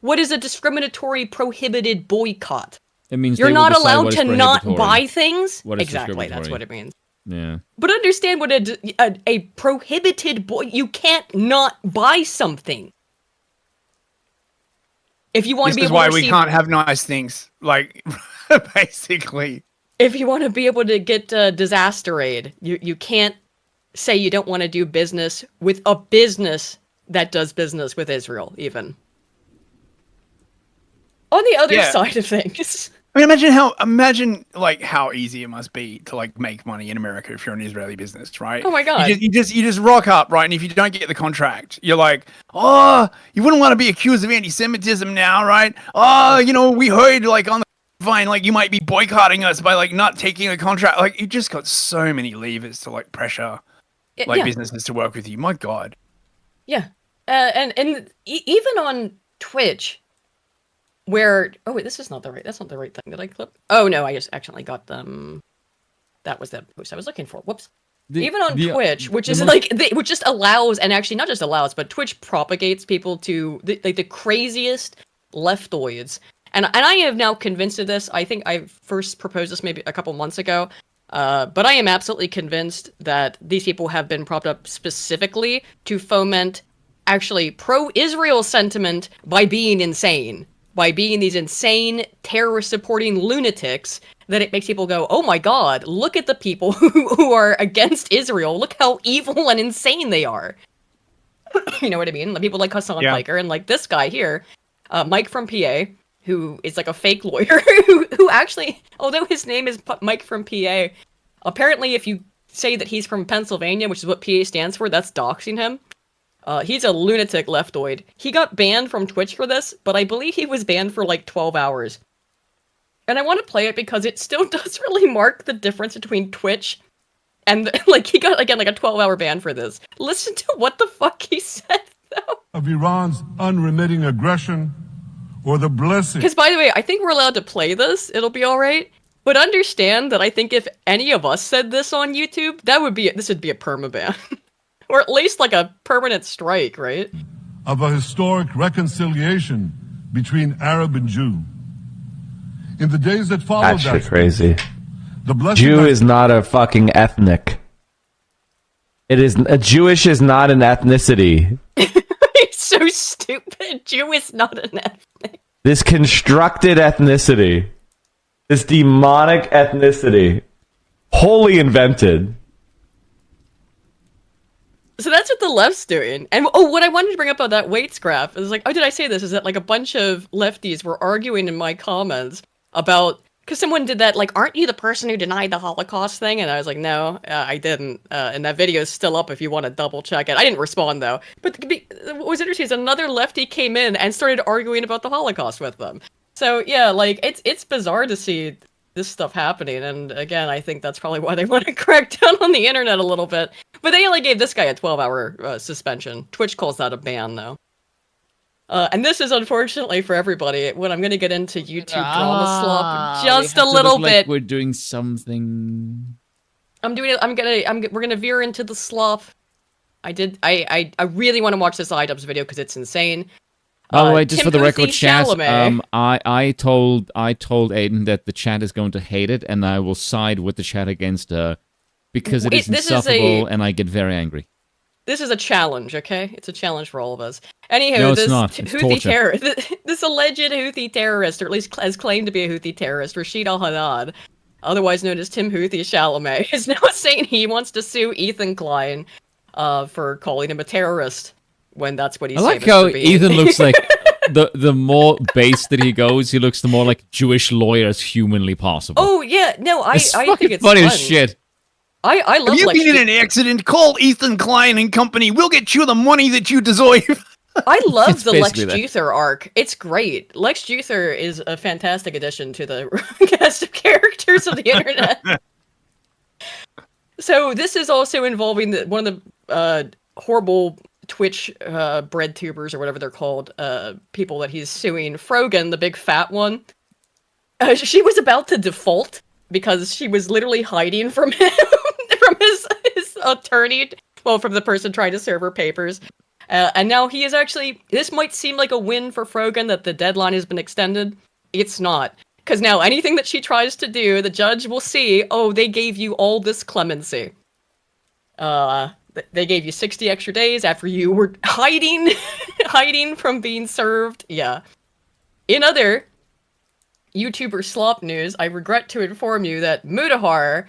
What is a discriminatory prohibited boycott? It means you're not allowed to not buy things? Exactly, that's what it means. Yeah. But understand what a prohibited you can't not buy something. If you want to be able to this is why we can't have nice things. Like, basically. If you want to be able to get disaster aid, you can't say you don't want to do business with a business that does business with Israel, even. On the other side of things. I mean, imagine how easy it must be to like make money in America if you're an Israeli business, right? Oh my god! You just rock up, right? And if you don't get the contract, you're like, oh, you wouldn't want to be accused of anti-Semitism now, right? Oh, we heard like on the vine, like you might be boycotting us by like not taking the contract. Like you just got so many levers to like pressure businesses to work with you. My god. Yeah, and even on Twitch. Where that's not the right thing. Did I clip? Oh no, I just accidentally got them. That was the post I was looking for. Whoops. Even on Twitch, which is which just allows, and actually not just allows, but Twitch propagates people to the craziest leftoids. And I have now convinced of this. I think I first proposed this maybe a couple months ago. But I am absolutely convinced that these people have been propped up specifically to foment actually pro-Israel sentiment by being insane. By being these insane, terror-supporting lunatics, that it makes people go, oh my god, look at the people who are against Israel. Look how evil and insane they are. You know what I mean? People like Hassan Piker and like this guy here, Mike from PA, who is like a fake lawyer, who actually, although his name is Mike from PA, apparently if you say that he's from Pennsylvania, which is what PA stands for, that's doxing him. He's a lunatic leftoid. He got banned from Twitch for this, but I believe he was banned for like 12 hours. And I want to play it because it still does really mark the difference between Twitch and like he got again like a 12-hour ban for this. Listen to what the fuck he said though. Of Iran's unremitting aggression or the blessing. Because by the way, I think we're allowed to play this. It'll be all right. But understand that I think if any of us said this on YouTube, this would be a permaban. Or at least like a permanent strike, right? Of a historic reconciliation between Arab and Jew. In the days that followed that shit crazy. Jew is not a fucking ethnic. Jewish is not an ethnicity. It's so stupid. Jew is not an ethnic. This constructed ethnicity. This demonic ethnicity. Wholly invented. So that's what the left's doing. And what I wanted to bring up on that weights graph is like, did I say this? Is that like a bunch of lefties were arguing in my comments about, because someone did that, like, aren't you the person who denied the Holocaust thing? And I was like, no, I didn't. And that video is still up if you want to double check it. I didn't respond though. But what was interesting is another lefty came in and started arguing about the Holocaust with them. So yeah, like it's bizarre to see this stuff happening, and again, I think that's probably why they want to crack down on the internet a little bit. But they only gave this guy a 12-hour suspension. Twitch calls that a ban, though. And this is unfortunately for everybody when I'm going to get into YouTube drama slop just a little bit. Like we're doing something. We're gonna veer into the slop. I really want to watch this iDubbbz video because it's insane. By the way, just for the record, chat, I told Aiden that the chat is going to hate it, and I will side with the chat against her because it is insufferable, and I get very angry. This is a challenge, okay? It's a challenge for all of us. Anywho, no, this not. It's Houthi this alleged Houthi terrorist, or at least has claimed to be a Houthi terrorist, Rashid Al-Haddad, otherwise known as Tim Houthi Chalamet, is now saying he wants to sue Ethan Klein for calling him a terrorist. When that's what he's I like how Ethan looks like the more base that he goes, he looks the more like Jewish lawyer as humanly possible. Oh yeah, no, I think it's funny fun. as shit. I love. Have you been in an accident? Call Ethan Klein and Company. We'll get you the money that you deserve. I love the Lex Luthor arc. It's great. Lex Luthor is a fantastic addition to the cast of characters of the internet. So this is also involving one of the horrible Twitch bread tubers or whatever they're called, people that he's suing. Frogan, the big fat one, she was about to default because she was literally hiding from him, from his attorney, well, from the person trying to serve her papers. And now he is actually, this might seem like a win for Frogan that the deadline has been extended. It's not. Because now anything that she tries to do, the judge will see, oh, they gave you all this clemency. They gave you 60 extra days after you were hiding from being served. Yeah. In other YouTuber slop news, I regret to inform you that Mudahar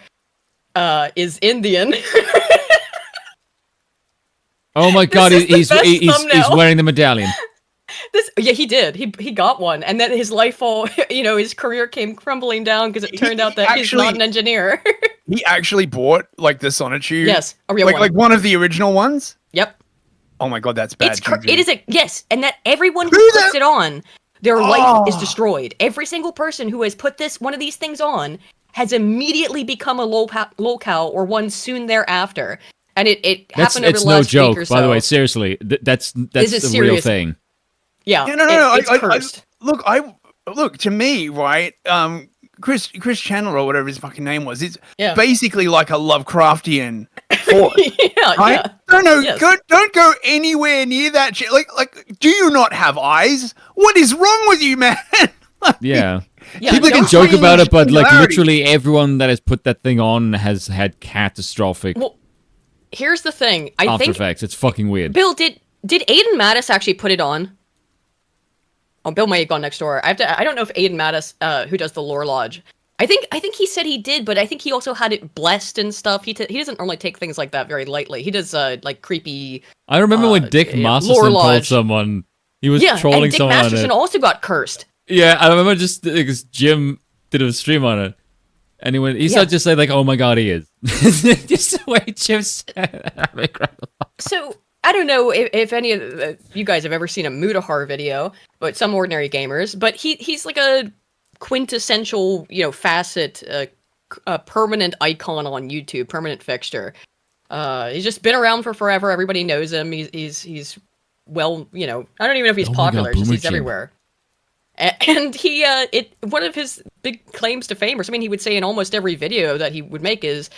is Indian. Oh my god, he's wearing the medallion. Yeah, he did. He got one, and then his life his career came crumbling down because it turned out that he's not an engineer. He actually bought like the sonotube. Yes, a real one. Like one of the original ones. Yep. Oh my god, that's bad. It is yes, and that everyone who puts it on, their life is destroyed. Every single person who has put one of these things on has immediately become a lolcow or one soon thereafter. And it happened over the last week or so. By the way, seriously. That's the real thing. Yeah. No. It's cursed. Look, to me, right? Chris Chandler or whatever his fucking name was, it's basically like a Lovecraftian fort. Right? Yes. Don't go anywhere near that shit. Like, do you not have eyes? What is wrong with you, man? Yeah. People can joke about it, but like literally everyone that has put that thing on has had catastrophic. Well, here's the thing. After Effects. It's fucking weird. Bill, did Aiden Mattis actually put it on? Oh, Bill might have gone next door. I don't know if Aiden Mattis, who does the Lore Lodge, I think he said he did, but I think he also had it blessed and stuff. He doesn't normally take things like that very lightly. He does like creepy. I remember when Dick Masterson told someone he was trolling and Dick someone. Masterson also got cursed. Yeah, I remember just because Jim did a stream on it, and he started just saying like, "Oh my god, he is." Just the way Jim said it. So. I don't know if any of you guys have ever seen a Mudahar video, but some ordinary gamers. But he's like a quintessential, facet, permanent icon on YouTube, permanent fixture. He's just been around for forever. Everybody knows him. He's well, I don't even know if he's popular. Just he's everywhere. And he, one of his big claims to fame, or something he would say in almost every video that he would make is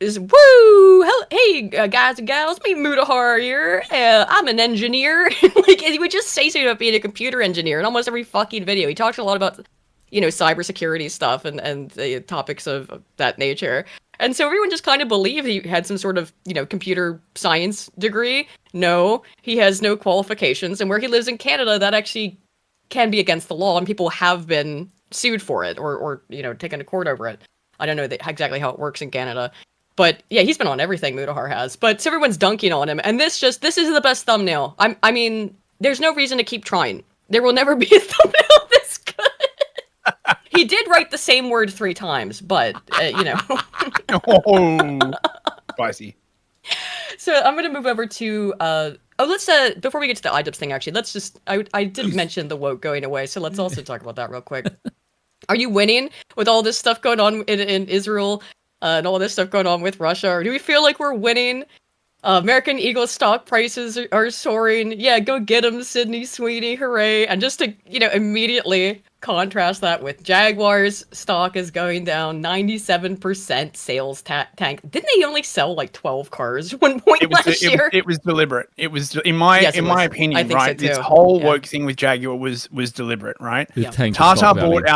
woo, hey guys and gals, me Mudahar here. I'm an engineer. Like he would just say something about being a computer engineer in almost every fucking video. He talks a lot about, cybersecurity stuff and the topics of that nature. And so everyone just kind of believed he had some sort of, computer science degree. No, he has no qualifications. And where he lives in Canada, that actually can be against the law, and people have been sued for it or taken to court over it. I don't know exactly how it works in Canada. But yeah, he's been on everything Mudahar has. But so everyone's dunking on him, and this is the best thumbnail. I mean, there's no reason to keep trying. There will never be a thumbnail this good. He did write the same word 3 times, but Oh, spicy. So I'm gonna move over to let's before we get to the iDubbbz thing, actually, let's just I did mention the woke going away, so let's also talk about that real quick. Are you winning with all this stuff going on in Israel and all this stuff going on with Russia, or do we feel like we're winning? American Eagle stock prices are soaring. Yeah, go get them, Sydney Sweeney, hooray! And just to immediately contrast that with Jaguar's stock is going down 97% sales tank. Didn't they only sell like 12 cars at one point last year? It was deliberate. It was in my opinion, right? So this whole woke thing with Jaguar was deliberate, right? Yeah. Tata bought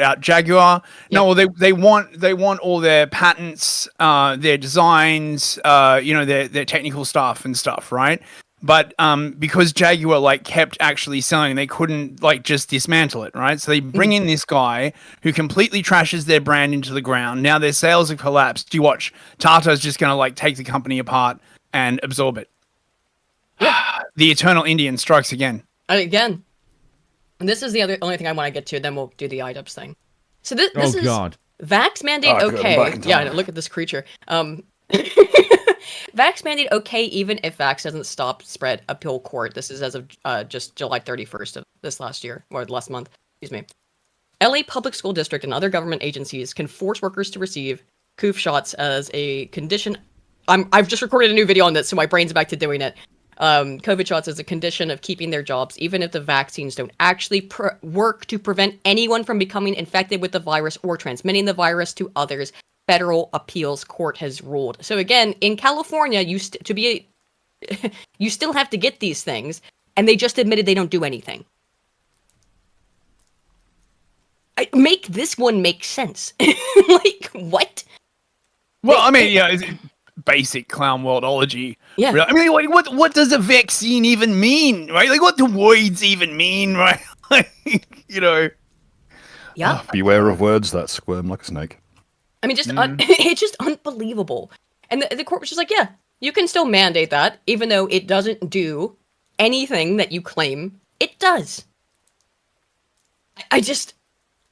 out Jaguar. Yeah. No, well, they want all their patents, their designs, their technical stuff and stuff, right? But because Jaguar kept actually selling, they couldn't just dismantle it, right? So they bring in this guy who completely trashes their brand into the ground. Now their sales have collapsed. You watch, Tata's just gonna take the company apart and absorb it. Yeah. The Eternal Indian strikes again. Again. And this is the only thing I want to get to, then we'll do the iDubbbz thing. So this is vax mandate okay. Yeah, look at this creature. Vax mandate okay even if vax doesn't stop spread appeal court. This is as of just July 31st of this last year, or last month, excuse me. LA Public School District and other government agencies can force workers to receive coof shots as a condition. I've just recorded a new video on this, so my brain's back to doing it. COVID shots as a condition of keeping their jobs, even if the vaccines don't actually work to prevent anyone from becoming infected with the virus or transmitting the virus to others. Federal appeals court has ruled. So again, in California, you still have to get these things, and they just admitted they don't do anything. Make this one make sense. Like, what? Well, I mean, yeah, it's basic clown worldology. Yeah. Really. I mean, like, what does a vaccine even mean, right? Like, what do words even mean, right? Like, you know. Yeah. Beware of words that squirm like a snake. I mean, just it's just unbelievable. And the court was just like, yeah, you can still mandate that, even though it doesn't do anything that you claim it does. I just...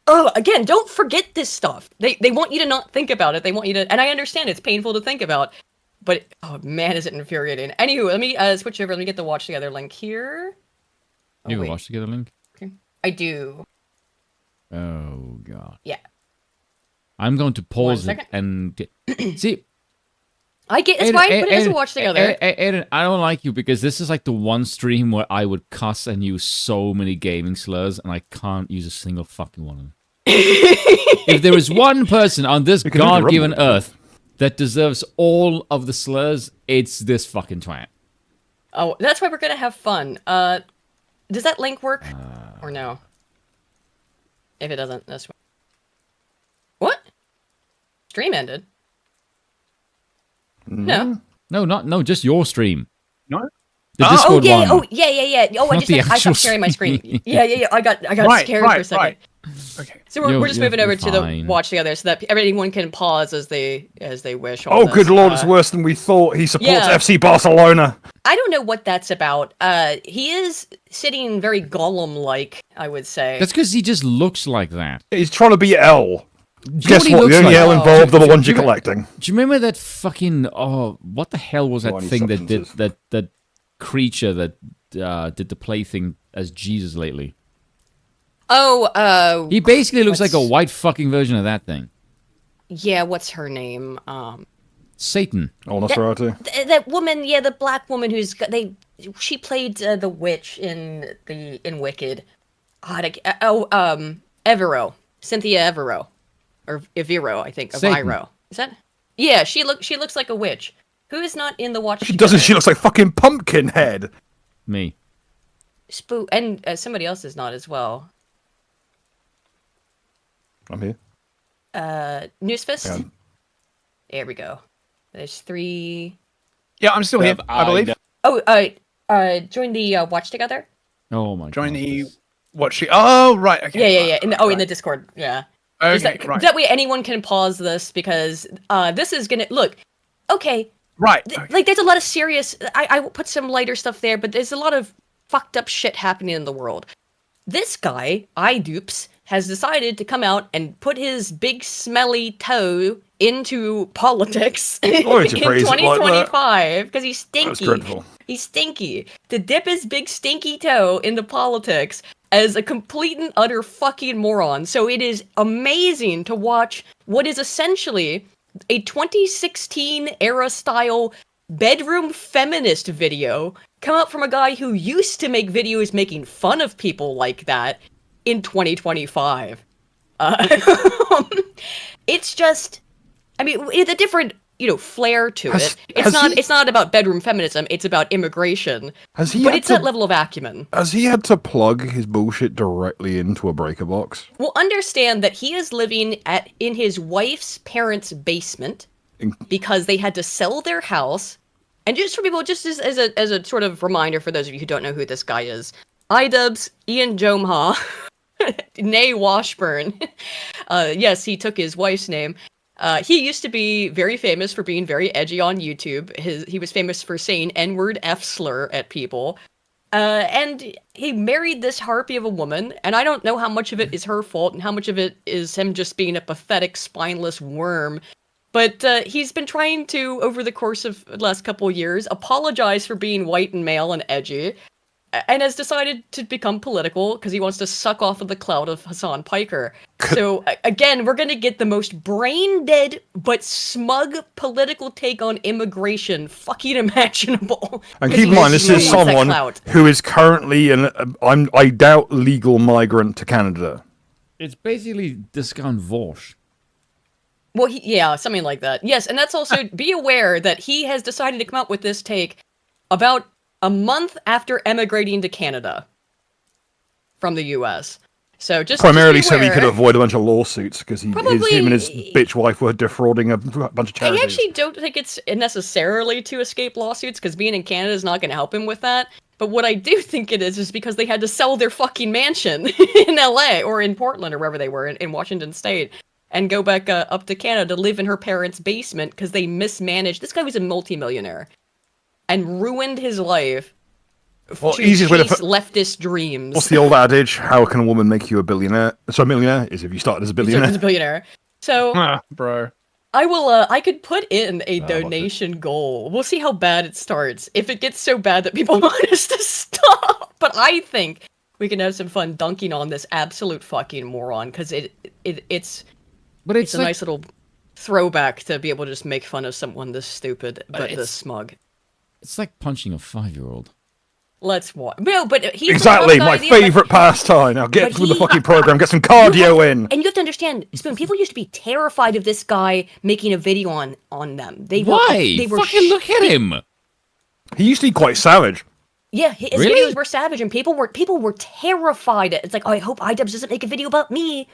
Oh, again, don't forget this stuff. They want you to not think about it. They want you to, and I understand it's painful to think about, but oh man, is it infuriating. Anywho, let me switch over. Let me get the watch together link here. You have a watch together link? Okay. I do. Oh god. Yeah. I'm going to pause it and see. I get it's fine, but it is a watch together. Aiden, I don't like you because this is like the one stream where I would cuss and use so many gaming slurs, and I can't use a single fucking one of them. If there is one person on this God-given earth that deserves all of the slurs, it's this fucking twat. Oh, that's why we're gonna have fun. Does that link work or no? If it doesn't, that's what? Stream ended. No. No, just your stream. No. The Discord one. Oh yeah. Oh, I stopped sharing my screen. Yeah. I got scared for a second. Right. Okay. So we're just moving over to the watch together so that everyone can pause as they wish. Oh, good lord, it's worse than we thought. He supports FC Barcelona. I don't know what that's about. He is sitting very Gollum-like, I would say. That's because he just looks like that. He's trying to be L. Guess what? The only L involved are the ones you're collecting. Do you remember that fucking... Oh, what the hell was that thing that did... That creature that did the plaything as Jesus lately? Oh, he basically looks like a white fucking version of that thing. Yeah, what's her name? Satan. Oh, Nosferatu. That woman, yeah, the black woman she played the witch in Wicked. Evero. Cynthia Evero. Or Evero, I think. Evero. Is that? Yeah, she looks like a witch. Who is not in the watch? She doesn't. She looks like fucking Pumpkinhead. Me. And somebody else is not as well. I'm here. Newsfist? Yeah. There we go. There's 3. Yeah, I'm still here, I believe. Join the watch together. Oh my god. Join the watch. Oh, right. Okay. Yeah. In the Discord. Yeah. Okay, right. That way anyone can pause this because this is gonna look. Okay. Right. Like there's a lot of serious. I put some lighter stuff there, but there's a lot of fucked up shit happening in the world. This guy, iDupes, has decided to come out and put his big smelly toe into politics in 2025 because he's stinky. That's dreadful. He's stinky. To dip his big stinky toe into politics as a complete and utter fucking moron. So it is amazing to watch what is essentially a 2016 era style bedroom feminist video come out from a guy who used to make videos making fun of people like that in 2025. It's just, I mean, it's a different, flair to it. It's not about bedroom feminism. It's about immigration. But it's that level of acumen. Has he had to plug his bullshit directly into a breaker box? Well, understand that he is living in his wife's parents' basement because they had to sell their house. And just for people, just as a sort of reminder for those of you who don't know who this guy is, iDubbbz, Ian Jomha, nay Washburn. Yes, he took his wife's name. He used to be very famous for being very edgy on YouTube. He was famous for saying N-word F slur at people. And he married this harpy of a woman, and I don't know how much of it is her fault and how much of it is him just being a pathetic, spineless worm. But he's been trying to, over the course of the last couple of years, apologize for being white and male and edgy. and has decided to become political because he wants to suck off of the clout of Hassan Piker. So again, we're going to get the most brain-dead but smug political take on immigration fucking imaginable. And keep in mind, this is someone who is currently I doubt, legal migrant to Canada. It's basically discount Vosh. Well, yeah, something like that. Yes, and that's also, be aware that he has decided to come up with this take about a month after emigrating to Canada from the U.S. So primarily so he could avoid a bunch of lawsuits because him and his bitch wife were defrauding a bunch of charities. I actually don't think it's necessarily to escape lawsuits because being in Canada is not going to help him with that. But what I do think it is because they had to sell their fucking mansion in L.A. or in Portland or wherever they were in Washington State and go back up to Canada to live in her parents' basement because they mismanaged. This guy was a multimillionaire and ruined his life. Well, to easiest way to leftist dreams. What's the old adage? How can a woman make you a billionaire? So a millionaire is if you started as a billionaire. So, bro, I will. I could put in a donation goal. We'll see how bad it starts. If it gets so bad that people want us to stop, but I think we can have some fun dunking on this absolute fucking moron because it's a nice little throwback to be able to just make fun of someone this stupid but this smug. It's like punching a 5-year-old. Let's watch. No, but he's exactly my favorite pastime. Now get through the fucking program, get some cardio in. And you have to understand, Spoon, people used to be terrified of this guy making a video on them. Why? They were fucking look at him. He used to be quite savage. Yeah, his videos were savage, and people were terrified. It's like, oh, I hope iDubbbz doesn't make a video about me,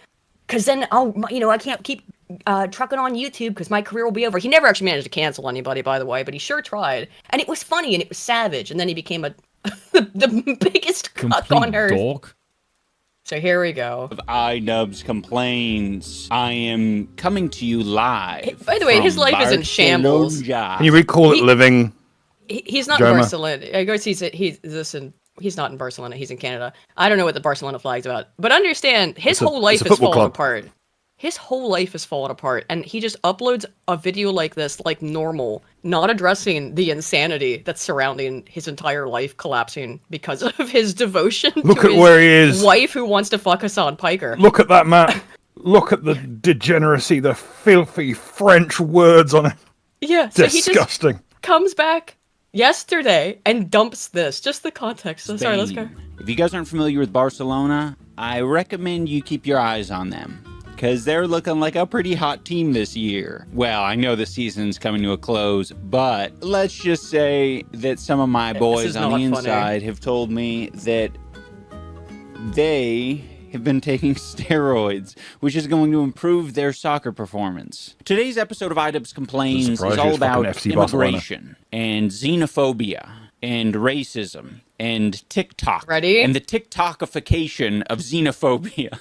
because then I can't keep trucking on YouTube because my career will be over. He never actually managed to cancel anybody, by the way, but he sure tried, and it was funny and it was savage, and then he became the biggest cuck on earth. Dork. So here we go. iDubbbz complains. I am coming to you live. By the way, his life is in shambles. Can you recall it living? He's not in Barcelona. I guess he's not in Barcelona. He's in Canada. I don't know what the Barcelona flag's about. But understand, his whole life is falling apart. His whole life is falling apart, and he just uploads a video like this, like normal, not addressing the insanity that's surrounding his entire life collapsing because of his devotion to his wife who wants to fuck Hassan Piker. Look at that, Matt. Look at the degeneracy, the filthy French words on it. Yeah, so disgusting. He just comes back yesterday and dumps this. Just the context. So sorry, let's go. If you guys aren't familiar with Barcelona, I recommend you keep your eyes on them, because they're looking like a pretty hot team this year. Well, I know the season's coming to a close, but let's just say that some of my boys on the inside have told me that they have been taking steroids, which is going to improve their soccer performance. Today's episode of iDubbbz Complains is all about immigration and xenophobia and racism and TikTok. Ready? And the TikTokification of xenophobia.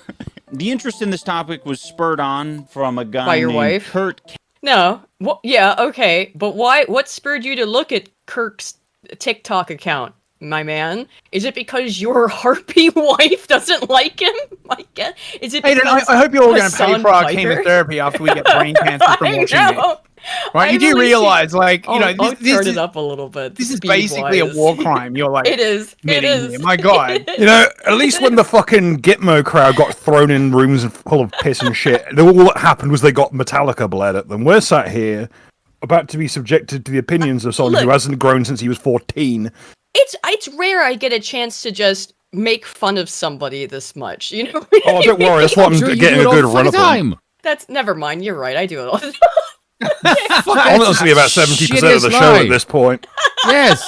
The interest in this topic was spurred on from a guy named wife? Kurt. No. Well, yeah, okay. But why? What spurred you to look at Kirk's TikTok account, my man? Is it because your harpy wife doesn't like him? Is it because I hope you're all going to pay for our Piker? chemotherapy after we get brain cancer from watching it. Right, you do realize, like, I'll turn it up a little bit. This is basically a war crime. You're like, it is. Here. My God. At least when the fucking Gitmo crowd got thrown in rooms full of piss and shit, all that happened was they got Metallica bled at them. We're sat here about to be subjected to the opinions of someone who hasn't grown since he was 14. It's rare I get a chance to just make fun of somebody this much, you know? Oh, don't worry. That's what I'm getting a good run up on. That's never mind. You're right. I do it all the time. Honestly, about 70% of the show at this point. Yes.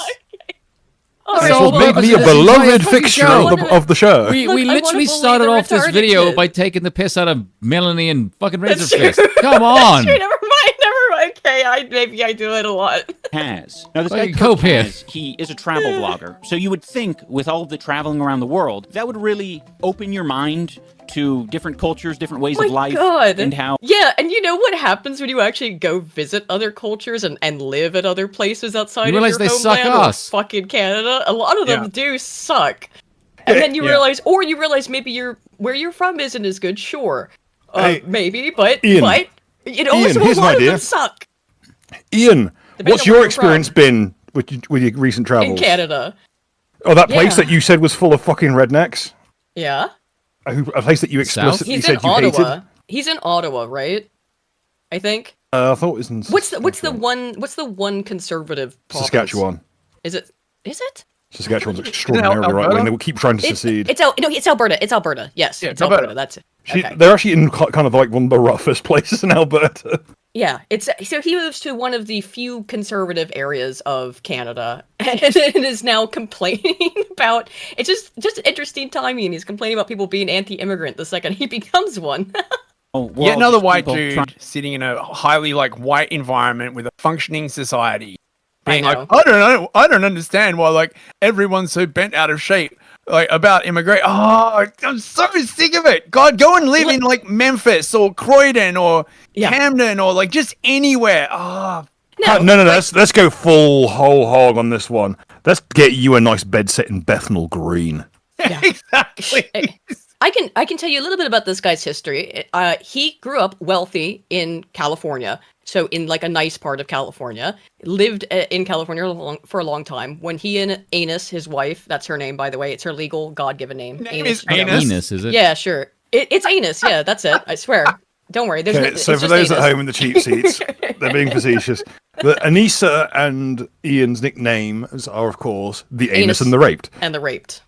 So make me a beloved fixture of the show. We literally started off this video by taking the piss out of Melanie and fucking Razorfist. Come on. Never mind. Okay, maybe I do it a lot. Now this guy Kurt, he is a travel vlogger. So you would think with all of the traveling around the world, that would really open your mind to different cultures, different ways of life. And how... Yeah, and you know what happens when you actually go visit other cultures and live at other places outside of your homeland or fucking Canada? A lot of them do suck. And then you realize, or you realize maybe where you're from isn't as good, sure. Maybe, but a lot of them suck. Ian, what's your experience been with your recent travels? In Canada. Oh, that place that you said was full of fucking rednecks? Yeah. A place that you explicitly said you hated? He's in Ottawa, right? I think. I thought it was in What's the one conservative province? Saskatchewan. Is it? Saskatchewan's extraordinarily right wing. They will keep trying to secede. It's Alberta. It's Alberta. Yes, it's Alberta. That's it. Okay. They're actually in kind of like one of the roughest places in Alberta. Yeah, so he moves to one of the few conservative areas of Canada, and is now complaining about. It's just interesting timing. He's complaining about people being anti-immigrant the second he becomes one. Yet another white dude sitting in a highly white environment with a functioning society, being I don't understand why everyone's so bent out of shape about immigration. Oh, I'm so sick of it. God, go and live in Memphis or Croydon or Camden or just anywhere. Oh. No. Let's go full whole hog on this one. Let's get you a nice bed set in Bethnal Green. Yeah. Exactly. I can tell you a little bit about this guy's history. He grew up wealthy in California, so in a nice part of California. Lived in California for a long time. When he and Anus, his wife, that's her name by the way, it's her legal God-given name. Anus, is it? Yeah, sure. It's Anus. Yeah, that's it. I swear. Don't worry. So for those at home in the cheap seats, they're being facetious. But Anissa and Ian's nicknames are, of course, the Anus and the Raped. And the Raped.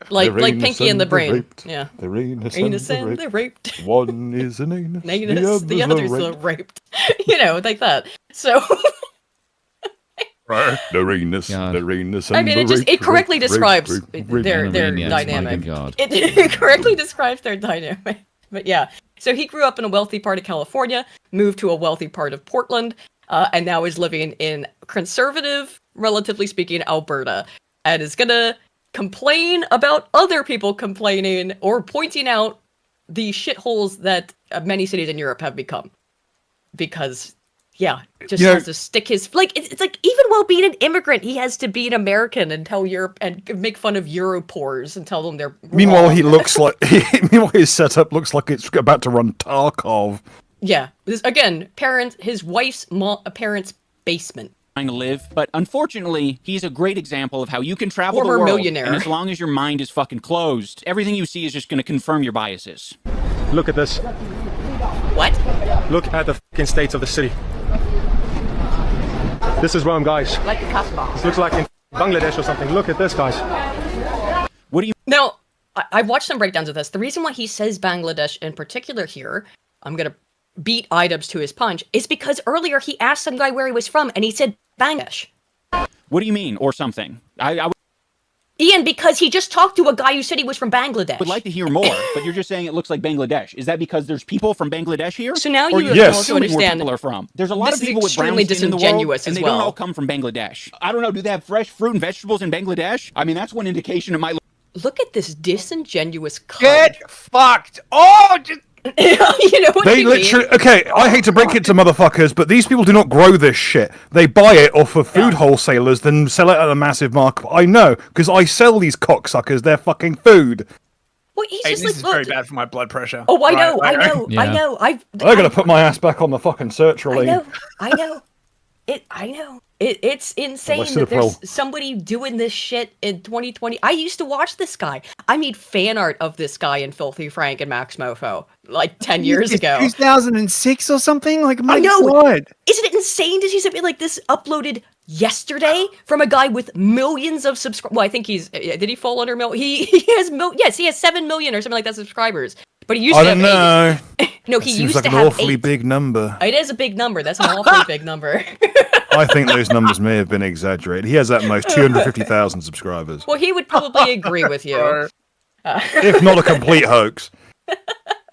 Like Pinky and the Brain. Raped. Yeah. The Anus and the Raped. One is an anus. The other's the raped. Like that. So right. The anus and I mean, it correctly describes their dynamic. It correctly describes their dynamic. But yeah. So he grew up in a wealthy part of California, moved to a wealthy part of Portland, and now is living in conservative, relatively speaking, Alberta, and is gonna complain about other people complaining or pointing out the shitholes that many cities in Europe have become. Because, has to stick his it's like even while being an immigrant, he has to be an American and tell Europe and make fun of Europores and tell them they're wrong. Meanwhile, his setup looks like it's about to run Tarkov. Yeah, again, his wife's parents' basement. To live, but unfortunately, he's a great example of how you can travel Former the world, millionaire. and as long as your mind is fucking closed, everything you see is just going to confirm your biases. Look at this. What? Look at the fucking states of the city. This is Rome, guys. Like the Kasbah. This looks like in Bangladesh or something. Look at this, guys. What do you... Now, I've watched some breakdowns of this. The reason why he says Bangladesh in particular here, I'm going to beat Idubbbz to his punch, is because earlier he asked some guy where he was from, and he said Bangladesh. What do you mean, or something? Ian, because he just talked to a guy who said he was from Bangladesh. Would like to hear more, but you're just saying it looks like Bangladesh. Is that because there's people from Bangladesh here? So now you also understand where people are from. There's a lot of people with brown skin in the world, and they don't all come from Bangladesh. I don't know. Do they have fresh fruit and vegetables in Bangladesh? I mean, that's one indication it might. Look at this disingenuous cunt. Get fucked! Oh, just... you know what They literally mean? Okay, I hate to break it to motherfuckers, but these people do not grow this shit. They buy it off of food wholesalers, then sell it at a massive markup. I know, because I sell these cocksuckers their fucking food. Well, he's hey, just this is very bad for my blood pressure. Oh, I know. I gotta put my ass back on the fucking sertraline. I know. It's insane that there's somebody doing this shit in 2020. I used to watch this guy. I made fan art of this guy in Filthy Frank and Max Mofo 10 years ago. 2006 or something? I know. God. Isn't it insane to see something like this uploaded yesterday from a guy with millions of subscribers? Well, I think did he fall under He has he has 7 million or something like that subscribers. But he used to have 8. I don't know. No, he used like to an have awfully 8. big number. It is a big number. That's an awfully big number. I think those numbers may have been exaggerated. He has at most 250,000 subscribers. Well, he would probably agree with you. If not a complete hoax.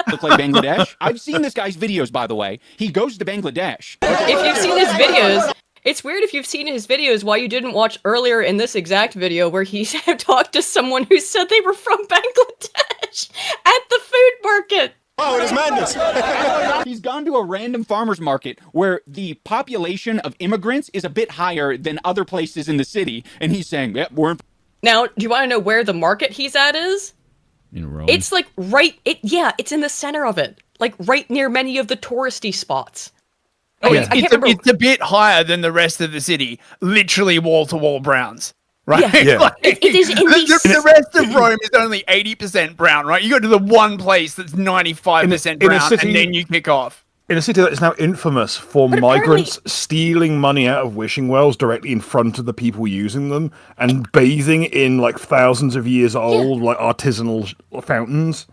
Look like Bangladesh? I've seen this guy's videos, by the way. He goes to Bangladesh. If you've seen his videos, it's weird if you've seen his videos why you didn't watch earlier in this exact video where he talked to someone who said they were from Bangladesh at the food market. Oh, it is madness. He's gone to a random farmer's market where the population of immigrants is a bit higher than other places in the city. And he's saying, yep, we're... Now, do you want to know where the market he's at is? In Rome. It's it's in the center of it. Right near many of the touristy spots. It's a bit higher than the rest of the city. Literally wall-to-wall Browns. right? Yeah. Like, it is in the rest of Rome is only 80% brown, right? You go to the one place that's 95% brown, and then you kick off. In a city that is now infamous for migrants stealing money out of wishing wells directly in front of the people using them and bathing in like thousands of years old like artisanal fountains.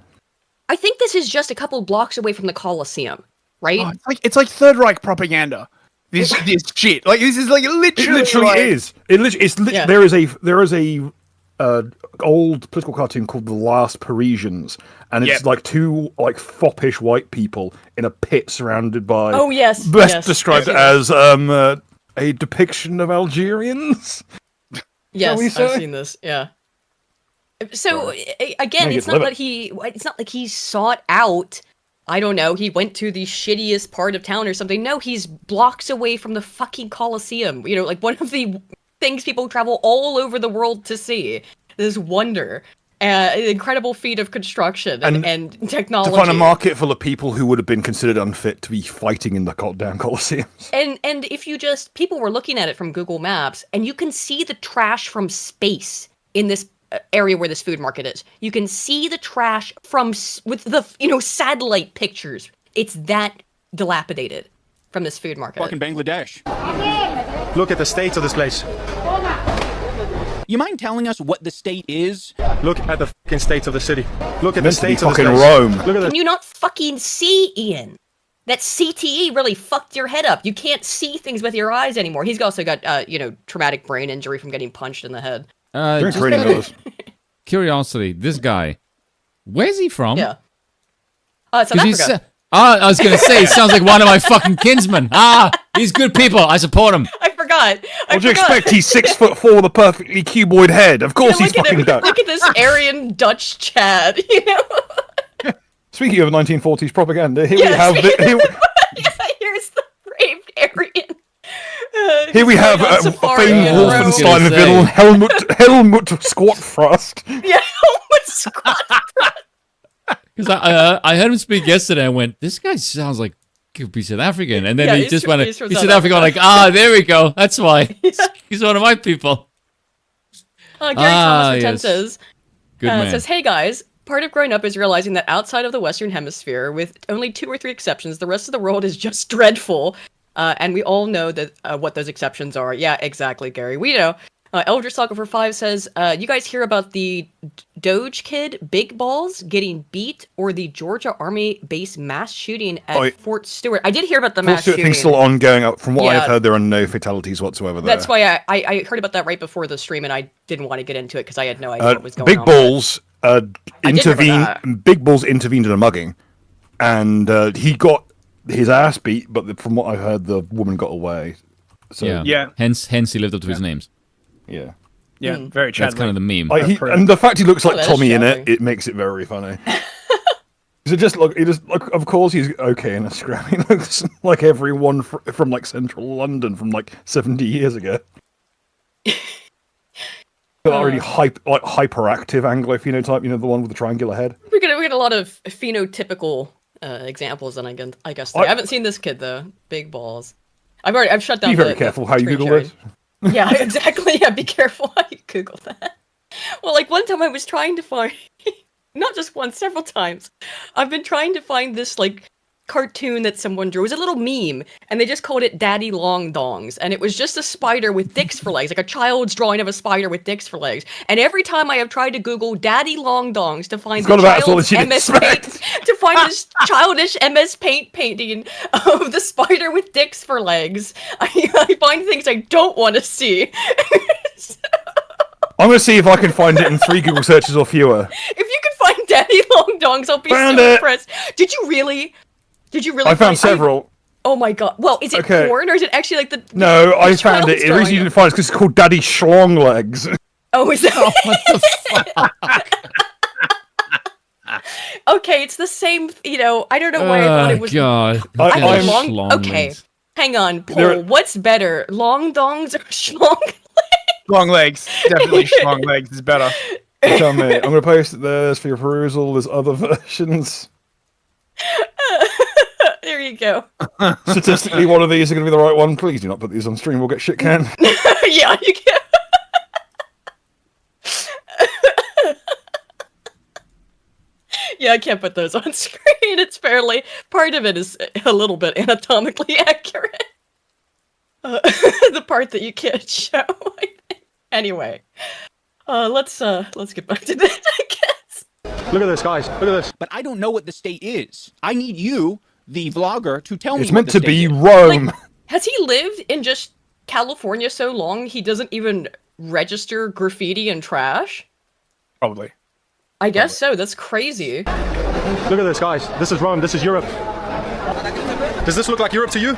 I think this is just a couple blocks away from the Colosseum, right? Oh, it's like Third Reich propaganda. This shit. Like this is like literally. It literally is. There is a old political cartoon called The Last Parisians, and it's like two like foppish white people in a pit surrounded by best described as a depiction of Algerians. Yes, I've seen this. Yeah. So again, it's not like he sought out. I don't know. He went to the shittiest part of town or something. No, he's blocks away from the fucking Colosseum. You know, like one of the things people travel all over the world to see. This wonder, an incredible feat of construction and technology. To find a market full of people who would have been considered unfit to be fighting in the damn Colosseums. And if you people were looking at it from Google Maps, and you can see the trash from space in this area where this food market is. You can see the trash with the satellite pictures. It's that dilapidated from this food market. Fucking Bangladesh. Look at the state of this place. You mind telling us what the state is? Look at the fucking state of the city. Look at the state of this place. Rome. Can you not fucking see, Ian? That CTE really fucked your head up. You can't see things with your eyes anymore. He's also got traumatic brain injury from getting punched in the head. Curiosity, this guy, where's he from? Yeah. South Africa. I was going to say, he sounds like one of my fucking kinsmen. He's good people. I support him. I forgot. What do you expect? He's 6'4" with a perfectly cuboid head. Of course he's fucking Dutch. Look at this Aryan Dutch Chad, Speaking of 1940s propaganda, here we have... here's the brave Aryan. Here we have a famed Wolfenstein villain, Helmut Squatfrost. Yeah, Helmut Squatfrost. Because I heard him speak yesterday, I went, this guy sounds like could be South African, and then he just went, he's South African, like, there we go, that's why. He's one of my people. Gary Thomas says, Good man. says, hey guys, part of growing up is realizing that outside of the Western Hemisphere, with only 2 or 3 exceptions, the rest of the world is just dreadful. And we all know that what those exceptions are. Yeah, exactly, Gary. We know. Elder Soccer for 5 says, you guys hear about the Doge kid, Big Balls, getting beat, or the Georgia Army base mass shooting at Fort Stewart? I did hear about the mass shooting. Thing's still ongoing. From what I've heard, there are no fatalities whatsoever there. That's why I heard about that right before the stream, and I didn't want to get into it because I had no idea what was going Big on. Balls Big Balls intervened in a mugging, and he got his ass beat, but from what I heard, the woman got away. So Hence he lived up to his names. Yeah. Yeah, very Chadley. That's kind of the meme. And the fact he looks like Tommy in it makes it very funny. Of course he's okay in a scram. He looks like everyone from like central London from like 70 years ago. Already hyperactive Anglo phenotype, the one with the triangular head. We get a lot of phenotypical examples, and I guess I haven't seen this kid though. Big Balls. I've shut down. Be very careful how you Google this. Yeah, exactly. Yeah, be careful how you Google that. Well, like one time I was trying to find, not just once, several times, I've been trying to find this like cartoon that someone drew. It was a little meme, and they just called it Daddy Long Dongs, and it was just a spider with dicks for legs, like a child's drawing of a spider with dicks for legs. And every time I have tried to Google Daddy Long Dongs to find this childish MS Paint painting of the spider with dicks for legs, I find things I don't want to see. I'm gonna see if I can find it in 3 Google searches or fewer. If you can find Daddy Long Dongs, I'll be impressed. Did you really? I found several. Oh my god. Well, is it porn or is it actually like the... No, I found it. The reason you didn't find it is because it's called Daddy Schlong Legs. Oh, is that... what the fuck? Okay, it's the same, I don't know why I thought it was... God. Okay, hang on, Paul. What's better, long dongs or schlong legs? Long legs. Definitely schlong legs is better. Tell me. I'm going to post it there for your perusal. There's other versions. There you go. Statistically, one of these are going to be the right one. Please do not put these on stream. We'll get shit canned. Yeah, you can. Yeah, I can't put those on screen. It's fairly, part of it is a little bit anatomically accurate. The part that you can't show. Anyway, let's get back to this, I guess. Look at this, guys. Look at this. But I don't know what the state is. I need you, the vlogger, to tell me. It's meant what the to be state is. Rome. Like, has he lived in just California so long he doesn't even register graffiti and trash? Probably. I guess so. That's crazy. Look at this, guys. This is Rome. This is Europe. Does this look like Europe to you?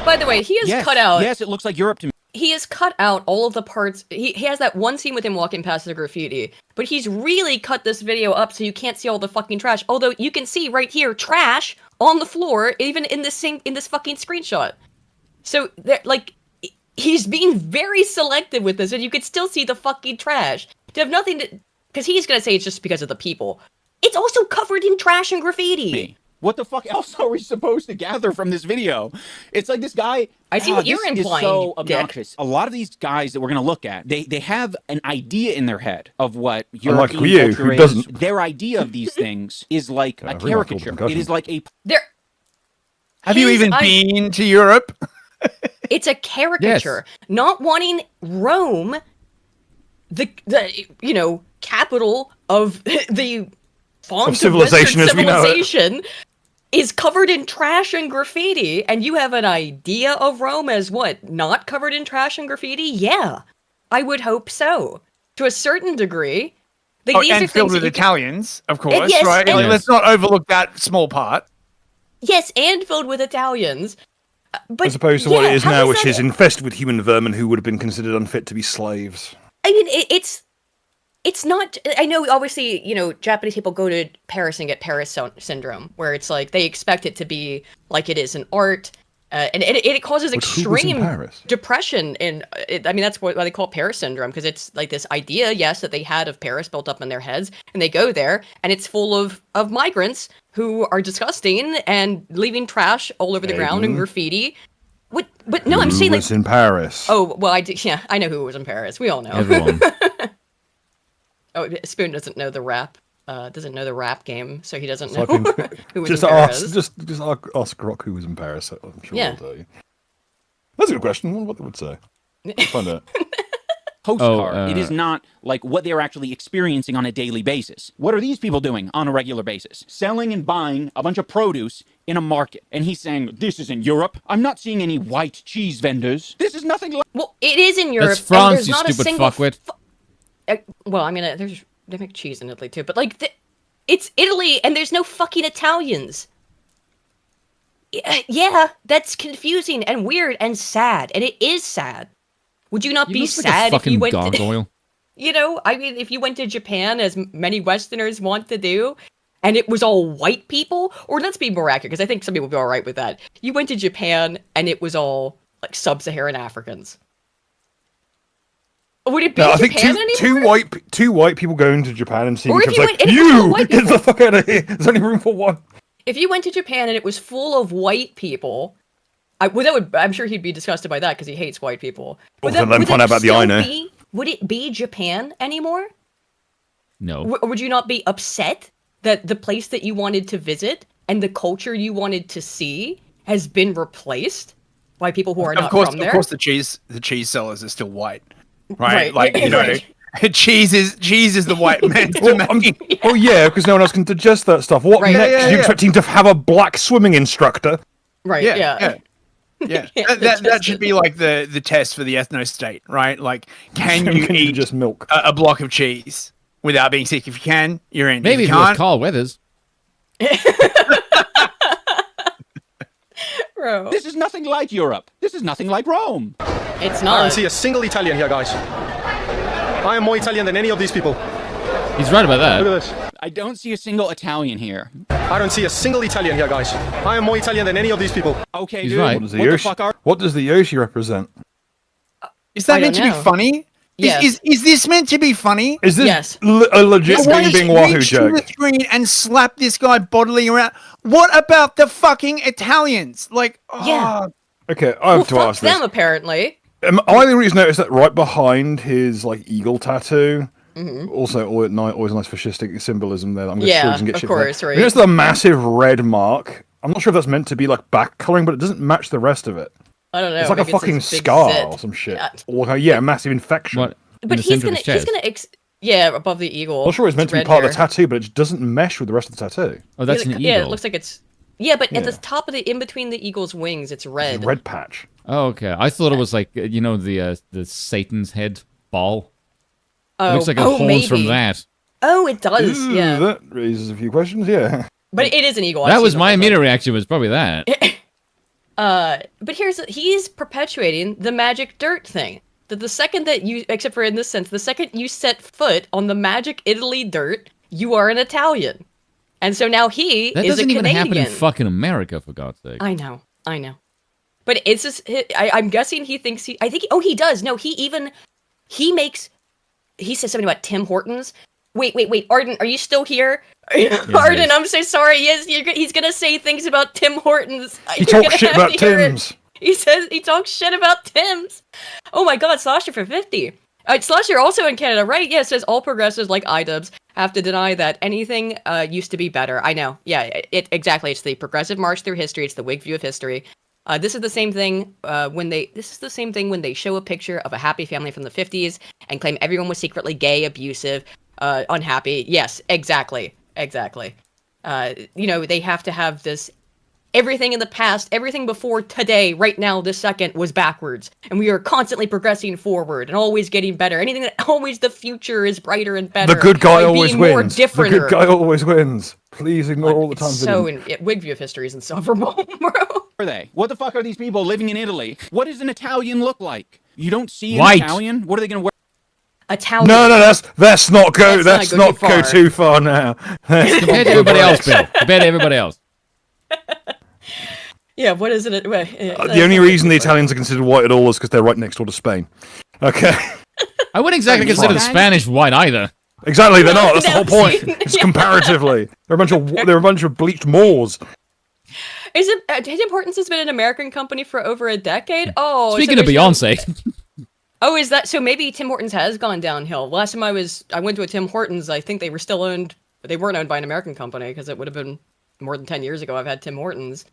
By the way, he has cut out. Yes, it looks like Europe to me. He has cut out all of the parts. He has that one scene with him walking past the graffiti, but he's really cut this video up so you can't see all the fucking trash. Although you can see right here trash on the floor, even in this fucking screenshot. So like, he's being very selective with this, and you could still see the fucking trash. To have nothing to, because he's gonna say it's just because of the people. It's also covered in trash and graffiti. What the fuck else are we supposed to gather from this video? It's like this guy. I see what you're implying. Is so Dick. obnoxious. A lot of these guys that we're going to look at, they have an idea in their head of what Unlike European you, culture who is. doesn't. Their idea of these things is like a caricature. It is like a. Have you even been to Europe? It's a caricature. Not wanting Rome, the capital of the font of civilization as we know it, civilization, is covered in trash and graffiti, and you have an idea of Rome as what? Not covered in trash and graffiti? Yeah, I would hope so. To a certain degree. And filled with Italians, of course, yes, right? and Let's not overlook that small part. Yes, and filled with Italians. But as opposed to what it is now, which is infested with human vermin who would have been considered unfit to be slaves. I mean, it's not. I know, obviously, Japanese people go to Paris and get Paris syndrome, where it's like they expect it to be like it is in art, and it causes extreme depression. And I mean, that's why they call it Paris syndrome, because it's like this idea, yes, that they had of Paris built up in their heads, and they go there, and it's full of migrants who are disgusting and leaving trash all over the ground and graffiti. But no, I'm saying, like, in Paris. Oh well, I know who was in Paris. We all know. Everyone. Oh, Spoon doesn't know the rap. Doesn't know the rap game, so he doesn't know who was just in Paris. Just ask Rock who was in Paris. I'm sure Yeah. he'll tell you. That's a good question. I wonder what they would say. Let's find out. Postcard. It is not like what they're actually experiencing on a daily basis. What are these people doing on a regular basis? Selling and buying a bunch of produce in a market. And he's saying, this is in Europe. I'm not seeing any white cheese vendors. This is nothing like... Well, it is in Europe. That's France, and there's you not stupid a single fuckwit. well, I mean, they make cheese in Italy too, but like, it's Italy, and there's no fucking Italians. Yeah, that's confusing and weird and sad, and it is sad. Would you not be sad if you went gargoyle. I mean, if you went to Japan, as many Westerners want to do, and it was all white people, or let's be more accurate, because I think some people would be all right with that. You went to Japan, and it was all like sub-Saharan Africans. Would it be I Japan think anymore? two white people going to Japan and seeing Or each if other you like, went- and it was all white get the people. fuck out of here. There's only room for one. If you went to Japan and it was full of white people, I'm sure he'd be disgusted by that because he hates white people. Well, then let him find out about the Ainu. Would it be Japan anymore? No. Or would you not be upset that the place that you wanted to visit and the culture you wanted to see has been replaced by people who are not from there? Of course, the cheese sellers are still white, right? Right. Like, cheese is the white man's domain. Oh yeah, because no one else can digest that stuff. What Right. next? Yeah, You're expecting to have a black swimming instructor? Right. Yeah. Yeah, that should be like the test for the ethno state, right? Like, can you eat just milk a block of cheese without being sick? If you can, you're in. Maybe if if you it was can't, Carl Weathers. Bro. This is nothing like Europe. This is nothing like Rome. It's I not. don't see a single Italian here, guys. I am more Italian than any of these people. He's right about that. Look at this. I don't see a single Italian here. I don't see a single Italian here, guys. I am more Italian than any of these people. Okay, He's dude. right. What the fuck are... What does the Yoshi represent? is that I meant to don't be know. funny? Yes. Is this meant to be funny? Is this Yes. a legit Why Bing don't Bing you Wahoo reach to joke? the screen and slap this guy bodily around? What about the fucking Italians? Like, Yeah. Okay, I have to fuck ask them, apparently. this. I only reason noticed that right behind his eagle tattoo, Also, all at night, always a nice fascistic symbolism there. That I'm going to get of shit course, for. right. There's the massive red mark. I'm not sure if that's meant to be like back coloring, but it doesn't match the rest of it. I don't know. It's like a fucking scar or some shit. Or a massive infection. What? But he's gonna above the eagle. I'm not sure it's meant to be part of the tattoo, but it just doesn't mesh with the rest of the tattoo. Oh, that's an eagle. Yeah, it looks like it's. Yeah, but at the top of in between the eagle's wings, it's red. It's a red patch. Oh, okay. I thought it was like the Satan's head ball. Oh, it looks like it horns maybe. from that. Oh, it does. Ooh, yeah. That raises a few questions. Yeah. But it is an eagle. That was my immediate reaction. Was probably that. But he's perpetuating the magic dirt thing. That the second that you, except for in this sense, the second you set foot on the magic Italy dirt, you are an Italian. And so now he is a Canadian. That doesn't even happen in fucking America, for God's sake. I know. But it's just, I'm guessing he thinks he does. No, he says something about Tim Hortons. Wait, Arden, are you still here? Arden, I'm so sorry. Yes, he's gonna say things about Tim Hortons. He talks shit about Tim's. He says he talks shit about Tim's. Oh my God, Slasher for 50. Slasher also in Canada, right? Yeah, it says all progressives like iDubbbz have to deny that anything used to be better. I know. Yeah, exactly. It's the progressive march through history. It's the Whig view of history. This is the same thing when they show a picture of a happy family from the 50s and claim everyone was secretly gay, abusive, unhappy. Yes, exactly. They have to have this. Everything in the past, everything before today, right now, this second, was backwards. And we are constantly progressing forward and always getting better. Anything that always the future is brighter and better. The good guy always wins. The good guy always wins. Please ignore all the times. So, Whig view of history is insufferable, bro. Are they? What the fuck are these people living in Italy? What does an Italian look like? You don't see an White. Italian? What are they going to wear? Italian. No, let's not go too far now. Compared to everybody else, Bill. Compared to everybody else. Yeah, what is it? The only reason the Italians are considered white at all is because they're right next door to Spain. Okay. I wouldn't exactly consider the Spanish white either. Exactly, they're not. That's the whole point. It's comparatively. They're a bunch of bleached Moors. Is it? Tim Hortons has been an American company for over a decade. Oh, speaking of Beyonce. Oh, is that so? Maybe Tim Hortons has gone downhill. Last time I went to a Tim Hortons. I think they were still owned. They weren't owned by an American company because it would have been more than 10 years ago. I've had Tim Hortons.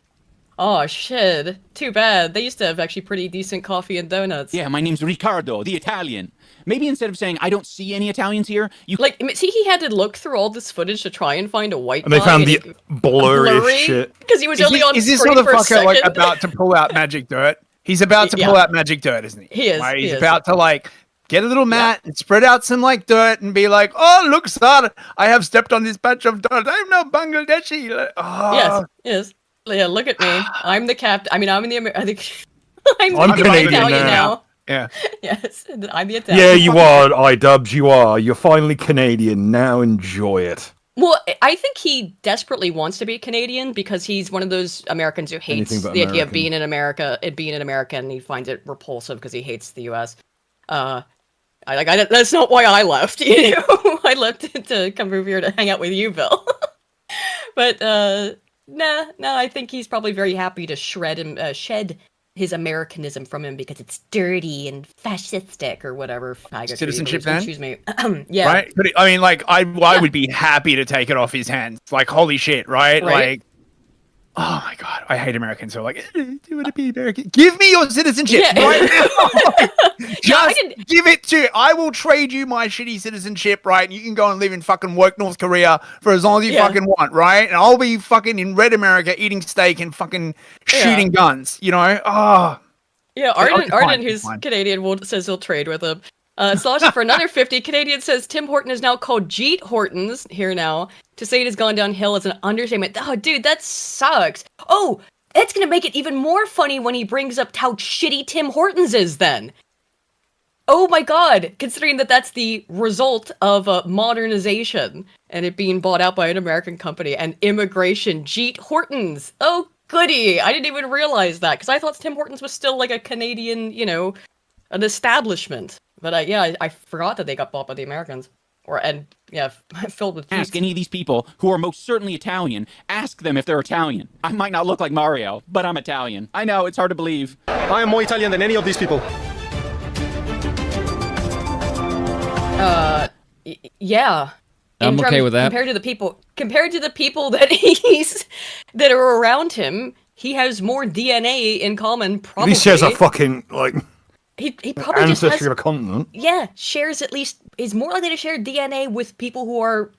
Oh shit! Too bad. They used to have actually pretty decent coffee and donuts. Yeah, my name's Riccardo, the Italian. Maybe instead of saying I don't see any Italians here, you he had to look through all this footage to try and find a white. And they found the blurry shit because he was only on. Is this screen for a second? motherfucker about to pull out magic dirt? He's about to pull out magic dirt, isn't he? He is. He's about to get a little mat and spread out some dirt and be like, "Oh, look, sir, I have stepped on this patch of dirt. I'm no Bangladeshi." Oh. Yes. Yeah, look at me. I'm the captain. I mean, I'm I'm Canadian Italian now. Yeah. Yes, I'm the Italian. Yeah, you are, iDubbbz, you are. You're finally Canadian. Now enjoy it. Well, I think he desperately wants to be Canadian because he's one of those Americans who hates the idea of being in America, and he finds it repulsive because he hates the U.S. That's not why I left. You know, I left to come over here to hang out with you, Bill. But no, I think he's probably very happy to shed his Americanism from him because it's dirty and fascistic or whatever. Citizenship, then? Excuse me. Yeah. Right? But I mean, I would be happy to take it off his hands. Holy shit, right? Oh my God, I hate Americans who are do you want to be American? Give me your citizenship right now. Just give it to. I will trade you my shitty citizenship, right? And you can go and live in fucking woke North Korea for as long as you fucking want, right? And I'll be fucking in red America eating steak and fucking shooting guns, you know? Oh. Yeah, Arden, who's Canadian, says he'll trade with him. Slasher for another 50. Canadian says Tim Horton is now called Jeet Hortons here now. To say it has gone downhill is an understatement. Oh, dude, that sucks. Oh, that's gonna make it even more funny when he brings up how shitty Tim Hortons is then. Oh my God, considering that that's the result of modernization and it being bought out by an American company and immigration. Jeet Hortons. Oh, goody. I didn't even realize that because I thought Tim Hortons was still like a Canadian, an establishment. But I forgot that they got bought by the Americans. Filled with Ask any of these people who are most certainly Italian. Ask them if they're Italian. I might not look like Mario, but I'm Italian. I know, it's hard to believe. I am more Italian than any of these people. Yeah. I'm okay with that. Compared to the people that that are around him, he has more DNA in common. Probably. He shares a fucking like. He probably ancestry just has, of a continent. Yeah, shares at least is more likely to share DNA with people who are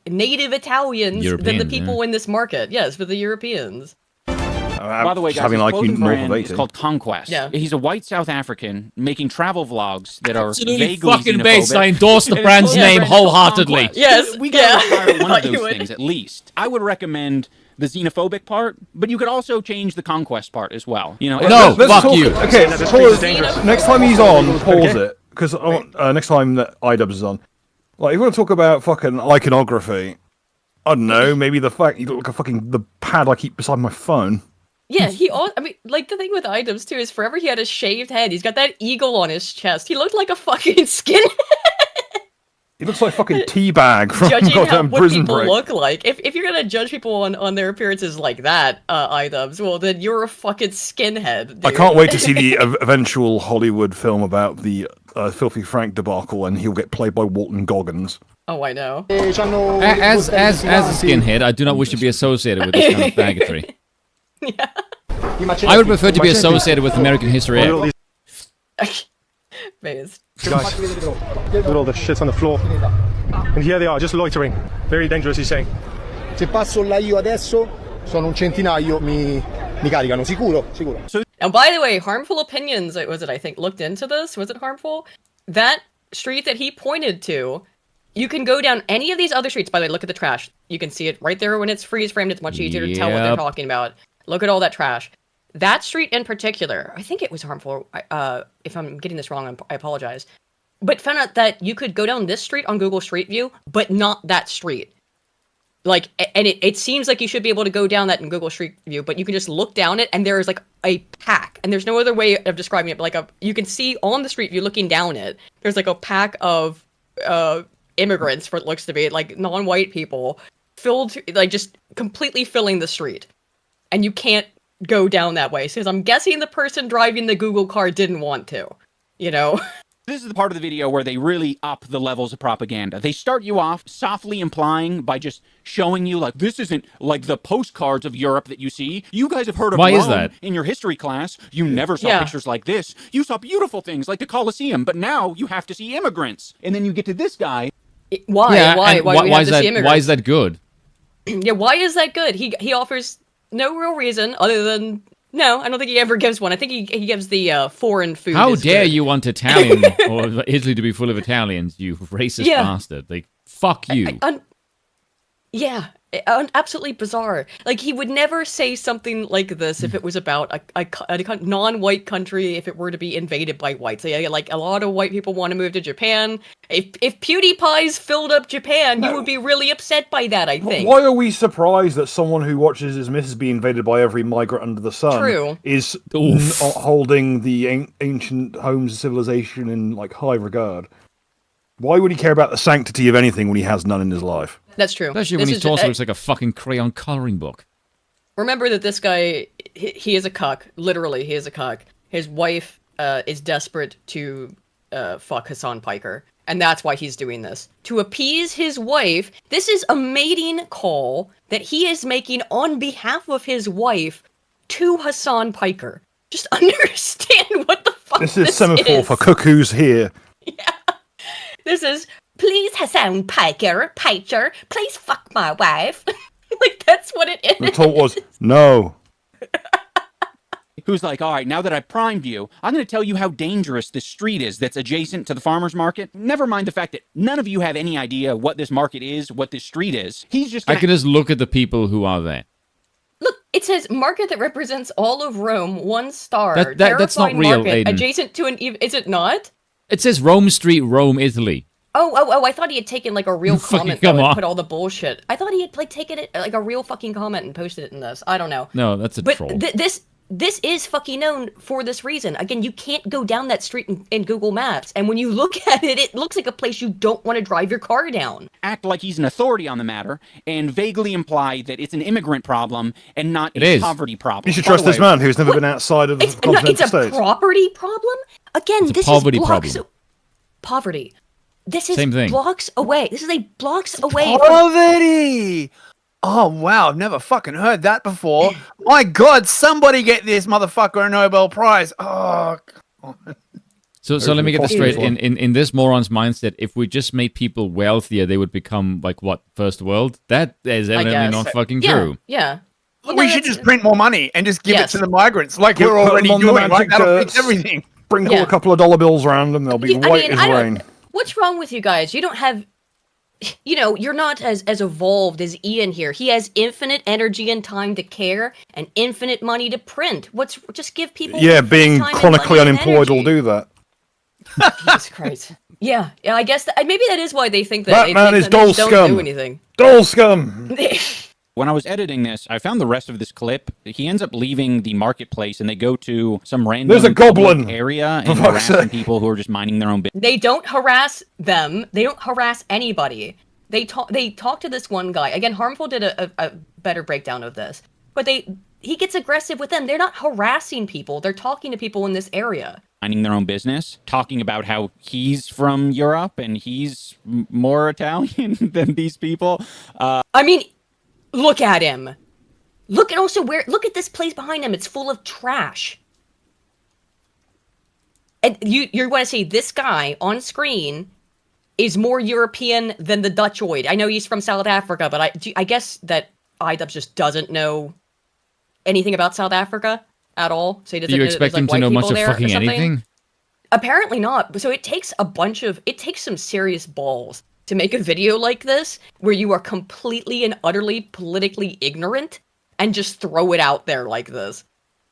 native Italians than the people in this market. Yes, with the Europeans. By the way, guys, his clothing brand is called Conquest. Yeah. He's a white South African making travel vlogs that are Absolutely vaguely fucking xenophobic. based. I endorse the brand's name wholeheartedly. Yes, we gotta require one of those things at least. I would recommend the xenophobic part, but you could also change the conquest part as well. You know, no, fuck you. Okay, pause. Next time he's on, pause it, because next time that iDubbbz is on, like, if you want to talk about fucking iconography, I don't know, maybe the fact you look like the pad I keep beside my phone. Yeah, I mean, like, the thing with iDubbbz, too, is forever he had a shaved head. He's got that eagle on his chest. He looked like a fucking skinhead. He looks like fucking Teabag from goddamn what Prison people Break. look like. If you're gonna judge people on their appearances like that, iDubbbz, well, then you're a fucking skinhead, dude. I can't wait to see the eventual Hollywood film about the Filthy Frank debacle, and he'll get played by Walton Goggins. Oh, I know. As a skinhead, I do not wish to be associated with this kind of faggotry. Yeah. I would prefer to be associated with American History X. Based. Guys, look at all the shits on the floor. And here they are, just loitering. Very dangerous, he's saying. Se passo là io adesso, sono un centinaio, mi caricano, sicuro. And by the way, Harmful Opinions, I think, looked into this. Was it harmful? That street that he pointed to, you can go down any of these other streets. By the way, look at the trash. You can see it right there when it's freeze framed. It's much easier to tell what they're talking about. Look at all that trash. That street in particular, I think it was harmful. If I'm getting this wrong, I apologize. But found out that you could go down this street on Google Street View, but not that street. Like, and it seems like you should be able to go down that in Google Street View, but you can just look down it, and there is like a pack, and there's no other way of describing it. But like you can see on the street view looking down it, there's like a pack of immigrants, for it looks to be, like non-white people, filled, like just completely filling the street, and you can't go down that way. Because I'm guessing the person driving the Google car didn't want to, you know. This is the part of the video where they really up the levels of propaganda. They start you off softly implying by just showing you, like, this isn't like the postcards of Europe that you see. You guys have heard of Rome in your history class. You never saw pictures like this. You saw beautiful things like the Colosseum, but now you have to see immigrants. And then you get to this guy. Why? Yeah, why do we have to see immigrants? Why is that good? Yeah, why is that good? He offers no real reason other than... No, I don't think he ever gives one. I think he gives the foreign food. How dare you want Italian or Italy to be full of Italians, you racist bastard. Like, fuck you. Absolutely bizarre. Like, he would never say something like this if it was about a non-white country, if it were to be invaded by whites. So, yeah, like, a lot of white people want to move to Japan. If PewDiePie's filled up Japan, you would be really upset by that, I think. Why are we surprised that someone who watches his missus be invaded by every migrant under the sun is holding the ancient homes of civilization in, like, high regard? Why would he care about the sanctity of anything when he has none in his life? That's true. Especially when his torso looks like a fucking crayon coloring book. Remember that this guy, he is a cuck. Literally, he is a cuck. His wife is desperate to fuck Hassan Piker. And that's why he's doing this. To appease his wife, this is a mating call that he is making on behalf of his wife to Hassan Piker. Just understand what the fuck this is. Semaphore for cuckoos here. Yeah. This is, please Hassan Piker, please fuck my wife. Like, that's what it is. The talk was, no. Who's like, all right, now that I've primed you, I'm going to tell you how dangerous this street is that's adjacent to the farmer's market. Never mind the fact that none of you have any idea what this market is, what this street is. He's just I can just look at the people who are there. Look, it says market that represents all of Rome, 1 star. That's not real, Aiden. Adjacent to an... Is it not? It says Rome Street, Rome, Italy. Oh, I thought he had taken, like, a real comment that would put all the bullshit. I thought he had, like, taken it, like, a real fucking comment and posted it in this. I don't know. No, that's a troll. But this is fucking known for this reason. Again, you can't go down that street in Google Maps, and when you look at it, it looks like a place you don't want to drive your car down. Act like he's an authority on the matter, and vaguely imply that it's an immigrant problem and not a poverty problem. You should trust this man who's never been outside of the continental It's a States. Property problem? Again, it's this a poverty is problem. Poverty. This is Same thing. blocks away. This is a blocks away. Poverty. Oh wow, I've never fucking heard that before. My God, somebody get this motherfucker a Nobel Prize. Oh God. So let me get this straight. In this moron's mindset, if we just made people wealthier, they would become like what, first world? That is evidently not fucking true. Yeah. Well, we should just print more money and just give it to the migrants, like we're already them on the doing. Right? magic That'll fix dirts. everything. Sprinkle a couple of dollar bills around them, they'll be white as rain. What's wrong with you guys? You don't have, you're not as evolved as Ian here. He has infinite energy and time to care and infinite money to print. Just give people being time chronically and unemployed will do that. Jesus Christ. Yeah, I guess maybe that is why they think that That man is doll don't scum. do anything. Doll scum. When I was editing this, I found the rest of this clip. He ends up leaving the marketplace, and they go to some random There's a goblin area and harassing people who are just minding their own business. They don't harass them. They don't harass anybody. They talk to this one guy. Again, Harmful did a better breakdown of this. But he gets aggressive with them. They're not harassing people. They're talking to people in this area. Minding their own business, talking about how he's from Europe and he's more Italian than these people. I mean, look at him. Look at this place behind him. It's full of trash. And you're going to say this guy on screen is more European than the Dutchoid. I know he's from South Africa, but I guess that iDubbbz just doesn't know anything about South Africa at all. So he doesn't. Do you expect him to know much of fucking anything? Apparently not. So it takes some serious balls to make a video like this where you are completely and utterly politically ignorant and just throw it out there like this.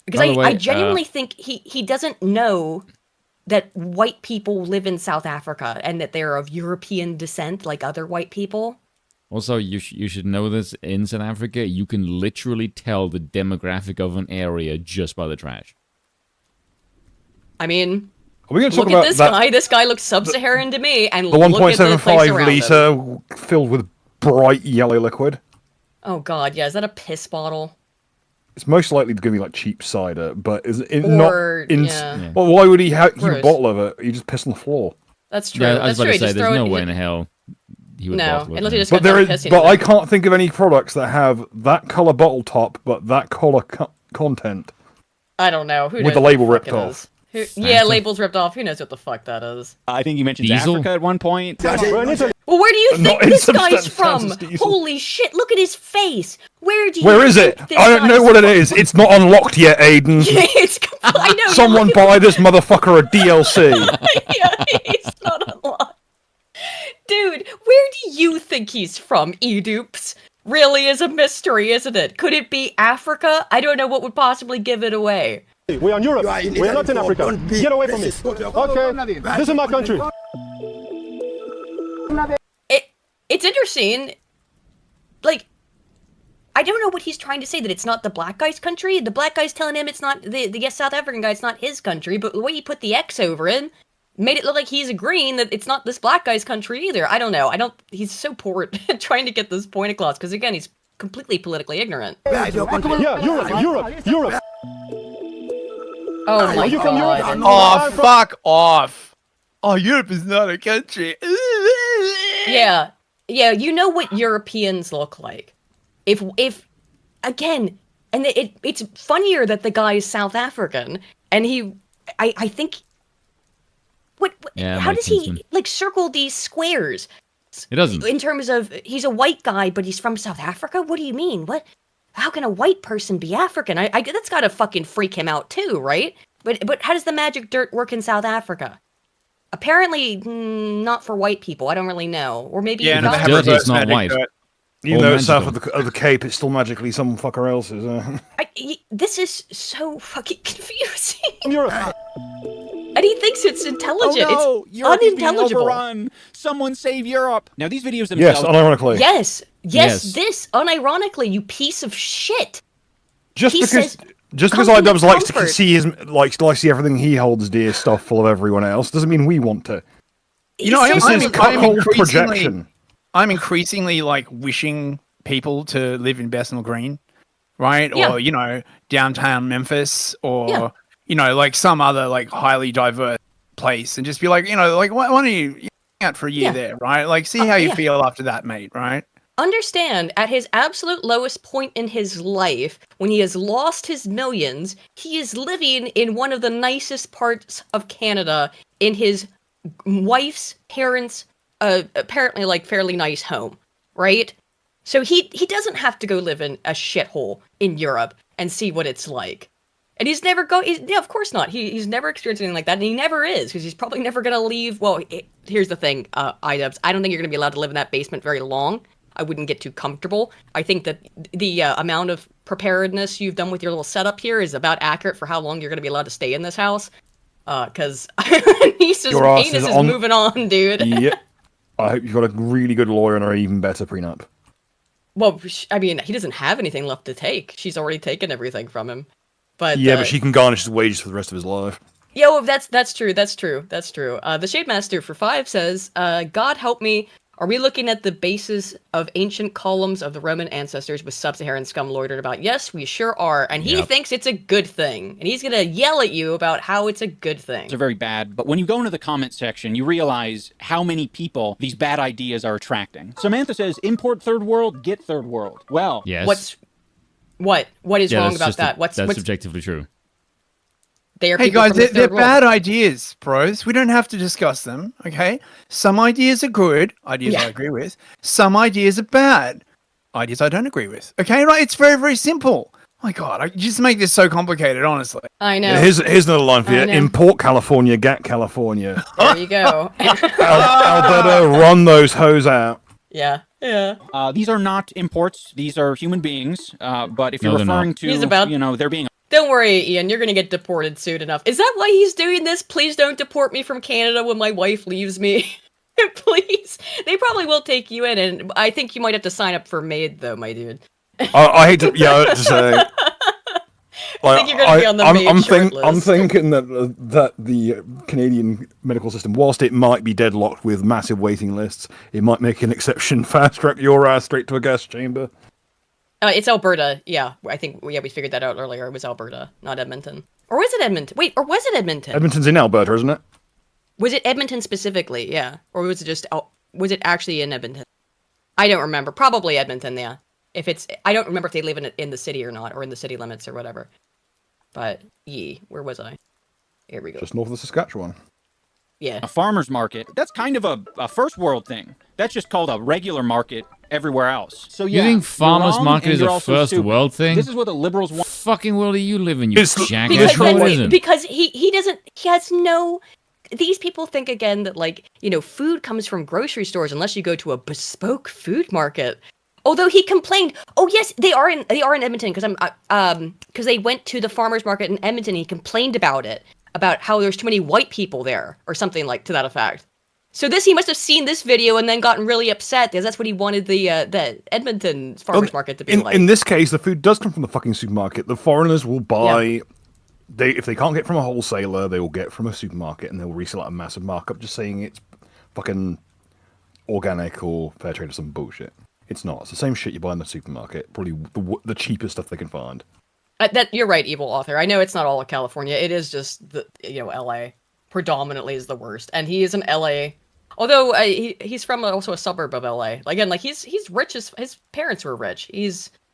Because I genuinely think he doesn't know that white people live in South Africa and that they're of European descent like other white people. Also, you should know this, in South Africa, you can literally tell the demographic of an area just by the trash. I mean, are we going to talk look about at this guy. This guy looks sub-Saharan to me, and the look at the place around 1.75 him. litre filled with bright yellow liquid? Oh god, yeah, is that a piss bottle? It's most likely going to be like cheap cider, but is it Or, not? yeah. Well, why would he keep a Gross. bottle of it? You just piss on the floor. That's true. Yeah, I was That's about true. to say, Just there's throw no it- way in hell he would No, bottle it. unless he just But got done there is, pissing but in I it. can't think of any products that have that color bottle top, but that color content. I don't know. Who With knows the what label fuck ripped it off. is? Yeah, label's ripped off. Who knows what the fuck that is? I think he mentioned Diesel? Africa at one point. Well, where do you think Not in this guy's from? circumstances, Diesel. Holy shit, look at his face. Where Is it? think this I don't know guy's what it from? is. It's not unlocked yet, Aiden. It's I know. Someone buy this motherfucker a DLC. Yeah, it's not unlocked. Dude, where do you think he's from, Edoops? Really is a mystery, isn't it? Could it be Africa? I don't know what would possibly give it away. We are in Europe. We are not in Africa. Get away from me. Okay, this is my country. It's interesting. Like, I don't know what he's trying to say, that it's not the black guy's country. The black guy's telling him it's not, the South African guy, it's not his country, but the way he put the X over him made it look like he's agreeing that it's not this black guy's country either. I don't know. He's so poor at trying to get this point across, because again, he's completely politically ignorant. Yeah, Europe. Oh my you from god. Europe? Oh, fuck off. Oh, Europe is not a country. Yeah, you know what Europeans look like. If again, and it's funnier that the guy is South African, and I think, what Yeah, how makes does he sense. like circle these squares? It doesn't. In terms of, he's a white guy, but he's from South Africa? What do you mean? What? How can a white person be African? I that's gotta fucking freak him out too, right? But how does the magic dirt work in South Africa? Apparently, not for white people. I don't really know. Or maybe Yeah, it no, they does. have Dirty, reverse it's not magic white. dirt. Even All though it's south magical. of the Cape, it's still magically some fucker else's. This is so fucking confusing. Europe. And he thinks it's intelligent. Oh no, It's Europe is being unintelligible. overrun. Someone save Europe. Now these videos Yes, themselves. unironically. Yes, Yes. this, unironically, you piece of shit. Just He because says, iDubbbz compliment likes to comfort. see see everything he holds dear stuff full of everyone else doesn't mean we want to. You know, This is cuckold projection. I'm increasingly like wishing people to live in Bethnal Green, right? Yeah. Or, you know, downtown Memphis, or, Yeah. you know, like some other like highly diverse place, and just be like, you know, like, why don't you out for a year there, right? Like, see how you feel after that, mate, right? Understand, at his absolute lowest point in his life, when he has lost his millions, he is living in one of the nicest parts of Canada in his wife's parents' apparently like fairly nice home, right? So he doesn't have to go live in a shithole in Europe and see what it's like. And he's never of course not. He's never experienced anything like that, and he never is, because he's probably never going to leave. Well, here's the thing, iDubbbz, I don't think you're going to be allowed to live in that basement very long. I wouldn't get too comfortable. I think that the amount of preparedness you've done with your little setup here is about accurate for how long you're going to be allowed to stay in this house. Because Anissa's anus is moving on, dude. Yeah. I hope you've got a really good lawyer and an even better prenup. Well, I mean, he doesn't have anything left to take. She's already taken everything from him. But but she can garnish his wages for the rest of his life. Yeah, well, that's true. The Shademaster for 5 says, God help me. Are we looking at the basis of ancient columns of the Roman ancestors with sub-Saharan scum loitered about? Yes, we sure are. And he thinks it's a good thing. And he's going to yell at you about how it's a good thing. They're very bad. But when you go into the comment section, you realize how many people these bad ideas are attracting. Samantha says, import third world, get third world. Well, yes. What is wrong about that? That's subjectively true. Hey guys, they're bad ideas, bros. We don't have to discuss them, okay? Some ideas are good, ideas I agree with. Some ideas are bad, ideas I don't agree with. Okay, right? It's very, very simple. My God, you just make this so complicated, honestly. I know. Yeah, here's another line for you. Import California, get California. There you go. Alberta, run those hoes out. Yeah. These are not imports. These are human beings. But if you're referring to, they're being... Don't worry, Ian, you're gonna get deported soon enough. Is that why he's doing this? Please don't deport me from Canada when my wife leaves me. Please. They probably will take you in, and I think you might have to sign up for MAID, though, my dude. I hate to, to say... I think you're gonna be on the MAID shortlist. I'm thinking that the Canadian medical system, whilst it might be deadlocked with massive waiting lists, it might make an exception, fast-track your ass straight to a gas chamber. It's Alberta, yeah. I think we figured that out earlier. It was Alberta, not Edmonton. Or was it Edmonton? Wait, or was it Edmonton? Edmonton's in Alberta, isn't it? Was it Edmonton specifically, yeah? Or was it just, was it actually in Edmonton? I don't remember. Probably Edmonton, yeah. I don't remember if they live in the city or not, or in the city limits or whatever. But, where was I? Here we go. Just north of the Saskatchewan. Yeah. A farmer's market, that's kind of a first world thing. That's just called a regular market everywhere else. So you think farmer's market is a first world thing? This is what the liberals want. Fucking world do you live in, you jackass? Because he has no... These people think, again, that, food comes from grocery stores unless you go to a bespoke food market. Although he complained, oh yes, they are in Edmonton, because they went to the farmer's market in Edmonton and he complained about it. About how there's too many white people there, or something to that effect. So he must have seen this video and then gotten really upset, because that's what he wanted the Edmonton farmers market to be like. In this case, the food does come from the fucking supermarket. The foreigners will buy, if they can't get from a wholesaler, they will get from a supermarket, and they'll resell at a massive markup, just saying it's fucking organic or fair trade or some bullshit. It's not. It's the same shit you buy in the supermarket, probably the cheapest stuff they can find. That you're right, evil author. I know it's not all of California. It is just LA predominantly is the worst, and he is an LA. Although he's from also a suburb of LA. Again, he's rich. His parents were rich.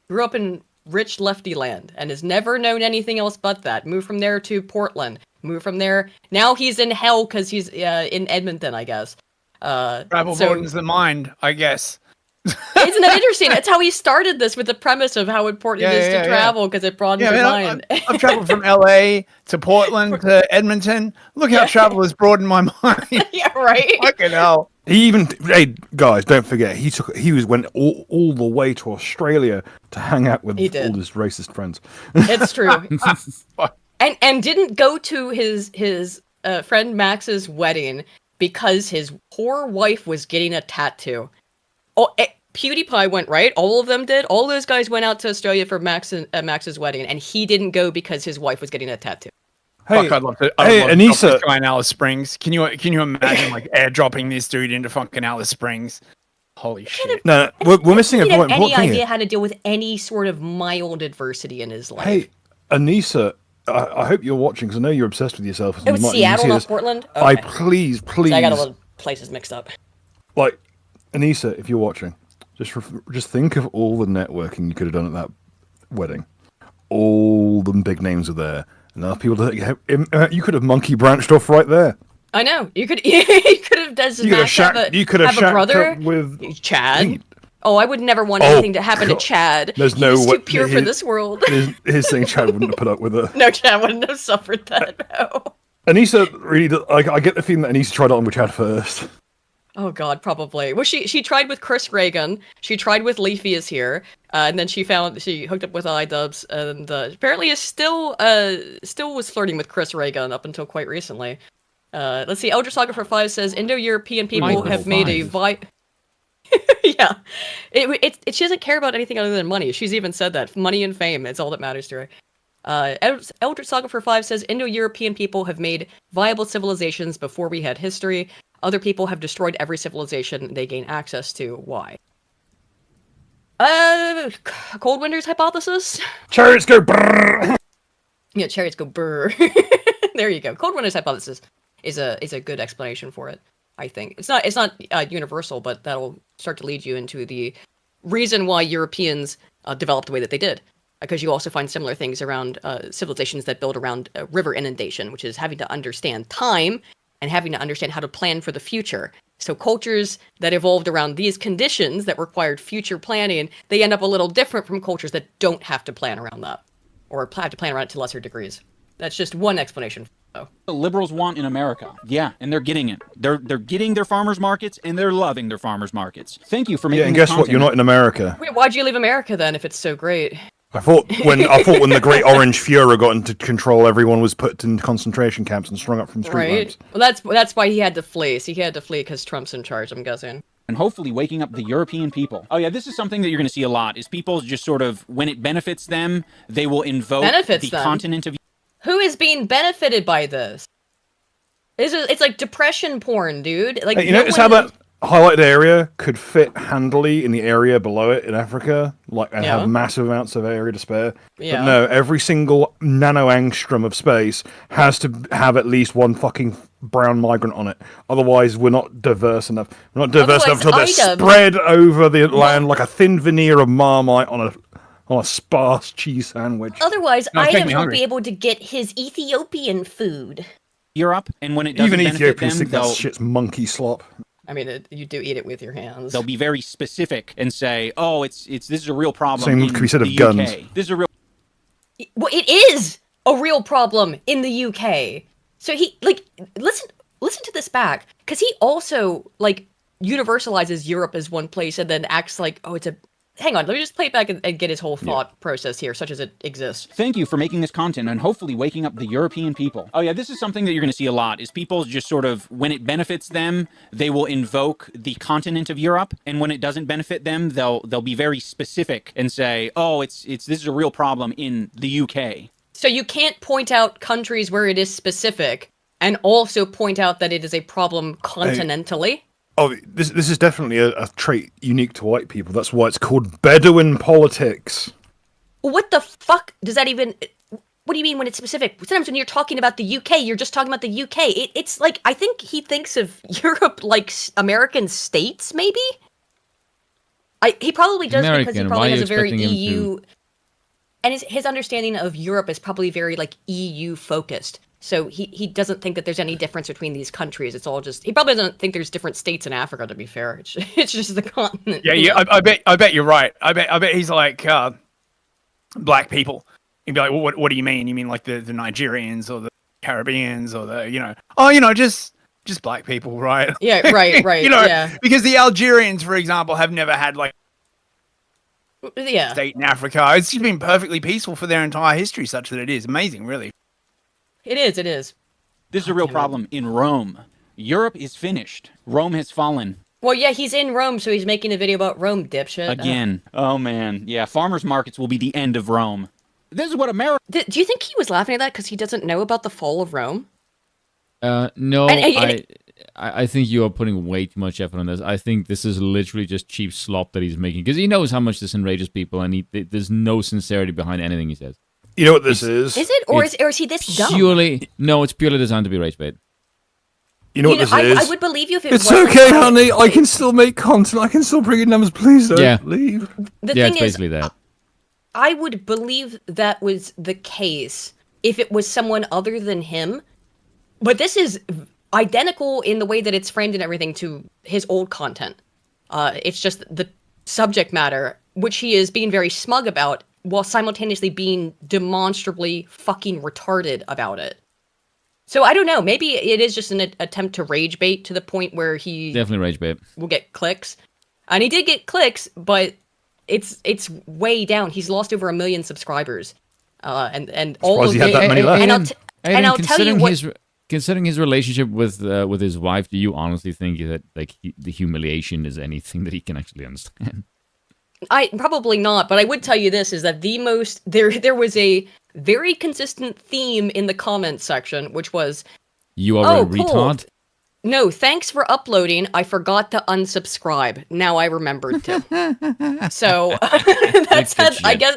Grew up in rich lefty land and has never known anything else but that. Moved from there to Portland. Moved from there. Now he's in hell because he's in Edmonton, I guess. Travel broadens the mind, I guess. Isn't that interesting? That's how he started this, with the premise of how important it is to travel, because it broadens your mind. I've traveled from LA to Portland to Edmonton. Look how travel has broadened my mind. Yeah, right. Fucking hell. Hey guys, don't forget he went all the way to Australia to hang out with all his racist friends. It's true. and didn't go to his friend Max's wedding because his poor wife was getting a tattoo. Oh, PewDiePie went, right? All of them did. All those guys went out to Australia for Max's wedding, and he didn't go because his wife was getting a tattoo. Hey, I'd love to Anissa, drop this guy in Alice Springs. Can you imagine airdropping this dude into fucking Alice Springs? Holy shit! No, we're missing a point. Any idea how to deal with any sort of mild adversity in his life? Hey, Anissa, I hope you're watching, because I know you're obsessed with yourself. It was Seattle, not Portland. Okay. Please. places mixed up. Like, Anissa, if you're watching, just think of all the networking you could have done at that wedding. All the big names are there. Enough people that you could have monkey branched off right there. I know. You could have have a brother with Chad. Oh, I would never want anything to happen to Chad. There's He's too pure for this world. His thing, Chad wouldn't have put up with it. No, Chad wouldn't have suffered that. No. Anissa really, I get the feeling that Anissa tried it on with Chad first. Oh God, probably. Well, she tried with Chris Reagan. She tried with Leafy is here, and then she hooked up with iDubbbz, and apparently is still was flirting with Chris Reagan up until quite recently. Let's see. Elder Saga for 5 says Indo-European people have made a yeah. She doesn't care about anything other than money. She's even said that money and fame is all that matters to her. Elder Saga for 5 says Indo-European people have made viable civilizations before we had history. Other people have destroyed every civilization they gain access to. Why? Cold Winter's hypothesis? Chariots go brrr. Yeah, chariots go brrr. There you go. Cold Winter's hypothesis is a good explanation for it, I think. It's not universal, but that'll start to lead you into the reason why Europeans developed the way that they did. Because you also find similar things around civilizations that build around river inundation, which is having to understand time and having to understand how to plan for the future. So cultures that evolved around these conditions that required future planning, they end up a little different from cultures that don't have to plan around that, or have to plan around it to lesser degrees. That's just one explanation. The liberals want in America. Yeah, and they're getting it. They're getting their farmers markets, and they're loving their farmers markets. Thank you for making. Yeah, and guess what? You're not in America. Wait, why'd you leave America then if it's so great? I thought when the Great Orange Fuhrer got into control, everyone was put in concentration camps and strung up from street lamps. Well, that's why he had to flee. So he had to flee because Trump's in charge, I'm guessing. And hopefully waking up the European people. Oh yeah, this is something that you're going to see a lot, is people just sort of, when it benefits them, they will invoke the continent of... Who is being benefited by this? It's like depression porn, dude. Like, hey, you notice how that highlighted area could fit handily in the area below it in Africa, and have massive amounts of area to spare. Yeah. But no, every single nano-angstrom of space has to have at least one fucking brown migrant on it. Otherwise, we're not diverse enough. We're not diverse enough until they're spread over the land like a thin veneer of Marmite on a sparse cheese sandwich. Otherwise, Ida won't be able to get his Ethiopian food. Europe, and when it doesn't even benefit Ethiopians think that shit's monkey slop. I mean, you do eat it with your hands. They'll be very specific and say, "Oh, this is a real problem." Same could be said of guns. This is a real. Well, it is a real problem in the UK. So he listen to this back, because he also universalizes Europe as one place and then acts like, oh, it's a. Hang on, let me just play it back and get his whole thought process here, such as it exists. Thank you for making this content and hopefully waking up the European people. Oh yeah, this is something that you're going to see a lot, is people just sort of, when it benefits them, they will invoke the continent of Europe, and when it doesn't benefit them, they'll be very specific and say, oh, this is a real problem in the UK. So you can't point out countries where it is specific and also point out that it is a problem continentally? Oh, this is definitely a trait unique to white people. That's why it's called Bedouin politics. What the fuck does that even... What do you mean when it's specific? Sometimes when you're talking about the UK, you're just talking about the UK. It's like, I think he thinks of Europe like American states, maybe? He probably does because he probably has a very EU... And his understanding of Europe is probably very EU-focused. So he doesn't think that there's any difference between these countries. It's all just... He probably doesn't think there's different states in Africa, to be fair. It's just the continent. Yeah, I bet you're right. I bet he's like black people. He'd be like, well, what do you mean? You mean like the Nigerians or the Caribbeans or the, just black people, right? Yeah, right, yeah. Because the Algerians, for example, have never had state in Africa. It's just been perfectly peaceful for their entire history, such that it is amazing, really. It is. This is a real problem in Rome. Europe is finished. Rome has fallen. Well, yeah, he's in Rome, so he's making a video about Rome, dipshit. Again. Oh, man. Yeah, farmers markets will be the end of Rome. This is what America... Do you think he was laughing at that because he doesn't know about the fall of Rome? No, I think you are putting way too much effort on this. I think this is literally just cheap slop that he's making, because he knows how much this enrages people, and there's no sincerity behind anything he says. You know what this is? Is it? Or is he this dumb? No, it's purely designed to be rage bait. You know what this is? I would believe you if it It's wasn't okay, honey. I can still make content. I can still bring in numbers. Please don't leave. The thing it's basically that. I would believe that was the case if it was someone other than him. But this is identical in the way that it's framed and everything to his old content. It's just the subject matter, which he is being very smug about, while simultaneously being demonstrably fucking retarded about it. So I don't know. Maybe it is just an attempt to rage bait to the point where he definitely rage bait will get clicks, and he did get clicks, but it's way down. He's lost over 1 million subscribers, and all of had that many left. And I'll tell you what. Considering his relationship with his wife, do you honestly think that the humiliation is anything that he can actually understand? I probably not, but I would tell you this is that there was a very consistent theme in the comments section, which was you are a retard. No, thanks for uploading. I forgot to unsubscribe. Now I remembered to. So I guess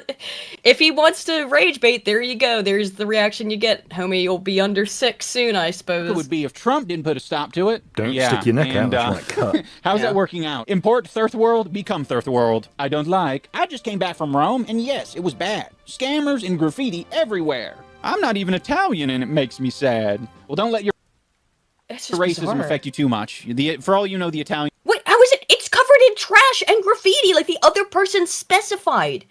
if he wants to rage bait, there you go. There's the reaction you get, homie. You'll be under 6 soon, I suppose. It would be if Trump didn't put a stop to it. Don't stick your neck out. That's cut. How's that working out? Import Third World, become Third World. I don't like. I just came back from Rome, and yes, it was bad. Scammers and graffiti everywhere. I'm not even Italian, and it makes me sad. Well, don't let your racism affect you too much. For all you know, the Italian. Wait, how is it? It's covered in trash and graffiti, like the other person specified.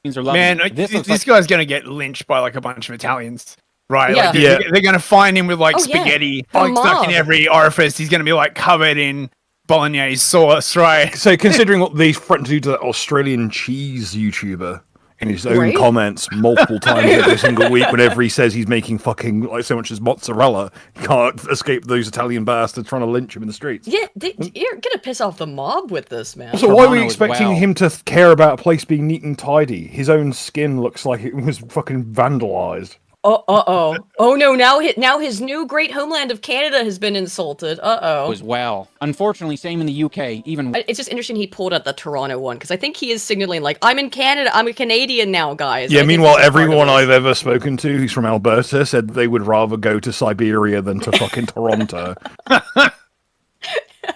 Man, this guy's gonna get lynched by like a bunch of Italians, right? Yeah. Like, they're gonna find him with like spaghetti like stuck in every orifice. He's gonna be like covered in bolognese sauce, right? So considering what they threatened to do to that Australian cheese YouTuber in his own comments multiple times every single week, whenever he says he's making fucking like so much as mozzarella, he can't escape those Italian bastards trying to lynch him in the streets. Yeah, you're gonna piss off the mob with this, man. So why are we expecting him to care about a place being neat and tidy? His own skin looks like it was fucking vandalized. Oh no! Now his new great homeland of Canada has been insulted. As well. Unfortunately, same in the UK. Even it's just interesting he pulled out the Toronto one because I think he is signaling like I'm in Canada. I'm a Canadian now, guys. Yeah. Meanwhile, everyone I've ever spoken to who's from Alberta said they would rather go to Siberia than to fucking Toronto.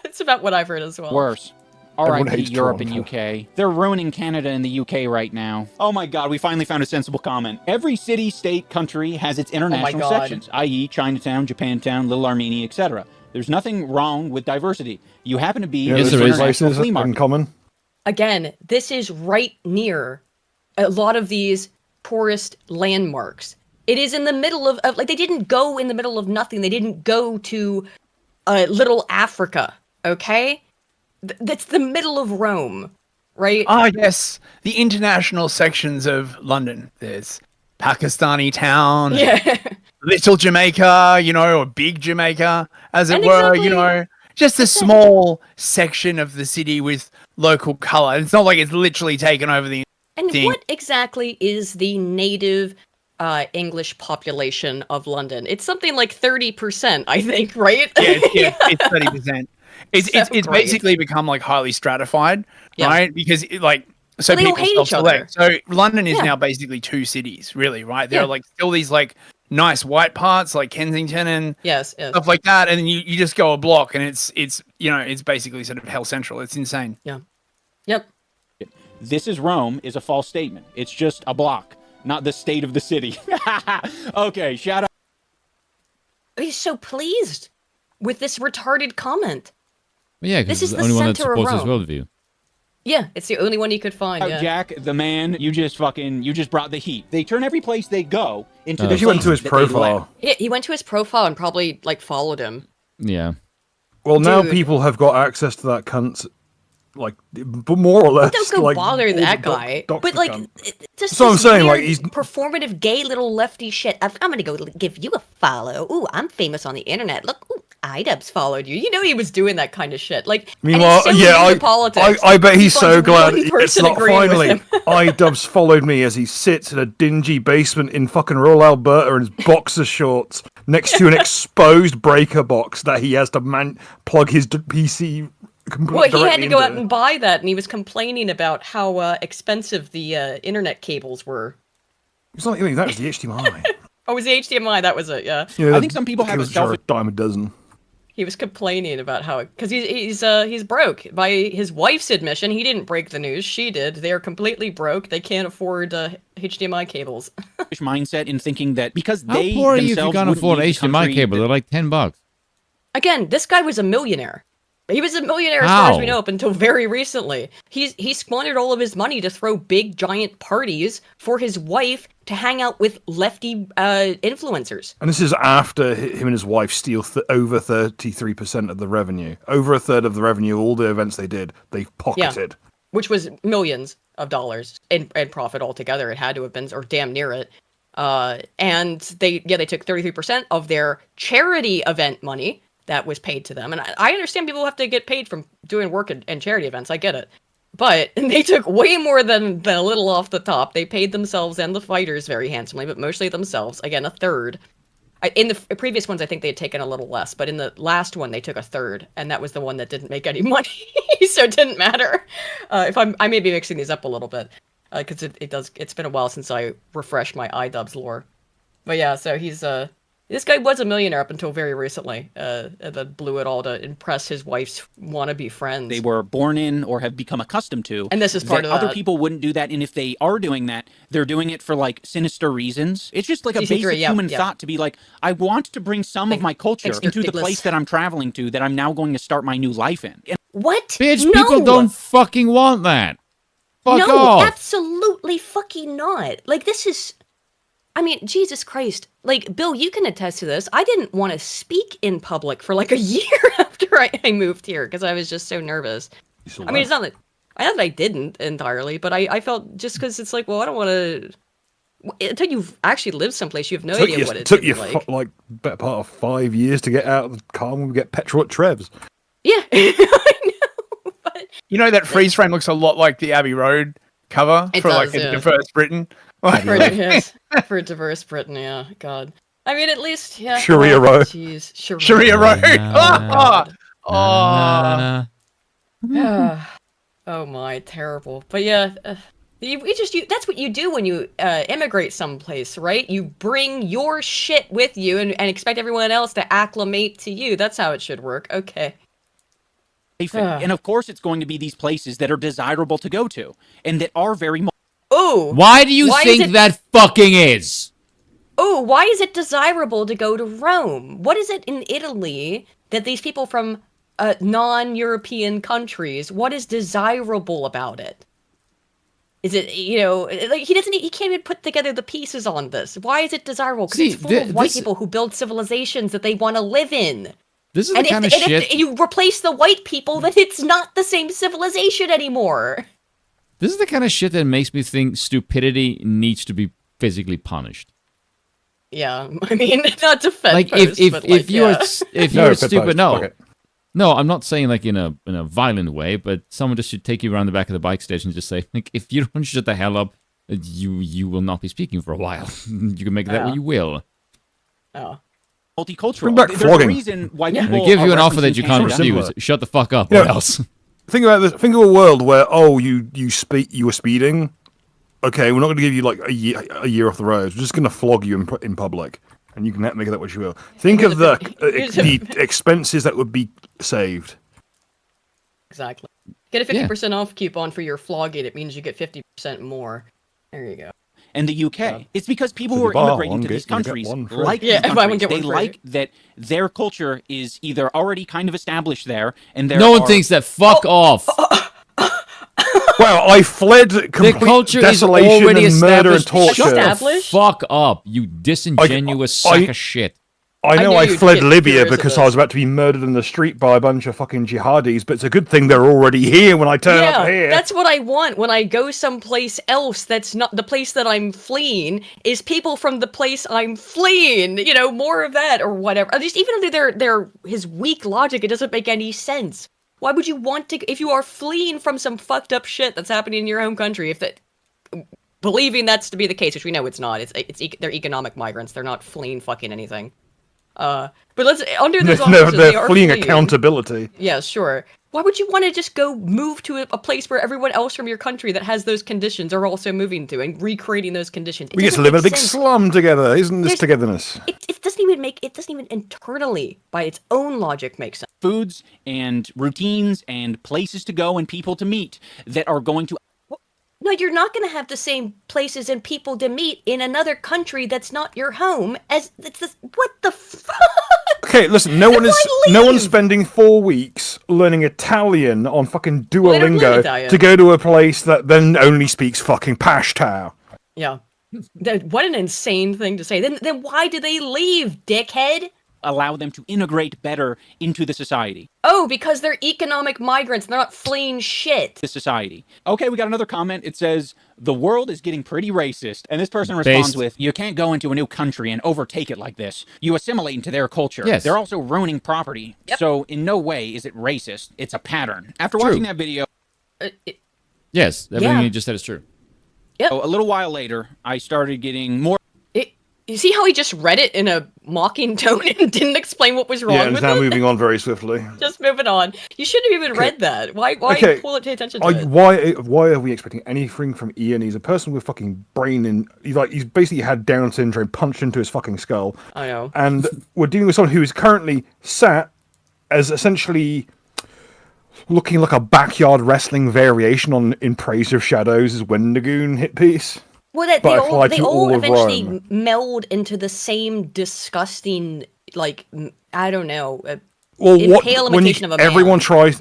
It's about what I've heard as well. Worse. R.I.P. Europe and UK. They're ruining Canada and the UK right now. Oh my god, we finally found a sensible comment. Every city, state, country has its international sections, i.e. Chinatown, Japantown, Little Armenia, etc. There's nothing wrong with diversity. You happen to be in this international flea market. In common. Again, this is right near a lot of these tourist landmarks. It is in the middle of like they didn't go in the middle of nothing. They didn't go to Little Africa, okay? That's the middle of Rome, right? Ah, yes. The international sections of London. There's Pakistani town, Little Jamaica, or Big Jamaica, as it were, just a small section of the city with local color. It's not like it's literally taken over the thing. What exactly is the native English population of London? It's something like 30%, I think, right? Yeah, it's 30%. It's basically become like highly stratified, right? Because people self-select. So London is now basically 2 cities, really, right? There are like still these like nice white parts like Kensington and stuff like that, and then you just go a block and it's basically sort of hell central. It's insane. Yeah. Yep. This is Rome is a false statement. It's just a block, not the state of the city. Okay, shout out. He's so pleased with this retarded comment. Yeah, because it's the only one that supports his worldview. Yeah, it's the only one he could find. Jack, the man, you just brought the heat. They turn every place they go into the. He went to his profile. Yeah, he went to his profile and probably followed him. Yeah. Well, now people have got access to that cunt, but more or less. Don't go bother that guy. But that's what I'm saying. He's performative, gay little lefty shit. I'm gonna go give you a follow. Ooh, I'm famous on the internet. Look, ooh, iDubbbz followed you. He was doing that kind of shit. Meanwhile, I bet he's so glad it's not finally iDubbbz followed me as he sits in a dingy basement in fucking rural Alberta in his boxer shorts next to an exposed breaker box that he has to plug his PC. Well, he had to go out and buy that, and he was complaining about how expensive the internet cables were. It's not even that, was the HDMI. Oh, it was the HDMI, that was it, yeah. I think some people have a dime a dozen. He was complaining about how, because he's broke. By his wife's admission, he didn't break the news. She did. They are completely broke. They can't afford HDMI cables. Mindset in thinking that because How they poor are you if you themselves can't wouldn't afford leave the HDMI country, cable? They're like $10. Again, this guy was a millionaire. He was a millionaire as far as we know up until very recently. He squandered all of his money to throw big giant parties for his wife to hang out with lefty influencers. And this is after him and his wife steal over 33% of the revenue. Over a third of the revenue, all the events they did, they pocketed. Yeah, which was millions of dollars in profit altogether. It had to have been, or damn near it. And they took 33% of their charity event money that was paid to them. And I understand people have to get paid from doing work and charity events. I get it. But they took way more than a little off the top. They paid themselves and the fighters very handsomely, but mostly themselves. Again, a third. In the previous ones, I think they had taken a little less. But in the last one, they took a third. And that was the one that didn't make any money. So it didn't matter. I may be mixing these up a little bit. Because it's been a while since I refreshed my iDubbbz lore. But yeah, so he's... This guy was a millionaire up until very recently, that blew it all to impress his wife's wannabe friends. They were born in or have become accustomed to. And this is part of that. Other people wouldn't do that, and if they are doing that, they're doing it for, like, sinister reasons. It's just like a basic human thought to be like, I want to bring some of my culture into the place that I'm traveling to, that I'm now going to start my new life in. And what? Bitch, people don't fucking want that. Fuck no, off. Absolutely fucking not. Like, this is... I mean, Jesus Christ. Like, Bill, you can attest to this. I didn't want to speak in public for like a year after I moved here because I was just so nervous. I mean, it's not that I didn't entirely, but I felt just because it's like, well, I don't want to... Until you've actually lived someplace, you have no idea what it's like. It took you like better part of 5 years to get out of the car when we get petrol at Trev's. Yeah, I know. But you know that freeze frame looks a lot like the Abbey Road cover for like a diverse Britain. For diverse Britain, yeah. God. I mean, at least, yeah. Sharia Road. Jeez. Sharia Road. Oh my, terrible. But yeah, that's what you do when you immigrate someplace, right? You bring your shit with you and expect everyone else to acclimate to you. That's how it should work. Okay. And of course, it's going to be these places that are desirable to go to and that are very... Oh! Why do you think that fucking is? Oh, why is it desirable to go to Rome? What is it in Italy that these people from non-European countries, what is desirable about it? Is it, like, he can't even put together the pieces on this. Why is it desirable? Because it's full of white people who build civilizations that they want to live in. This is the kind of shit... And if you replace the white people, then it's not the same civilization anymore. This is the kind of shit that makes me think stupidity needs to be physically punished. Yeah, I mean, not to defend like if you're stupid, no, I'm not saying like in a violent way, but someone just should take you around the back of the bike station and just say, like, if you don't shut the hell up, you will not be speaking for a while. You can make that what you will. Oh. Multicultural. Bring back flogging. Reason why people I give you an offer that you can't refuse. Shut the fuck up. What else? Think about this. Think of a world where you were speeding. Okay, we're not going to give you like a year off the road. We're just going to flog you in public, and you can make of that what you will. Think of the expenses that would be saved. Exactly. Get a 50% off coupon for your flogging. It means you get 50% more. There you go. And the UK. It's because people who are immigrating to these countries like they like that their culture is either already kind of established there, and no one thinks that. Fuck off. Well, I fled complete desolation and murder and torture. Shut the fuck up, you disingenuous sack of shit. I know I fled Libya because I was about to be murdered in the street by a bunch of fucking jihadis, but it's a good thing they're already here when I turn up here. That's what I want when I go someplace else that's not the place that I'm fleeing, is people from the place I'm fleeing. More of that or whatever. Just even under his weak logic, it doesn't make any sense. Why would you want to, if you are fleeing from some fucked up shit that's happening in your home country, believing that's to be the case, which we know it's not. They're economic migrants. They're not fleeing fucking anything. But let's under those auspices, they're fleeing accountability. Yeah, sure. Why would you want to just go move to a place where everyone else from your country that has those conditions are also moving to and recreating those conditions? We get to live in a big slum together. Isn't this togetherness? It doesn't even internally, by its own logic, make sense. Foods and routines and places to go and people to meet that are going to... No, you're not going to have the same places and people to meet in another country that's not your home as what the fuck? Okay, listen, no one's spending 4 weeks learning Italian on fucking Duolingo to go to a place that then only speaks fucking Pashto. Yeah. What an insane thing to say. Then why do they leave, dickhead? Allow them to integrate better into the society. Oh, because they're economic migrants. They're not fleeing shit. The society. Okay, we got another comment. It says, the world is getting pretty racist. And this person responds with, you can't go into a new country and overtake it like this. You assimilate into their culture. Yes. They're also ruining property. Yep. So in no way is it racist. It's a pattern. After watching that video... Yes, everything you just said is true. Yep. So a little while later, I started getting more... You see how he just read it in a mocking tone and didn't explain what was wrong with it? Yeah, and now moving on very swiftly. Just moving on. You shouldn't have even read that. Why pay attention to it? Why are we expecting anything from Ian? He's a person with fucking brain in... He's basically had Down syndrome punched into his fucking skull. I know. And we're dealing with someone who is currently sat as essentially... looking like a backyard wrestling variation in Praise of Shadows' Wendigoon hit piece. Well, they all eventually meld into the same disgusting, like, I don't know, pale imitation of a man. Everyone tries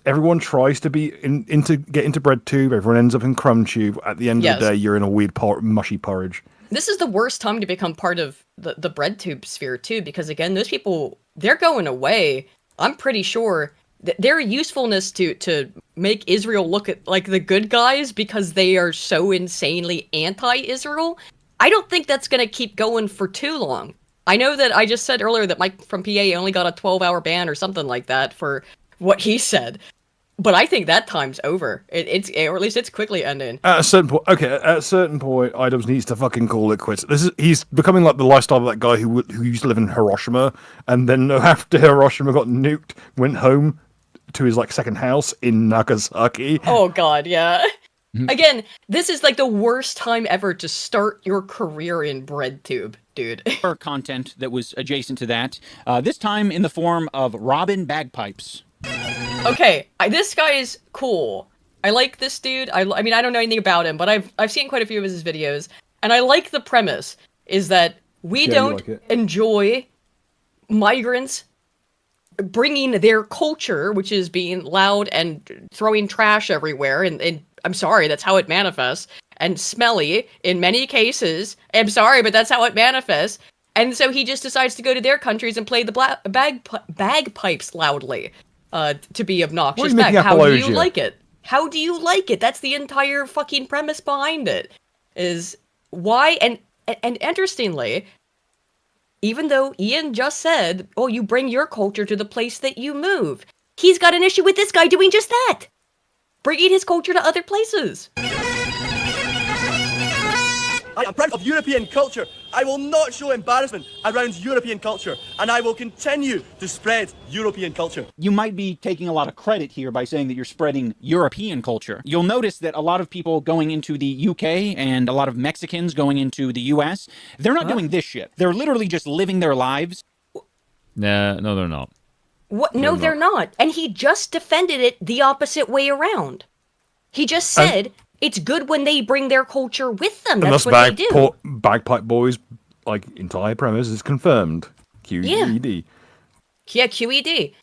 to be get into bread tube. Everyone ends up in crumb tube. At the end of the day, you're in a weird mushy porridge. This is the worst time to become part of the bread tube sphere too, because again, those people, they're going away. I'm pretty sure their usefulness to make Israel look like the good guys because they are so insanely anti-Israel, I don't think that's going to keep going for too long. I know that I just said earlier that Mike from PA only got a 12-hour ban or something like that for what he said, but I think that time's over. Or at least it's quickly ending. At a certain point, Idubbbz needs to fucking call it quits. He's becoming like the lifestyle of that guy who used to live in Hiroshima, and then after Hiroshima got nuked, went home to his second house in Nagasaki. Oh god, yeah. Again, this is like the worst time ever to start your career in BreadTube, dude. Content that was adjacent to that, this time in the form of Robin Bagpipes. Okay, this guy is cool. I like this dude. I mean, I don't know anything about him, but I've seen quite a few of his videos, and I like the premise, is that we don't enjoy migrants bringing their culture, which is being loud and throwing trash everywhere, and I'm sorry, that's how it manifests, and smelly in many cases. I'm sorry, but that's how it manifests. And so he just decides to go to their countries and play the bagpipes loudly to be obnoxious. How do you like it? How do you like it? That's the entire fucking premise behind it. Is why, and interestingly, even though Ian just said, oh, you bring your culture to the place that you move, he's got an issue with this guy doing just that. Bringing his culture to other places. I am proud of European culture. I will not show embarrassment around European culture, and I will continue to spread European culture. You might be taking a lot of credit here by saying that you're spreading European culture. You'll notice that a lot of people going into the UK and a lot of Mexicans going into the US, they're not doing this shit. They're literally just living their lives. No, they're not. What? No, they're not. And he just defended it the opposite way around. He just said it's good when they bring their culture with them. That's what they do. Bagpipe Boys, entire premise is confirmed. QED. Yeah, QED.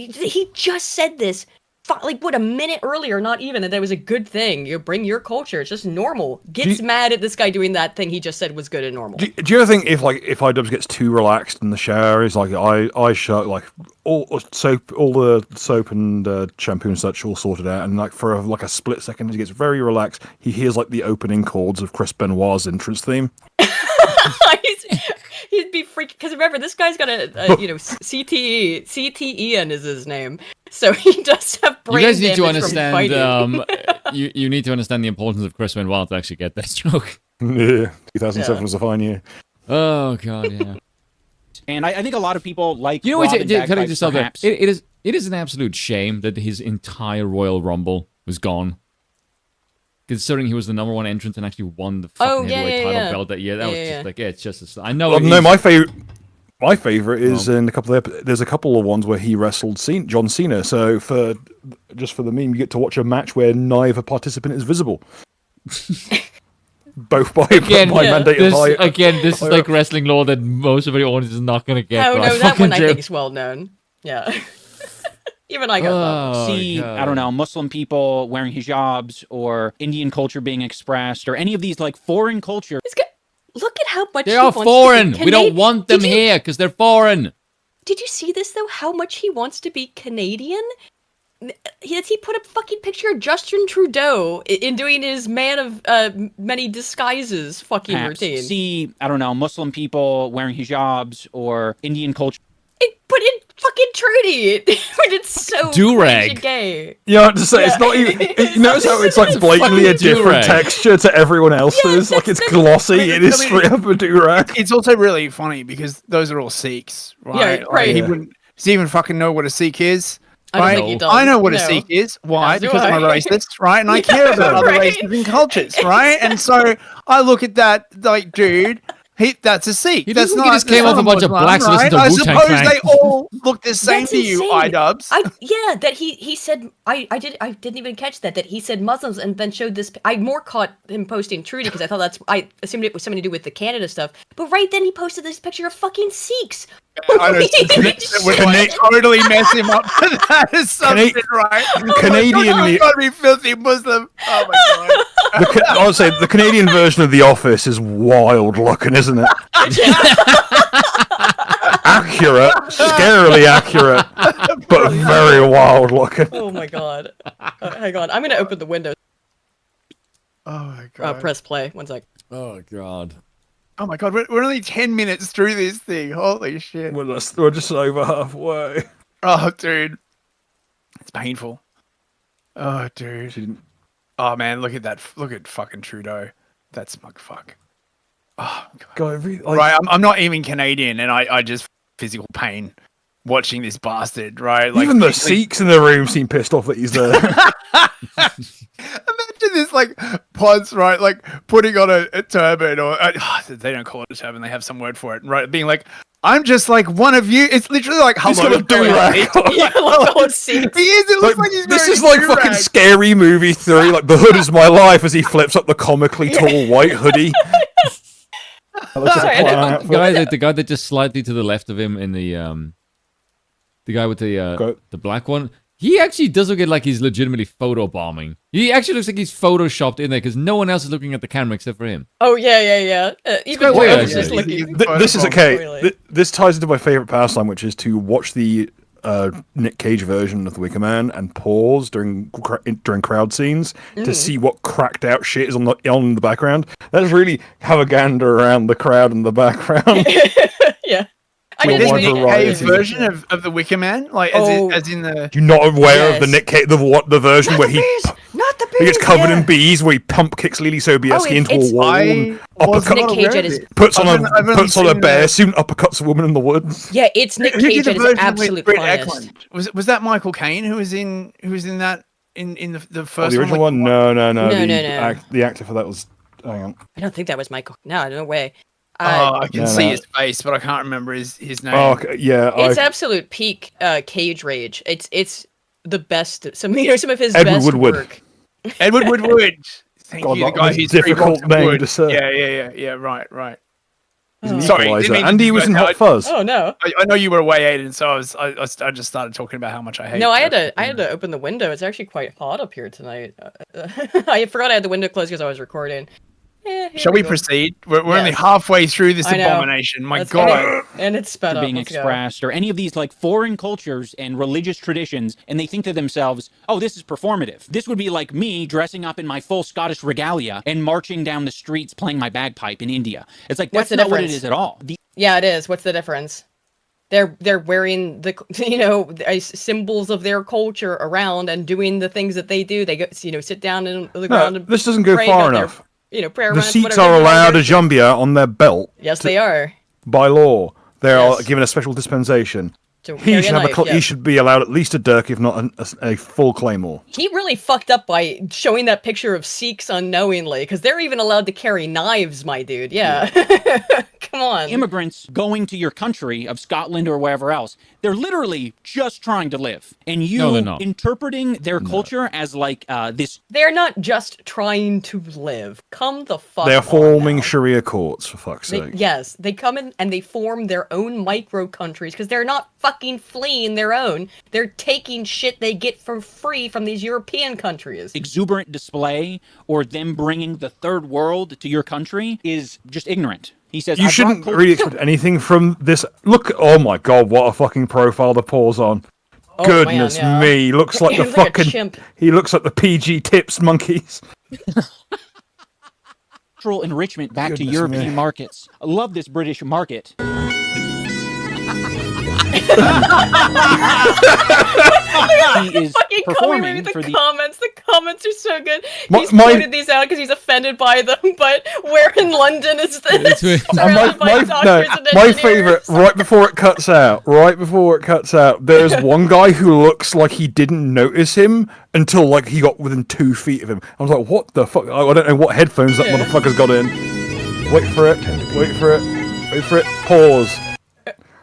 He just said this, a minute earlier, not even, that was a good thing. You bring your culture, it's just normal. Gets mad at this guy doing that thing he just said was good and normal. Do you ever think if Idubbbz gets too relaxed in the shower, he's I shut all the soap and shampoo and such all sorted out, and for a split second he gets very relaxed, he hears the opening chords of Chris Benoit's entrance theme. He'd be freaking, because remember, this guy's got a CTE. CTEN is his name. So he does have brain damage. You guys need to understand, you need to understand the importance of Chris Benoit to actually get that joke. Yeah, 2007 was a fine year. Oh, God, yeah. And I think a lot of people like. You know what? Can I just stop there? Perhaps. It is an absolute shame that his entire Royal Rumble was gone. Considering he was the number one entrant and actually won the fucking heavyweight title belt that year, that was just like, it's just. I know. Well, no, my favorite is in a couple of. There's a couple of ones where he wrestled John Cena. So for the meme, you get to watch a match where neither participant is visible. Both by mandate. This is like wrestling law that most of the audience is not going to get. Oh no, that one I think is well known. Yeah. Even I got that. See, I don't know, Muslim people wearing hijabs or Indian culture being expressed or any of these like foreign culture. Look at how much they are foreign. We don't want them here because they're foreign. Did you see this though? How much he wants to be Canadian? He put a fucking picture of Justin Trudeau in doing his man of many disguises fucking routine. See, I don't know, Muslim people wearing hijabs or Indian culture. Put in fucking Trudy when it's so do-rag. Gay. Yeah, to say it's not even. You notice how it's like blatantly a different texture to everyone else's. Like it's glossy. It is straight up a do-rag. It's also really funny because those are all Sikhs, right? Yeah, right. He wouldn't. Does he even fucking know what a Sikh is? I don't think he does. I know what a Sikh is. Why? Because I'm a racist, right? And I care about other races and cultures, right? And so I look at that, like, dude. That's a Sikh. He just came off a bunch of blacks listening to I Wu-Tang suppose Clan. they all look the same That's to you, insane. iDubbbz. That he said I didn't even catch that he said Muslims and then showed this. I more caught him posting Trudy because I thought I assumed it was something to do with the Canada stuff. But right then he posted this picture of fucking Sikhs. I know. Totally mess him up for that assumption, right? Canadian. You've got to be filthy Muslim. Oh my god. I would say the Canadian version of The Office is wild looking, isn't it? Accurate, scarily accurate, but very wild looking. Oh my god. Hang on, I'm gonna open the window. Oh my god. Press play. 1 sec. Oh god. Oh my god, we're only 10 minutes through this thing. Holy shit. We're just over halfway. Oh, dude. It's painful. Oh, dude. Oh, man, look at that. Look at fucking Trudeau. That smug fuck. Oh, God. Right, I'm not even Canadian, and I just physical pain watching this bastard, right? Like, even the Sikhs in the room seem pissed off that he's there. Imagine this, like, Ponce, right? Like, putting on a turban, or they don't call it a turban, they have some word for it, right? Being like, I'm just like one of you. It's literally like, hello. He's got a do-rag. He is. It looks like he's This wearing is like a do-rag. fucking Scary Movie 3. Like, the hood is my life as he flips up the comically tall white hoodie. The guy that just slightly to the left of him in the guy with the black one. He actually does look like he's legitimately photobombing. He actually looks like he's photoshopped in there because no one else is looking at the camera except for him. Oh yeah. Even quite weird, just looking. This is okay. This ties into my favorite pastime, which is to watch the Nick Cage version of The Wicker Man and pause during crowd scenes to see what cracked out shit is on the background. Let's really have a gander around the crowd in the background. Yeah. I mean, this Nick Cage version of the Wicker Man, like as in the. You're not aware of the Nick Cage, the version where he gets covered in bees, where he pump kicks Lily Sobieski into a wall and puts on a bear suit, uppercuts a woman in the woods. Yeah, it's Nick Cage at his absolute finest. Was that Michael Caine who was in that in the first the original one? No. No. The actor for that was. Hang on. I don't think that was Michael. No way. I can see his face, but I can't remember his name. Oh, okay. Yeah, it's absolute peak Cage rage. It's the best. Some of his best work. Edward Woodward. Thank you. The guy who's difficult name to say. Yeah. Right. Sorry, and he was in Hot Fuzz. Oh no! I know you were away, Aiden, so I just started talking about how much I hate. No, I had to open the window. It's actually quite hot up here tonight. I forgot I had the window closed because I was recording. Shall we proceed? We're only halfway through this abomination. My God. And it's sped up. Being expressed or any of these like foreign cultures and religious traditions, and they think to themselves, oh, this is performative. This would be like me dressing up in my full Scottish regalia and marching down the streets playing my bagpipe in India. It's like, that's not what it is at all. Yeah, it is. What's the difference? They're wearing the symbols of their culture around and doing the things that they do. They go sit down on the ground. And this doesn't go far enough. Prayer the Sikhs are allowed a jambia on their belt. Yes, they are. By law. They are given a special dispensation. He should have he should be allowed at least a dirk, if not a full claymore. He really fucked up by showing that picture of Sikhs unknowingly, because they're even allowed to carry knives, my dude. Yeah. Come on. Immigrants going to your country of Scotland or wherever else, they're literally just trying to live. And you interpreting their culture as like this. They're not just trying to live. Come the fuck They are forming Sharia courts, for fuck's sake. Yes, they come in and they form their own micro countries because they're not fucking fleeing their own. They're taking shit they get for free from these European countries. Exuberant display or them bringing the third world to your country is just ignorant. He says you shouldn't really expect anything from this. Look, oh my god, what a fucking profile the paws on. Oh, Goodness man, me, looks like the fucking. He looks like the PG Tips monkeys. Cultural enrichment back to European markets. I love this British market. He is performing for the comments. The comments are so good. He's pointed these out because he's offended by them. But where in London is this? My favorite. Right before it cuts out. There's one guy who looks like he didn't notice him until like he got within 2 feet of him. I was like, what the fuck? I don't know what headphones that motherfucker's got in. Wait for it. Pause.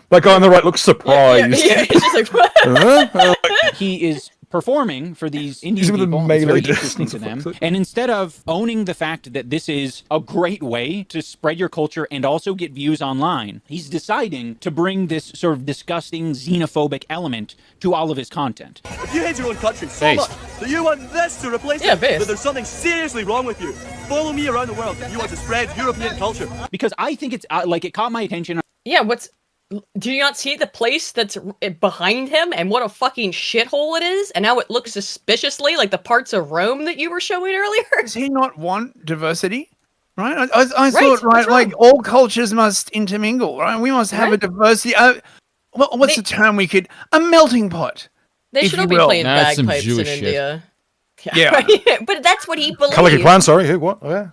That guy on the right looks surprised. He's just like, what? He is performing for these Indian people. It's very interesting to them. And instead of owning the fact that this is a great way to spread your culture and also get views online, he's deciding to bring this sort of disgusting xenophobic element to all of his content. If you hate your own country so much that you want this to replace it, but there's something seriously wrong with you. Follow me around the world. You want to spread European culture. Because I think it's like it caught my attention. Yeah, do you not see the place that's behind him and what a fucking shithole it is? And how it looks suspiciously like the parts of Rome that you were showing earlier? Does he not want diversity? Right? I thought, like all cultures must intermingle, right? We must have a diversity. What's the term we could... A melting pot. They should all be playing bagpipes in India. Yeah. But that's what he believes. Calicut plan, sorry. Who? What? Oh, yeah.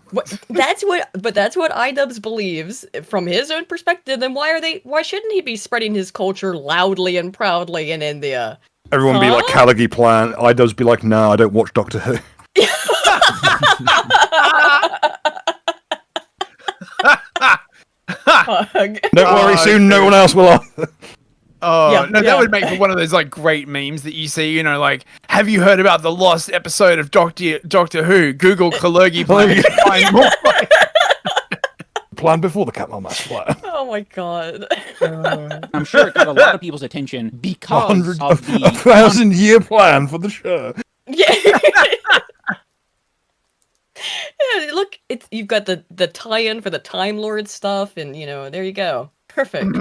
That's what iDubbbz believes from his own perspective. Then why shouldn't he be spreading his culture loudly and proudly in India? Everyone be like Calicut plan. iDubbbz be like, nah, I don't watch Doctor Who. Don't worry, soon no one else will either. Oh, that would make for one of those like great memes that you see, you know, like, have you heard about the lost episode of Doctor Who? Google Kalergi plan. Plan before the Catmull Mass plan. Oh my god. I'm sure it got a lot of people's attention because of the 1,000-year plan for the show. Yeah. Yeah, look, you've got the tie-in for the Time Lord stuff, and you know, there you go. Perfect.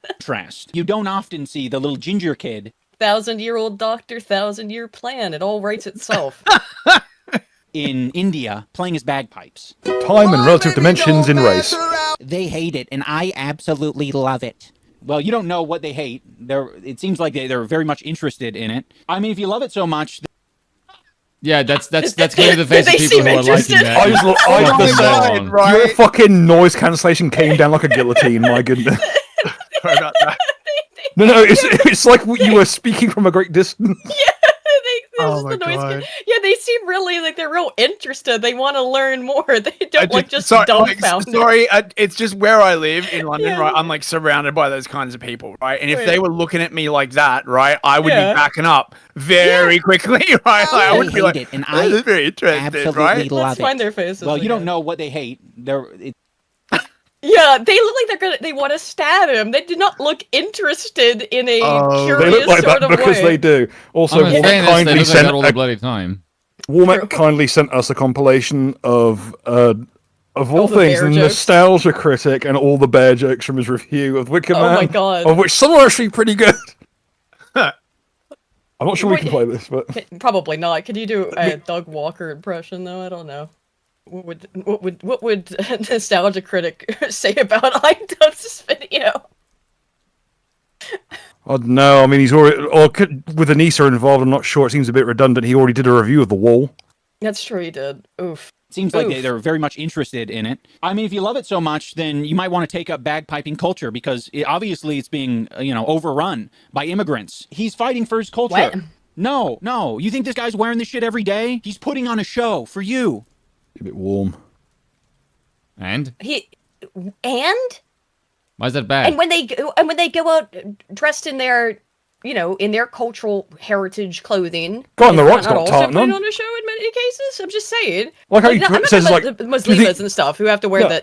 Contrast. You don't often see the little ginger kid. 1,000-year-old doctor, 1,000-year plan. It all writes itself. In India, playing his bagpipes. Time and relative dimensions in race. They hate it, and I absolutely love it. Well, you don't know what they hate. It seems like they're very much interested in it. I mean, if you love it so much... Yeah, that's clearly the face of people who are liking that. Your fucking noise cancellation came down like a guillotine, my goodness. Sorry about that. No, it's like you were speaking from a great distance. Oh my god. Yeah, they seem really like they're real interested. They want to learn more. They don't just dumbfounded. Sorry, it's just where I live in London, right? I'm like surrounded by those kinds of people, right? And if they were looking at me like that, right, I would be backing up very quickly, right? Like, I would be like, and I this is very interesting, absolutely right? love it. Find their faces. Well, you don't know what they hate. Yeah, they look like they want to stab him. They do not look interested in a curious they look like sort that of because way. they do. Also, they kindly sent all the bloody time. Womack kindly sent us a compilation of all things, the Nostalgia Critic and all the bear jokes from his review of Wicker Man. Oh my god! Of which some are actually pretty good. I'm not sure we can play this, but probably not. Could you do a Doug Walker impression though? I don't know. What would Nostalgia Critic say about iDubbbz's video? I don't know. I mean, he's already with Anissa involved. I'm not sure. It seems a bit redundant. He already did a review of The Wall. That's true. He did. Oof. Seems like they're very much interested in it. I mean, if you love it so much, then you might want to take up bagpiping culture because obviously it's being, overrun by immigrants. He's fighting for his culture. What? No. You think this guy's wearing this shit every day? He's putting on a show for you. A bit warm. And? Why is that bad? And when they go out dressed in their, in their cultural heritage clothing, God, The Rock's got also tartan putting on. on a show in many cases. I'm just saying. Like how I'm he not says, talking like, about the Muslimas and stuff who have to wear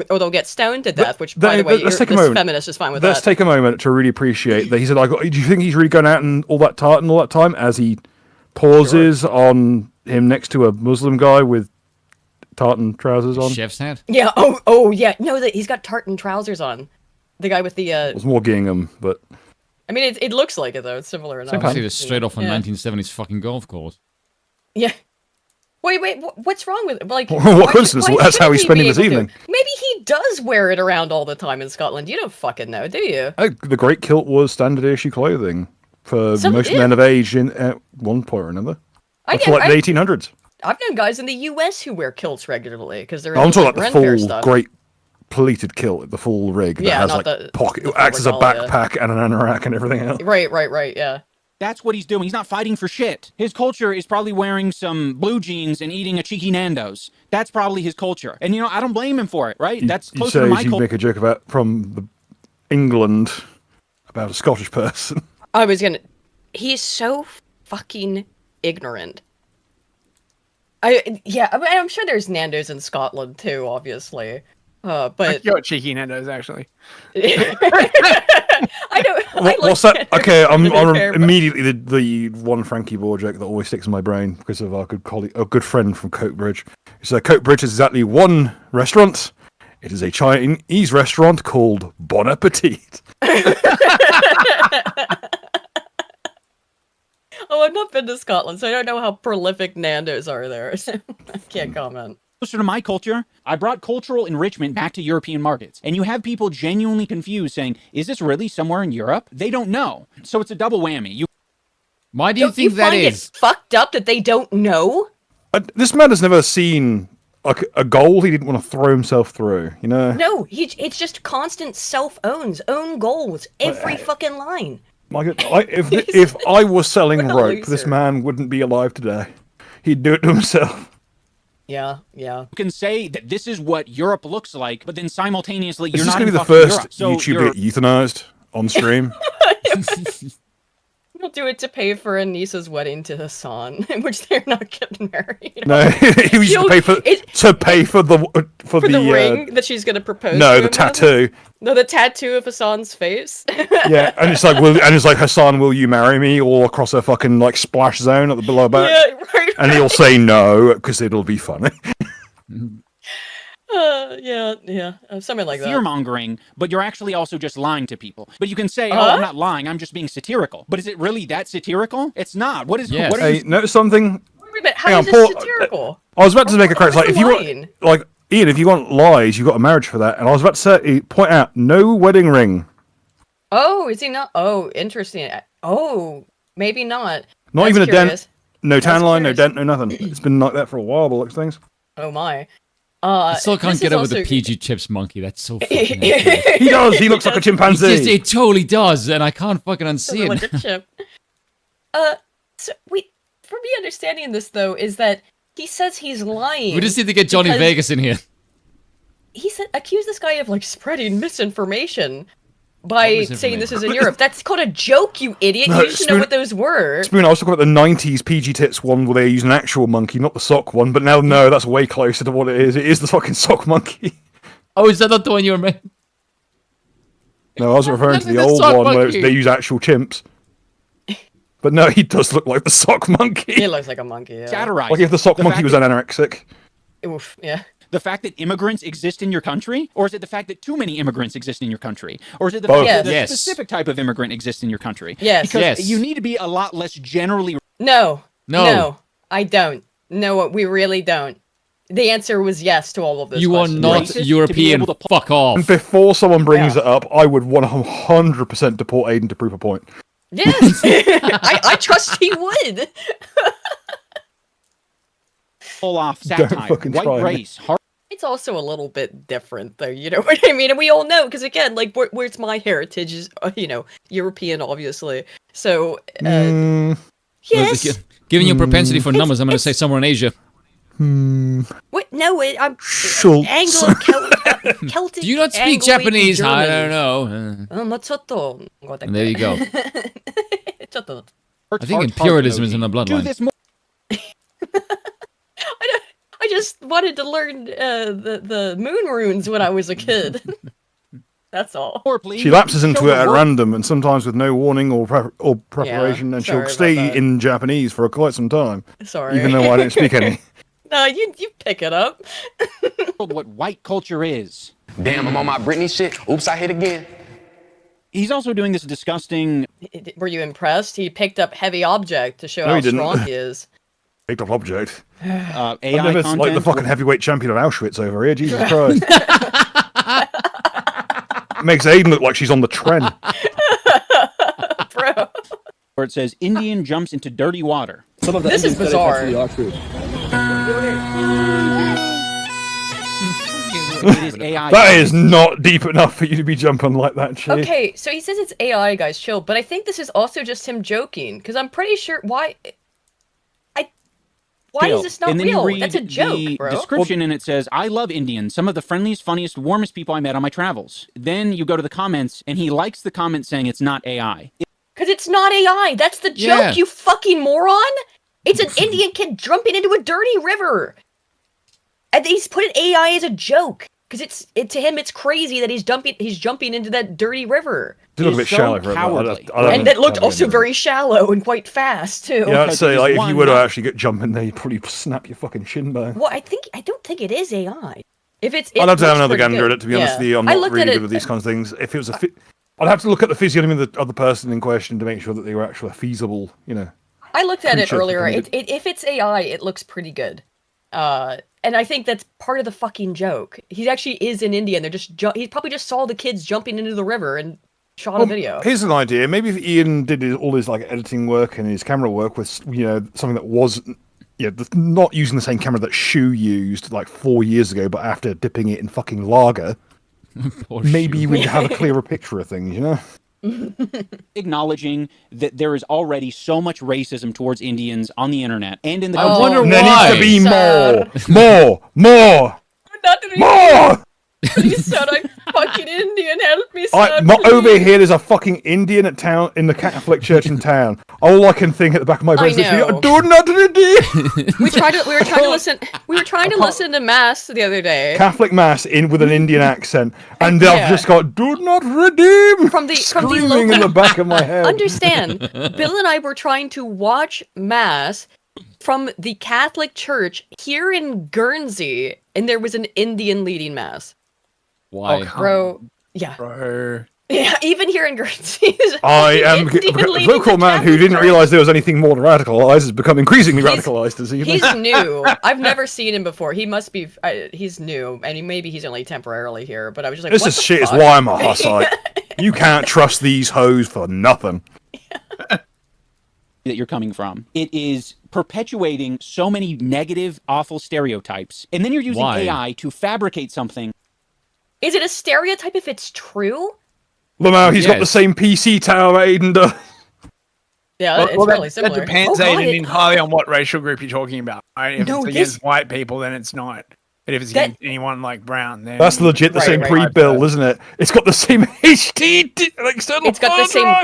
or they'll get stoned to death. Which, by the way, let's take a this moment. feminist is fine with Let's that. take a moment to really appreciate that he said, like, do you think he's really going out in all that tartan all that time as he pauses on him next to a Muslim guy with tartan trousers on? Chef's hat? Yeah. Oh, yeah. No, that he's got tartan trousers on. The guy with the. It was more Gingham, but. I mean, it looks like it though. It's similar enough. I see this straight off a 1970s fucking golf course. Yeah. Wait. What's wrong with it? Like? What coincidence? That's how he's spending his evening. Maybe he does wear it around all the time in Scotland. You don't fucking know, do you? The Great Kilt was standard issue clothing for most men of age at one point or another. For like the 1800s. I've known guys in the US who wear kilts regularly because they're. I'm talking about the full stuff. great pleated kilt, the full rig that has like pocket, it acts as a backpack and an anorak and everything else. Right, yeah. That's what he's doing. He's not fighting for shit. His culture is probably wearing some blue jeans and eating a cheeky Nando's. That's probably his culture. And, I don't blame him for it, right? That's closer to my culture. You make a joke about England about a Scottish person. He's so fucking ignorant. I'm sure there's Nando's in Scotland too, obviously. But you're cheeky Nando's actually. I don't. What's that? Okay, I'm immediately the one Frankie Boy joke that always sticks in my brain because of our good friend from Coatbridge. So Coatbridge is exactly one restaurant. It is a Chinese restaurant called Bon Appetit. Oh, I've not been to Scotland, so I don't know how prolific Nando's are there. I can't comment. Closer to my culture, I brought cultural enrichment back to European markets. And you have people genuinely confused saying, is this really somewhere in Europe? They don't know. So it's a double whammy. Why do you think that is? It's fucked up that they don't know? This man has never seen like a goal he didn't want to throw himself through, No, it's just constant own goals, every fucking line. My God, if I was selling rope, this man wouldn't be alive today. He'd do it to himself. Yeah. You can say that this is what Europe looks like, but then simultaneously you're not going to be the Europe. first YouTube get euthanized on stream. He'll do it to pay for Anissa's wedding to Hassan, in which they're not getting married. No, he was to pay for the ring that she's going to propose. No, to the tattoo. No, the tattoo of Hassan's face. Yeah, and it's like, Hassan, will you marry me? All across her fucking like splash zone at the below back. Yeah, right. And he'll say no because it'll be funny. Something like that. Fear-mongering, but you're actually also just lying to people. But you can say, I'm not lying, I'm just being satirical. But is it really that satirical? It's not. What is What is notice something? Wait a minute, how is this satirical? I was about to make a correct, like, if you want, like, Ian, if you want lies, you've got a marriage for that. And I was about to point out, no wedding ring. Oh, is he not? Oh, interesting. Oh, maybe not. Not even a dent. No tan line, no dent, no nothing. It's been like that for a while, by the looks of things. Oh my. I still can't get over the PG Chips monkey. That's so fucking He does. He looks like a chimpanzee. It totally does, and I can't fucking unsee it. Like a chip. So for me understanding this though is that he says he's lying. We just need to get Johnny Vegas in here. He said accuse this guy of like spreading misinformation by saying this is in Europe. That's called a joke, you idiot. No, you should know what those were. Spoon, I was talking about the 90s PG Tits one where they use an actual monkey, not the sock one. But now, no, that's way closer to what it is. It is the fucking sock monkey. Oh, is that not the one you were making? No, I was referring to the old one where they use actual chimps. But no, he does look like the sock monkey. He looks like a monkey, yeah. Satirizing. Like if the sock monkey was anorexic. Oof, yeah. The fact that immigrants exist in your country? Or is it the fact that too many immigrants exist in your country? Or is it the fact that a specific type of immigrant exists in your country? Yes. Because you need to be a lot less generally... No, I don't. No, we really don't. The answer was yes to all of this. You are not European. Fuck off. And before someone brings it up, I would 100% deport Aiden to prove a point. Yes, I trust he would. pull off satire, white race, It's also a little bit different, though. You know what I mean? And we all know, because again, like, where's my heritage is, European, obviously. So, yes. Given your propensity for numbers, I'm going to say somewhere in Asia. What? No, I'm Schultz. Celtic. Do you not speak Japanese? I don't know. And there you go. I think imperialism is in the bloodline. I just wanted to learn the moon runes when I was a kid. That's all. She lapses into it at random, and sometimes with no warning or preparation, and she'll stay in Japanese for quite some time. Sorry. Even though I don't speak any. No, you pick it up. What white culture is. Damn, I'm on my Britney shit. Oops, I hit again. He's also doing this disgusting... Were you impressed? He picked up heavy object to show how strong he is. Picked up object. AI I've never like the fucking heavyweight champion of Auschwitz over here. Jesus Christ. Makes Aiden look like she's on the tren. Bro. Where it says, Indian jumps into dirty water. This is bizarre. It is AI. That is not deep enough for you to be jumping like that, Shay. Okay, so he says it's AI, guys, chill. But I think this is also just him joking, because I'm pretty sure why is this not real? That's a joke, bro. Description and it says, I love Indians, some of the friendliest, funniest, warmest people I met on my travels. Then you go to the comments, and he likes the comment saying it's not AI. Because it's not AI. That's the joke, you fucking moron. It's an Indian kid jumping into a dirty river. And he's put an AI as a joke. Because to him, it's crazy that he's jumping into that dirty river. It looked a bit shallow for and it looked also very shallow and quite fast too. Yeah, I'd say like if you were to actually get jumping there, you'd probably snap your fucking shin bone. Well, I don't think it is AI. If it's, I'd have to have another gander at it. To be honest with you, I'm not really good with these kinds of things. If it was I'd have to look at the physiognomy of the person in question to make sure that they were actually feasible. You know. I looked at it earlier. If it's AI, it looks pretty good. And I think that's part of the fucking joke. He actually is in India, and he probably just saw the kids jumping into the river and shot a video. Here's an idea. Maybe if Ian did all his like editing work and his camera work with something that was not using the same camera that Shu used like 4 years ago, but after dipping it in fucking lager, maybe we'd have a clearer picture of things, you know? Acknowledging that there is already so much racism towards Indians on the internet and in the country. I wonder why. There needs to be more. Please, sir, I'm fucking Indian. Help me, sir. Over here, there's a fucking Indian in the Catholic church in town. All I can think at the back of my brain is, "Do not redeem." We were trying to listen to mass the other day. Catholic mass with an Indian accent, and I've just got "Do not redeem" screaming in the back of my head. Understand? Bill and I were trying to watch mass from the Catholic Church here in Guernsey, and there was an Indian leading mass. Why? Bro. Yeah. Bro. Yeah, even here in Guernsey. I am a vocal man who didn't realize there was anything more to radicalize has become increasingly radicalized as he He's new. I've never seen him before. He must be. He's new, and maybe he's only temporarily here. But I was just like, this is shit. Is why I'm a Hussite. You can't trust these hoes for nothing. That you're coming from. It is perpetuating so many negative, awful stereotypes, and then you're using AI to fabricate something. Is it a stereotype if it's true? Lamau, he's got the same PC tower Aiden does. Yeah, it's really similar. That depends, Aiden, entirely on what racial group you're talking about. Right? If it's against white people, then it's not. But if it's against anyone like brown, then that's legit the same pre-build, isn't it? It's got the same HT external. It's got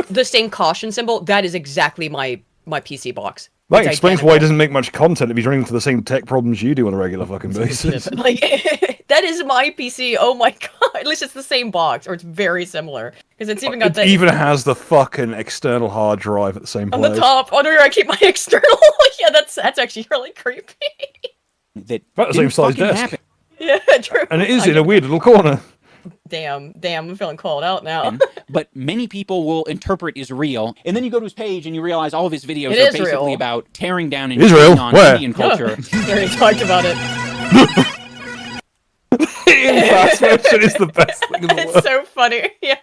the same caution symbol. That is exactly my PC box. That explains why he doesn't make much content if he's running into the same tech problems you do on a regular fucking basis. Like, that is my PC. Oh my god! At least it's the same box, or it's very similar because it's even got. It even has the fucking external hard drive at the same place. On the top. Oh no, I keep my external. Yeah, that's actually really creepy. That the same size desk. Happen. Yeah, true. And it is in a weird little corner. Damn, I'm feeling called out now. But many people will interpret as real, and then you go to his page and you realize all of his videos are basically about tearing down and on Indian culture. We already talked about it. Fast version is the best thing in the world. It's so funny. Yeah.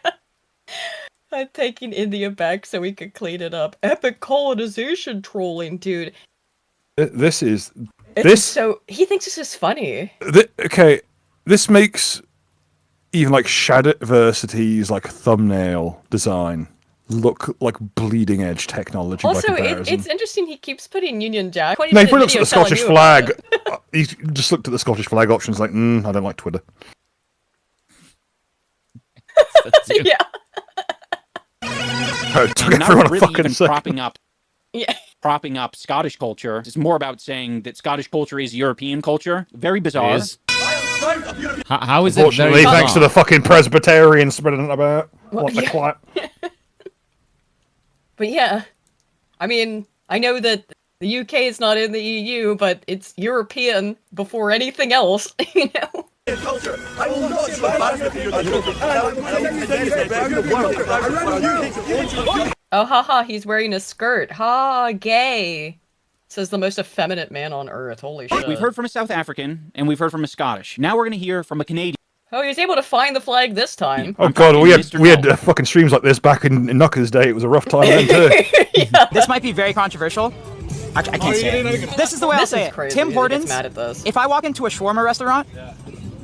I'm taking India back so we could clean it up. Epic colonization trolling, dude. This is So he thinks this is funny. Okay, this makes even like Shadowversity's like thumbnail design look like bleeding edge technology. Also, by comparison. it's interesting he keeps putting Union Jack. No, he looks at the Scottish flag. He just looked at the Scottish flag options like, I don't like Twitter. Yeah. Took everyone a fucking propping up. Yeah. Propping up Scottish culture. It's more about saying that Scottish culture is European culture. Very bizarre. How is it very bizarre? Thanks to the fucking Presbyterians spreading it about. What the clap. But yeah, I mean, I know that the UK is not in the EU, but it's European before anything else, you know? I will not show Oh, haha, he's wearing a skirt. Ha, gay. Says the most effeminate man on earth. Holy shit. We've heard from a South African, and we've heard from a Scottish. Now we're going to hear from a Canadian. Oh, he was able to find the flag this time. Oh god, we had fucking streams like this back in Knuckers' day. It was a rough time then too. Yeah. This might be very controversial. I can't say it. This is the way I'll say it. Crazy. Tim Hortons, mad at this. if I walk into a shawarma restaurant,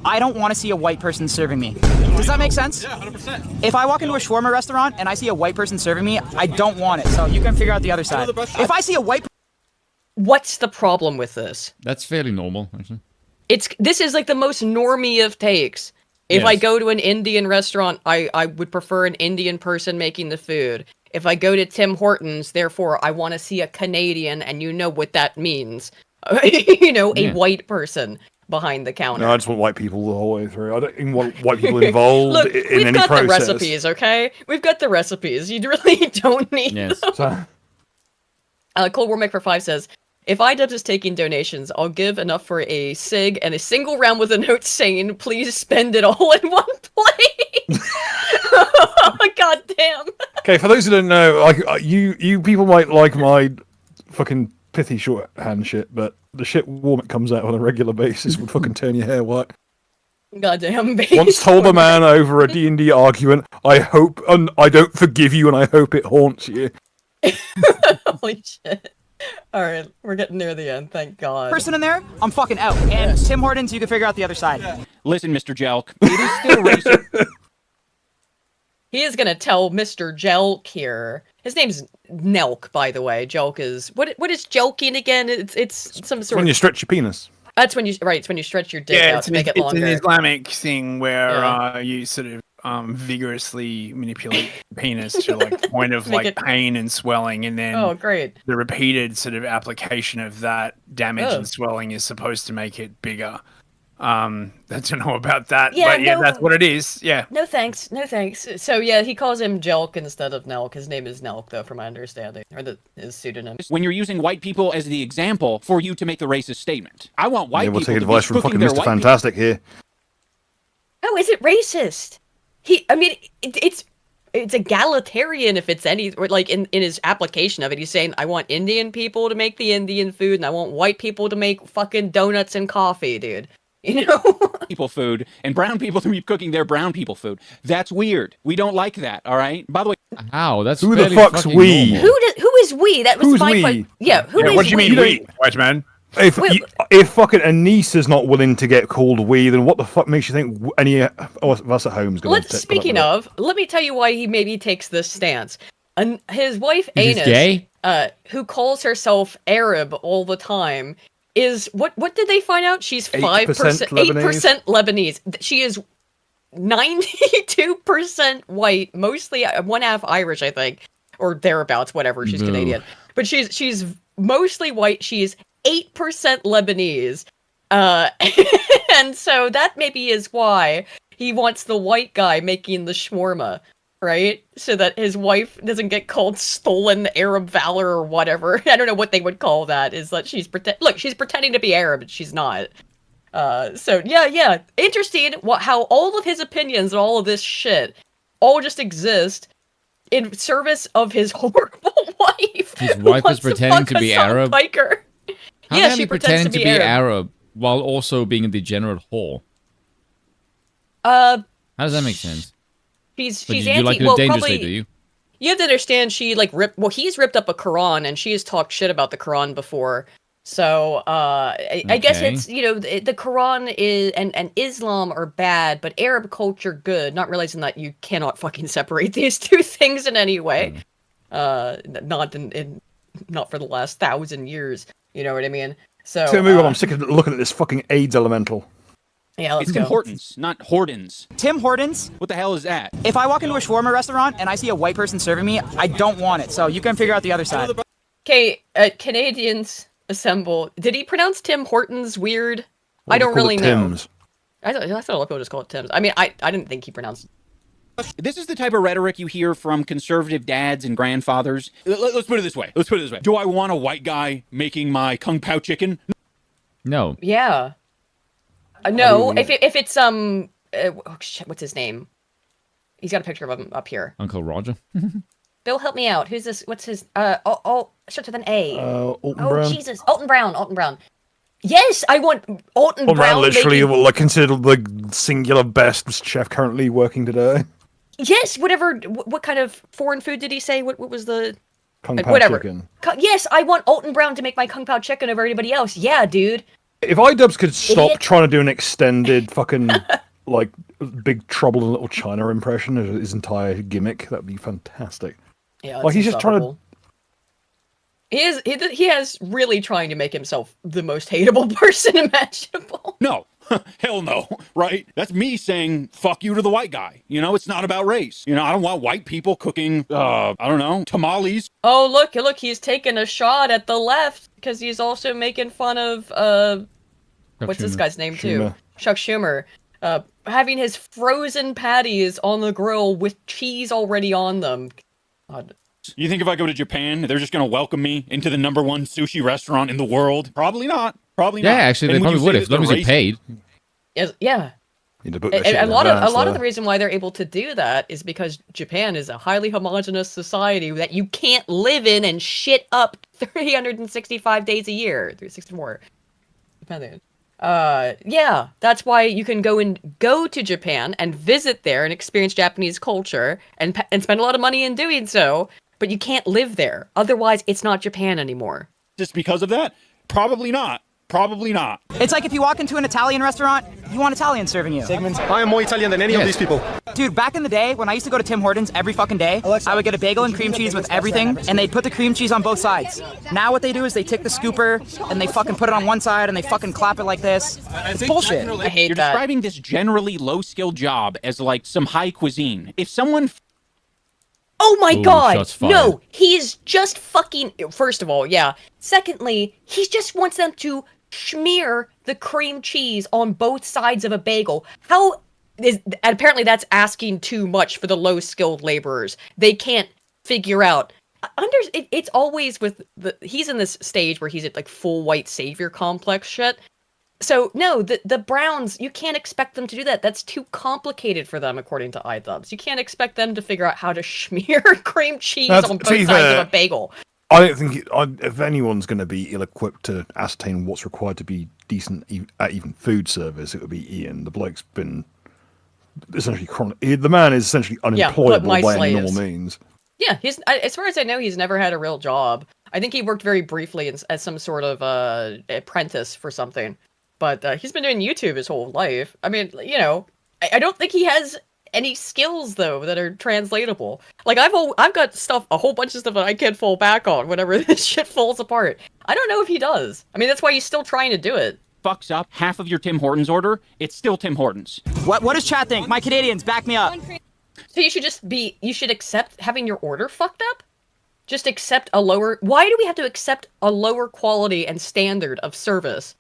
I don't want to see a white person serving me. Does that make sense? Yeah, 100%. If I walk into a shawarma restaurant and I see a white person serving me, I don't want it. So you can figure out the other side. If I see a white... What's the problem with this? That's fairly normal, actually. This is like the most normie of takes. If I go to an Indian restaurant, I would prefer an Indian person making the food. If I go to Tim Hortons, therefore, I want to see a Canadian, and you know what that means. You know, a white person behind the counter. No, I just want white people the whole way through. I don't even want white people involved Look, in any process. we've got the recipes, okay? We've got the recipes. You really don't need them. Cold War Maker 5 says, if IDubbbz is taking donations, I'll give enough for a cig and a single round with a note saying, please spend it all in one place. Oh, god damn. Okay, for those who don't know, like you people might like my fucking pithy shorthand shit, but the shit Warmick comes out on a regular basis would fucking turn your hair white. Goddamn baby. Once told a man over a D&D argument, I hope, and I don't forgive you, and I hope it haunts you. Holy shit. Alright, we're getting near the end, thank god. Person in there, I'm fucking out. And Tim Hortons, you can figure out the other side. Listen, Mr. Jelk, it is still racist. He is gonna tell Mr. Jelk here. His name's Nelk, by the way. Jelk is what is jelking again? It's some sort when you stretch your penis. That's when you it's when you stretch your dick out to make it longer. It's an Islamic thing where you sort of vigorously manipulate the penis to like the point of like pain and swelling, and then the repeated sort of application of that damage and swelling is supposed to make it bigger. I don't know about that, but that's what it is. Yeah. No thanks. So yeah, he calls him Jelk instead of Nelk. His name is Nelk, though, from my understanding, or his pseudonym. When you're using white people as the example for you to make the racist statement, I want white people. We'll take advice from fucking Mr. Fantastic here. Oh, is it racist? It's egalitarian if it's any, or like in his application of it, he's saying I want Indian people to make the Indian food, and I want white people to make fucking donuts and coffee, dude. You know, people food and brown people to be cooking their brown people food. That's weird. We don't like that. All right. By the way, how? That's who the fuck's we? Who is we? That was my question. Yeah. Who is what do you mean we? White man? If fucking Anise is not willing to get called we, then what the fuck makes you think any of us at home is going to? Speaking of, let me tell you why he maybe takes this stance. And his wife Anus, gay? Who calls herself Arab all the time, is what did they find out? She's 5%, 8% Lebanese. She is 92% white, mostly 1/2 Irish, I think, or thereabouts. Whatever, she's Canadian, but she's mostly white. She's 8% Lebanese, and so that maybe is why he wants the white guy making the shawarma. Right? So that his wife doesn't get called stolen Arab valor or whatever. I don't know what they would call that. Is that she's pretending to be Arab, but she's not. So yeah. Interesting how all of his opinions and all of this shit all just exist in service of his horrible wife. His wife is pretending to be Arab. Biker. How she pretending to be Arab while also being a degenerate whore? How does that make sense? She's you like it dangerously, do you? You have to understand, he's ripped up a Quran, and she has talked shit about the Quran before. So I guess it's, you know, the Quran is and Islam are bad, but Arab culture good. Not realizing that you cannot fucking separate these two things in any way. Not not for the last 1,000 years. You know what I mean? So Tell me what, I'm sick of looking at this fucking AIDS elemental. Yeah, let's it's go. Tim Hortons, not Hortons. Tim Hortons? What the hell is that? If I walk into a shawarma restaurant and I see a white person serving me, I don't want it. So you can figure out the other side. Okay, Canadians assemble. Did he pronounce Tim Hortons weird? I don't really know. Tim's. I thought a lot of people just call it Tim's. I mean, I didn't think he pronounced it. This is the type of rhetoric you hear from conservative dads and grandfathers. Let's put it this way. Do I want a white guy making my kung pao chicken? No. Yeah. No, if it's oh shit, what's his name? He's got a picture of him up here. Uncle Roger. Bill, help me out. Who's this? What's his? Starts with an A. Alton Brown. Jesus, Alton Brown. Yes, I want Alton Brown. Brown, literally, like considered the singular best chef currently working today. Yes, whatever. What kind of foreign food did he say? What was the? Kung Pao chicken. Yes, I want Alton Brown to make my Kung Pao chicken over everybody else. Yeah, dude. If iDubbbz could stop trying to do an extended fucking like Big Trouble in Little China impression of his entire gimmick, that'd be fantastic. Yeah, like he's just trying to. He has really trying to make himself the most hateable person imaginable. No. Hell no, right? That's me saying fuck you to the white guy. You know, it's not about race. You know, I don't want white people cooking, I don't know, tamales. Oh, look, he's taking a shot at the left because he's also making fun of, what's this guy's name too? Chuck Schumer. Having his frozen patties on the grill with cheese already on them. God. You think if I go to Japan, they're just going to welcome me into the #1 sushi restaurant in the world? Probably not. Probably not. Yeah, actually, they probably would if as long as you paid. Yes, yeah. And a lot of the reason why they're able to do that is because Japan is a highly homogenous society that you can't live in and shit up 365 days a year, 364, depending. Yeah, that's why you can go to Japan and visit there and experience Japanese culture and spend a lot of money in doing so, but you can't live there. Otherwise, it's not Japan anymore. Just because of that? Probably not. Probably not. It's like if you walk into an Italian restaurant, you want Italians serving you. I am more Italian than any of these people. Dude, back in the day, when I used to go to Tim Hortons every fucking day, I would get a bagel and cream cheese with everything, and they'd put the cream cheese on both sides. Now what they do is they take the scooper, and they fucking put it on one side, and they fucking clap it like this. It's bullshit. I hate You're that. describing this generally low-skilled job as like some high cuisine. If someone... Oh my god! Shots fired. No, he's just fucking... First of all, yeah. Secondly, he just wants them to smear the cream cheese on both sides of a bagel. Apparently that's asking too much for the low-skilled laborers. They can't figure out. It's always with he's in this stage where he's at like full white savior complex shit. So no, the Browns, you can't expect them to do that. That's too complicated for them, according to iDubbbz. You can't expect them to figure out how to smear cream cheese on both sides of a bagel. I don't think if anyone's going to be ill-equipped to ascertain what's required to be decent at even food service, it would be Ian. The bloke's been essentially the man is essentially unemployable by any normal means. Yeah, as far as I know, he's never had a real job. I think he worked very briefly as some sort of apprentice for something, but he's been doing YouTube his whole life. I mean, you know, I don't think he has any skills though that are translatable. Like I've got a whole bunch of stuff that I can't fall back on whenever this shit falls apart. I don't know if he does. I mean, that's why he's still trying to do it. Fucks up half of your Tim Hortons order, it's still Tim Hortons. What does chat think? My Canadians, back me up. So you should accept having your order fucked up? Just accept a lower... Why do we have to accept a lower quality and standard of service?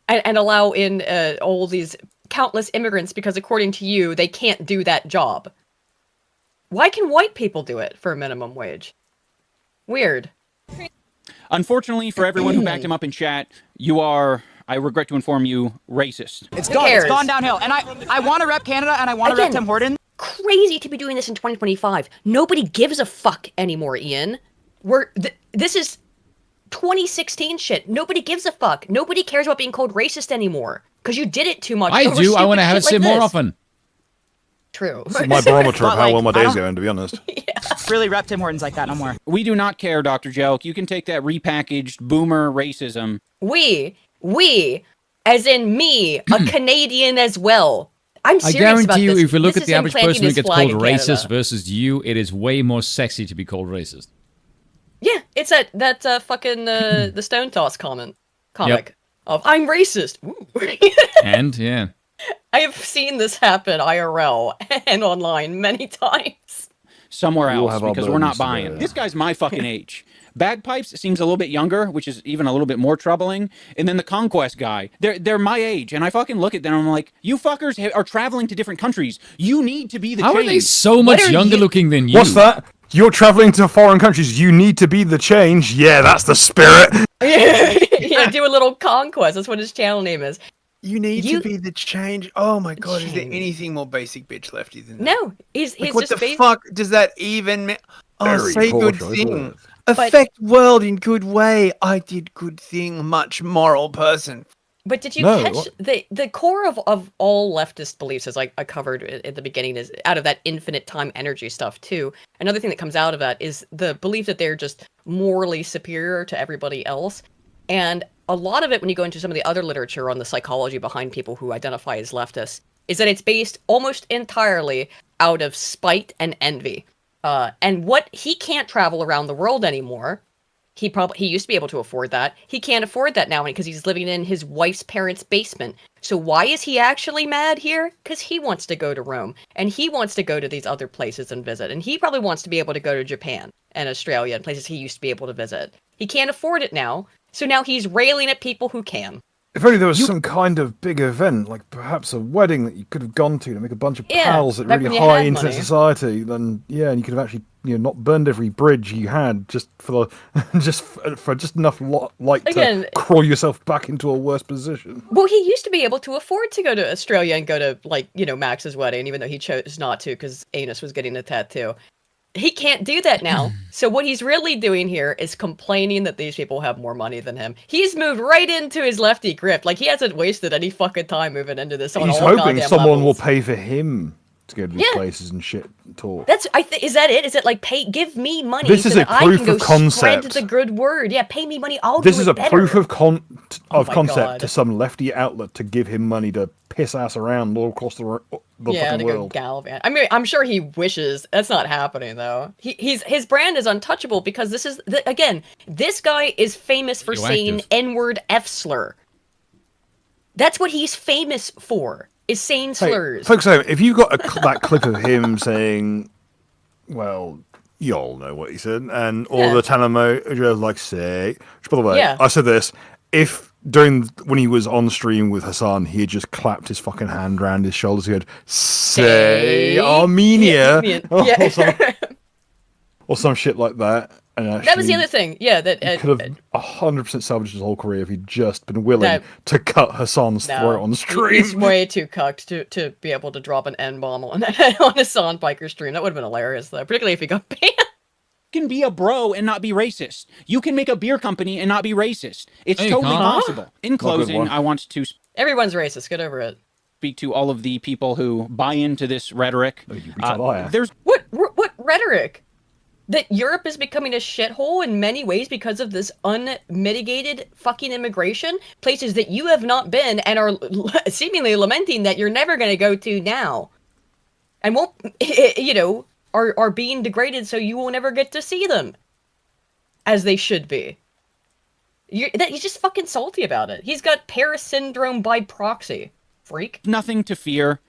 And allow in all these countless immigrants because according to you, they can't do that job. Why can white people do it for a minimum wage? Weird. Unfortunately, for everyone who backed him up in chat, you are, I regret to inform you, racist. It's gone downhill. And I want to rep Canada and I want to rep Tim Hortons. Crazy to be doing this in 2025. Nobody gives a fuck anymore, Ian. This is 2016 shit. Nobody gives a fuck. Nobody cares about being called racist anymore. Because you did it too much. I do. I want to have it said more often. True. It's my barometer of how well my day's going, to be honest. Really rep Tim Hortons like that no more. We do not care, Dr. Jelk. You can take that repackaged boomer racism. We, as in me, a Canadian as well. I'm serious I guarantee about you, this. if you look This at the is him average planting person who his gets flag called in racist Canada. versus you, it is way more sexy to be called racist. Yeah, it's that fucking the Stone Toss comic of I'm racist. And yeah, I have seen this happen IRL and online many times. Somewhere We'll else, have our because we're not burdens to buying. bear. This guy's my fucking age. Bagpipes seems a little bit younger, which is even a little bit more troubling. And then the Conquest guy, they're my age, and I fucking look at them and I'm like, you fuckers are traveling to different countries. You need to be the how change. are they so much younger looking than you? What's that? You're traveling to foreign countries. You need to be the change. Yeah, that's the spirit. Yeah, do a little conquest. That's what his channel name is. You need to be the change. Oh my god, is there anything more basic bitch lefty than that? No, he's what just the fuck does that even mean? Oh, Very say poor good choice, thing. wasn't it? Affect world in good way. I did good thing. Much moral person. But did you No, catch what? the core of all leftist beliefs, as I covered at the beginning, is out of that infinite time energy stuff too. Another thing that comes out of that is the belief that they're just morally superior to everybody else. And a lot of it, when you go into some of the other literature on the psychology behind people who identify as leftists, is that it's based almost entirely out of spite and envy. And what he can't travel around the world anymore. He used to be able to afford that. He can't afford that now because he's living in his wife's parents' basement. So why is he actually mad here? Because he wants to go to Rome and he wants to go to these other places and visit. And he probably wants to be able to go to Japan and Australia and places he used to be able to visit. He can't afford it now. So now he's railing at people who can. If only there was some kind of big event, like perhaps a wedding that you could have gone to make a bunch of pals at back really when you high had internet money. society, then yeah, and you could have actually not burned every bridge you had just for the just enough light Again, to crawl yourself back into a worse position. Well, he used to be able to afford to go to Australia and go to, Max's wedding, even though he chose not to because Anus was getting a tattoo. He can't do that now. So what he's really doing here is complaining that these people have more money than him. He's moved right into his lefty grip. Like, he hasn't wasted any fucking time moving into this. He's hoping someone will pay for him to go to these places and shit and talk. Is that it? Is it like give me money This so is that a I proof can go of concept. spread the good word? Yeah, pay me money. I'll This do is it a better. proof of my concept God. to some lefty outlet to give him money to piss ass around all across the fucking to world. go gallivant. I mean, I'm sure he wishes. That's not happening though. His brand is untouchable because this is again. This guy is famous for saying N-word F slur. That's what he's famous for. Is saying slurs. Folks, if you got that clip of him saying, well, you all know what he said, and all the Tanamo like say, which, by the way, I said this, if when he was on stream with Hassan, he had just clapped his fucking hand around his shoulders, he had say Armenia, or some shit like that. And actually, that was the other thing. Yeah, that he could have 100% salvaged his whole career if he'd just been willing to cut Hassan's throat on stream. He's way too cucked to be able to drop an N-bomb on Hassan Piker stream. That would have been hilarious, though, particularly if he got banned. You can be a bro and not be racist. You can make a beer company and not be racist. It's totally possible. In closing, I want to... Everyone's racist. Get over it. Speak to all of the people who buy into this rhetoric. There's what rhetoric? That Europe is becoming a shithole in many ways because of this unmitigated fucking immigration? Places that you have not been and are seemingly lamenting that you're never going to go to now. And won't, are being degraded so you will never get to see them. As they should be. He's just fucking salty about it. He's got Paris syndrome by proxy. Freak. Nothing to fear.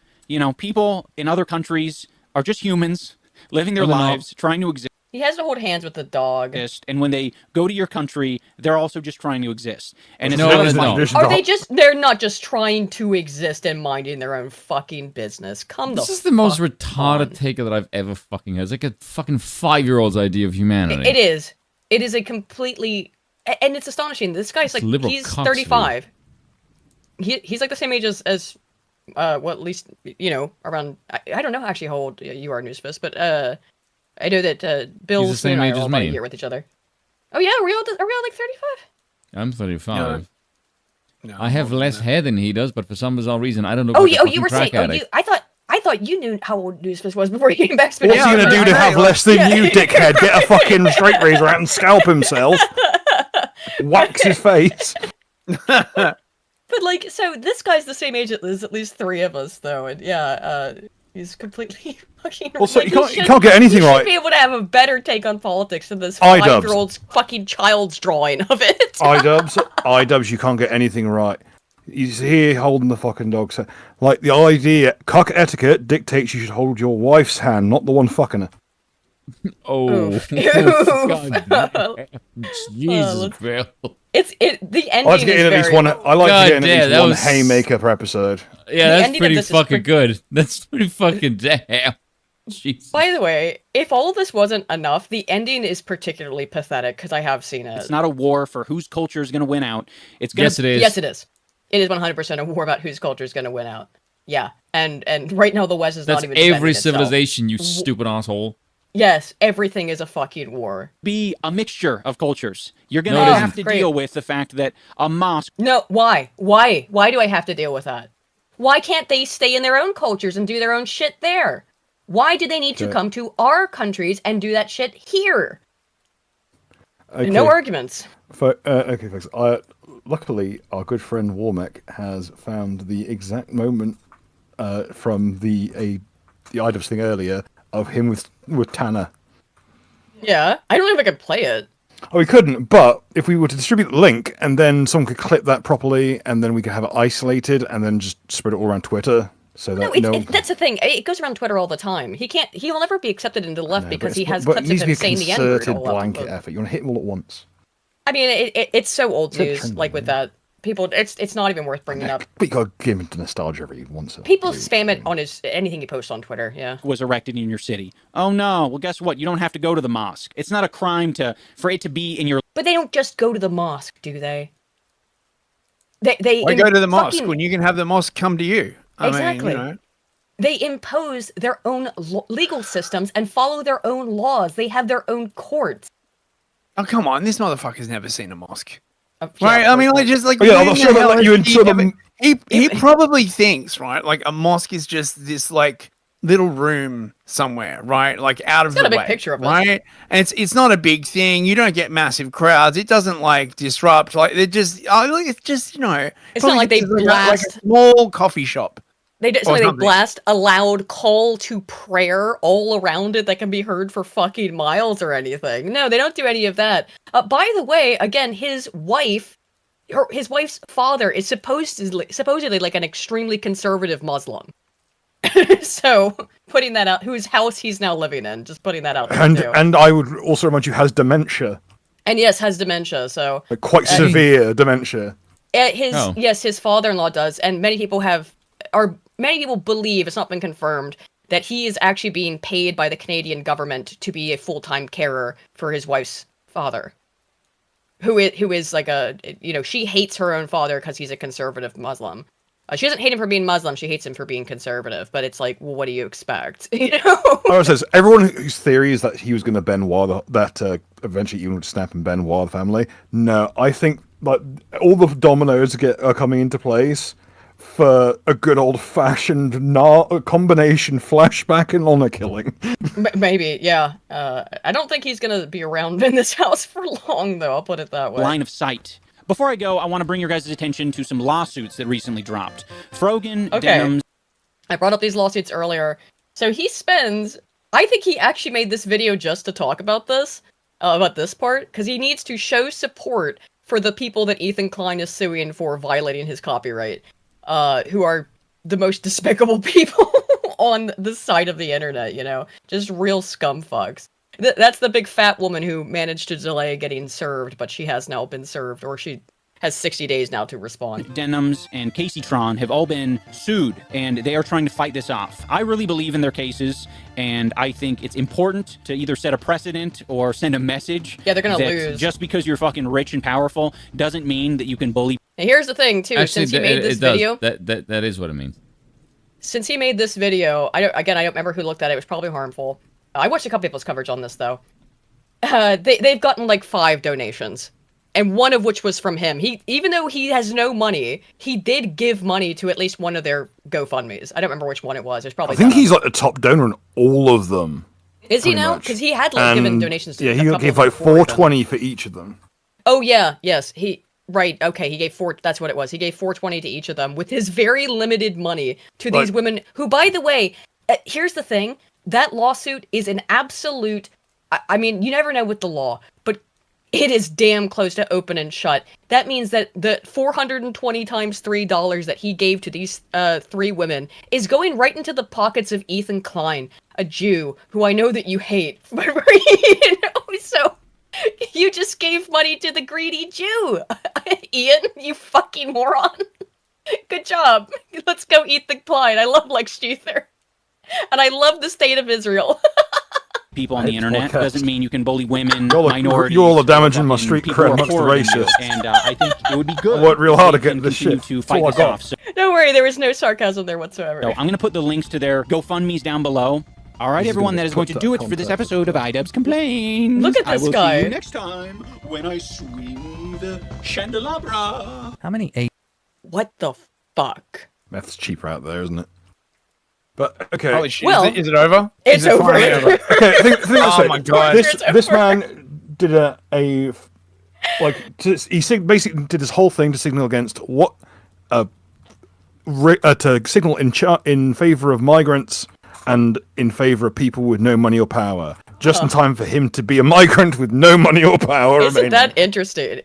People in other countries are just humans living their lives, trying to exist. He has to hold hands with the dog. And when they go to your country, they're also just trying to exist. And it's they're not just trying to exist and minding their own fucking business. This is the most retarded take that I've ever fucking heard. It's like a fucking 5-year-old's idea of humanity. It is. It is a completely... And it's astonishing. This guy's like, he's 35. He's like the same age as at least, around... I don't know actually how old you are, Newsfist, but... I know that Bill and I are all about a year with each other. Oh yeah, are we all like 35? I'm 35. No, I have less hair than he does, but for some bizarre reason, I don't know. You were saying. I thought thought you knew how old Newsfist was before he came back. What's he gonna do to have less than you, dickhead? Get a fucking straight razor out and scalp himself. Wax his face. But like, so this guy's the same age as at least 3 of us, though, and yeah, he's completely fucking. Also, like, you can't get anything right. You should be able to have a better take on politics than this 5-year-old's fucking child's drawing of it. iDubbbz, you can't get anything right. He's here holding the fucking dog. So, like, the idea, cock etiquette dictates you should hold your wife's hand, not the one fucking her. Oh, God, Jesus, Bill. The ending. I like to get in at least one. I like to get in at least one haymaker per episode. Yeah, that's pretty fucking good. That's pretty fucking damn. Jeez. By the way, if all of this wasn't enough, the ending is particularly pathetic because I have seen it. It's not a war for whose culture is going to win out. It's gonna... Yes, it is. Yes, it is. It is 100% a war about whose culture is going to win out. Yeah, and right now the West is That's not even. every civilization, you stupid asshole. Yes, everything is a fucking war. Be a mixture of cultures. You're going to have to deal with the fact that a mosque... No, why? Why do I have to deal with that? Why can't they stay in their own cultures and do their own shit there? Why do they need to come to our countries and do that shit here? Okay. No arguments. Okay, folks. Luckily, our good friend Warmek has found the exact moment from the iDubbbz thing earlier of him with Tanner. Yeah, I don't know if I could play it. Oh, we couldn't, but if we were to distribute the link and then someone could clip that properly and then we could have it isolated and then just spread it all around Twitter so that that's the thing. It goes around Twitter all the time. He'll never be accepted into the left because he has clips of him saying the N-word. But it needs to be a concerted blanket effort. You want to hit them all at once. I mean, it's so old news, like with that. People, it's not even worth bringing up. But you gotta give him the nostalgia every once. People spam it on anything he posts on Twitter. Yeah, was erected in your city. Oh no! Well, guess what? You don't have to go to the mosque. It's not a crime for it to be in your. But they don't just go to the mosque, do they? They Why go to the mosque when you can have the mosque come to you? Exactly. I mean, you know. They impose their own legal systems and follow their own laws. They have their own courts. Oh come on! This motherfucker's never seen a mosque. Right, I mean, like just like I'm not sure about you into them. He probably thinks, right, like a mosque is just this like little room somewhere, right, like out of the way. It's got a big picture of it, right? And it's not a big thing. You don't get massive crowds. It doesn't like disrupt. Like it's just you know. It's not like they blast like a small coffee shop. They blast a loud call to prayer all around it that can be heard for fucking miles or anything. No, they don't do any of that. By the way, again, his wife's father is supposedly like an extremely conservative Muslim. So putting that out, whose house he's now living in, just putting that out there too. And I would also remind you, has dementia. And yes, has dementia. So quite severe dementia. His father-in-law does, and many people believe, it's not been confirmed, that he is actually being paid by the Canadian government to be a full-time carer for his wife's father, who is like she hates her own father because he's a conservative Muslim. She doesn't hate him for being Muslim; she hates him for being conservative. But it's like, well, what do you expect? Says everyone whose theory is that he was going to Benoit, that eventually even would snap and Benoit the family. No, I think like all the dominoes are coming into place for a good old-fashioned combination flashback and honor killing. Maybe, yeah. I don't think he's going to be around in this house for long, though. I'll put it that way. Line of sight. Before I go, I want to bring your guys' attention to some lawsuits that recently dropped. Frogan, Denims... I brought up these lawsuits earlier. So I think he actually made this video just to talk about this part, because he needs to show support for the people that Ethan Klein is suing for violating his copyright. Who are the most despicable people on this side of the internet, just real scum fucks. That's the big fat woman who managed to delay getting served, but she has now been served, or she has 60 days now to respond. Denims and Casey Tron have all been sued, and they are trying to fight this off. I really believe in their cases, and I think it's important to either set a precedent or send a message. Yeah, they're gonna lose. Just because you're fucking rich and powerful doesn't mean that you can bully. And here's the thing, too. Actually, since he made this video, that is what it means. Since he made this video, I don't remember who looked at it. It was probably harmful. I watched a couple people's coverage on this, though. They've gotten like 5 donations And one of which was from him. Even though he has no money, he did give money to at least one of their GoFundMes. I don't remember which one it was. There's probably. I think he's like the top donor in all of them. Is he now? Because he had like given donations to. Yeah, he gave like $420 for each of them. Oh yeah, yes, right. Okay, he gave That's what it was. He gave $420 to each of them with his very limited money to these women. Who, by the way, here's the thing: that lawsuit is an absolute. I mean, you never know with the law, but it is damn close to open and shut. That means that the $420 times $3 that he gave to these 3 women is going right into the pockets of Ethan Klein, a Jew who I know that you hate. So you just gave money to the greedy Jew, Ian. You fucking moron. Good job. Let's go Ethan Klein. I love Lex Luthor, and I love the state of Israel. People on the internet doesn't mean you can bully women, minorities. You're all damaging my street cred amongst the racists. And I think it would be good. I worked real hard to get this shit. To fight this off. So, don't worry, there was no sarcasm there whatsoever. So I'm going to put the links to their GoFundMes down below. All right, everyone, that is going to do it for this episode of iDubbbz Complains. Look at this guy. I will see you next time when I swing the candelabra. How many What the fuck? Meth's cheaper out there, isn't it? But okay. Holy shit! Well, is it over? It's over. Okay, think oh my god! This man did he basically did his whole thing to signal against what to signal in favor of migrants and in favor of people with no money or power. Just in time for him to be a migrant with no money or power. Isn't that interesting?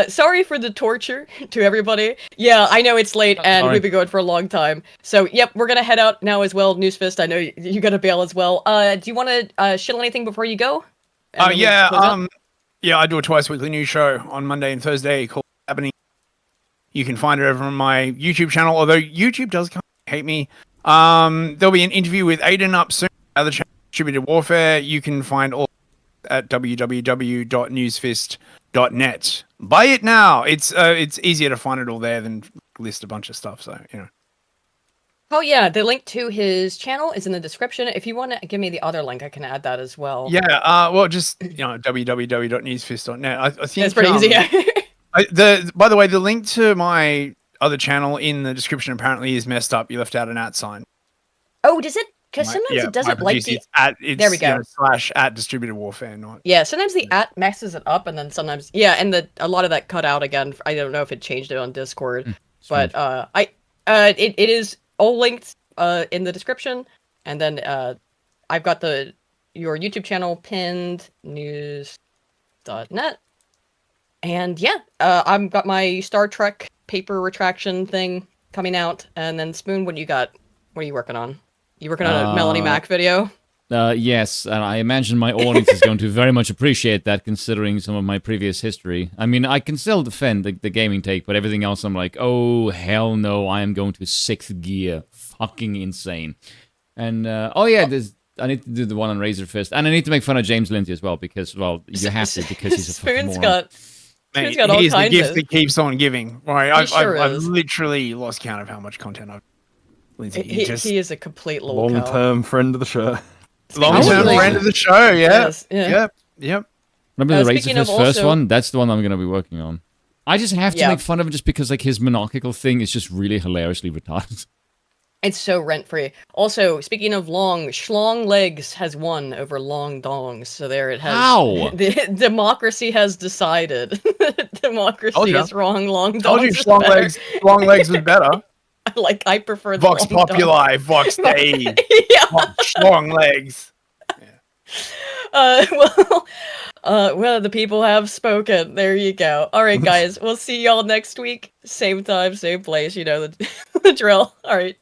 Sorry for the torture to everybody. Yeah, I know it's late and we've been going for a long time. So, yep, we're gonna head out now as well. Newsfist, I know you gotta bail as well. Do you want to shill anything before you go? Yeah, I do a twice weekly news show on Monday and Thursday called Happening. You can find it over on my YouTube channel, although YouTube does kind of hate me. There'll be an interview with Aiden up soon. Other channel, Distributed Warfare. You can find all at www.newsfist.net. Buy it now. It's easier to find it all there than list a bunch of stuff. So Oh yeah, the link to his channel is in the description. If you want to give me the other link, I can add that as well. Yeah. Well, just www.newsfist.net. I think that's pretty easy. Yeah. By the way, the link to my other channel in the description apparently is messed up. You left out an @ sign. Oh, does it? Because sometimes it doesn't like the. There we go. / Distributed Warfare, not. Yeah, sometimes the @ messes it up, and then sometimes and a lot of that cut out again. I don't know if it changed it on Discord, but it is all linked in the description, and then I've got your YouTube channel pinned news.net, and I've got my Star Trek paper retraction thing coming out, and then Spoon, what do you got? What are you working on? You working on a Melanie Mac video? Yes, and I imagine my audience is going to very much appreciate that, considering some of my previous history. I mean, I can still defend the gaming take, but everything else I'm like, oh, hell no, I am going to 6th gear. Fucking insane. And, I need to do the one on Razor Fist, and I need to make fun of James Lindsay as well, because, well, you have to, because he's a fucking moron. Spoon's got all he's kinds the gift that keeps on giving. Right, I've literally lost count of how much content I've. He is a complete long-term friend of the show. Long-term friend of the show, yeah. Yes, yeah. Yep. Remember the Razor Fist first one? That's the one I'm going to be working on. I just have to make fun of him just because his monarchical thing is just really hilariously retarded. It's so rent-free. Also, speaking of long, schlong legs has won over long dongs. So there it has. How? Democracy has decided. Democracy is wrong. Long dongs. Told you schlong legs was better. I prefer the Vox Populi, Vox Dei, schlong legs. Well, the people have spoken. There you go. All right, guys. We'll see y'all next week. Same time, same place. You know the drill. All right.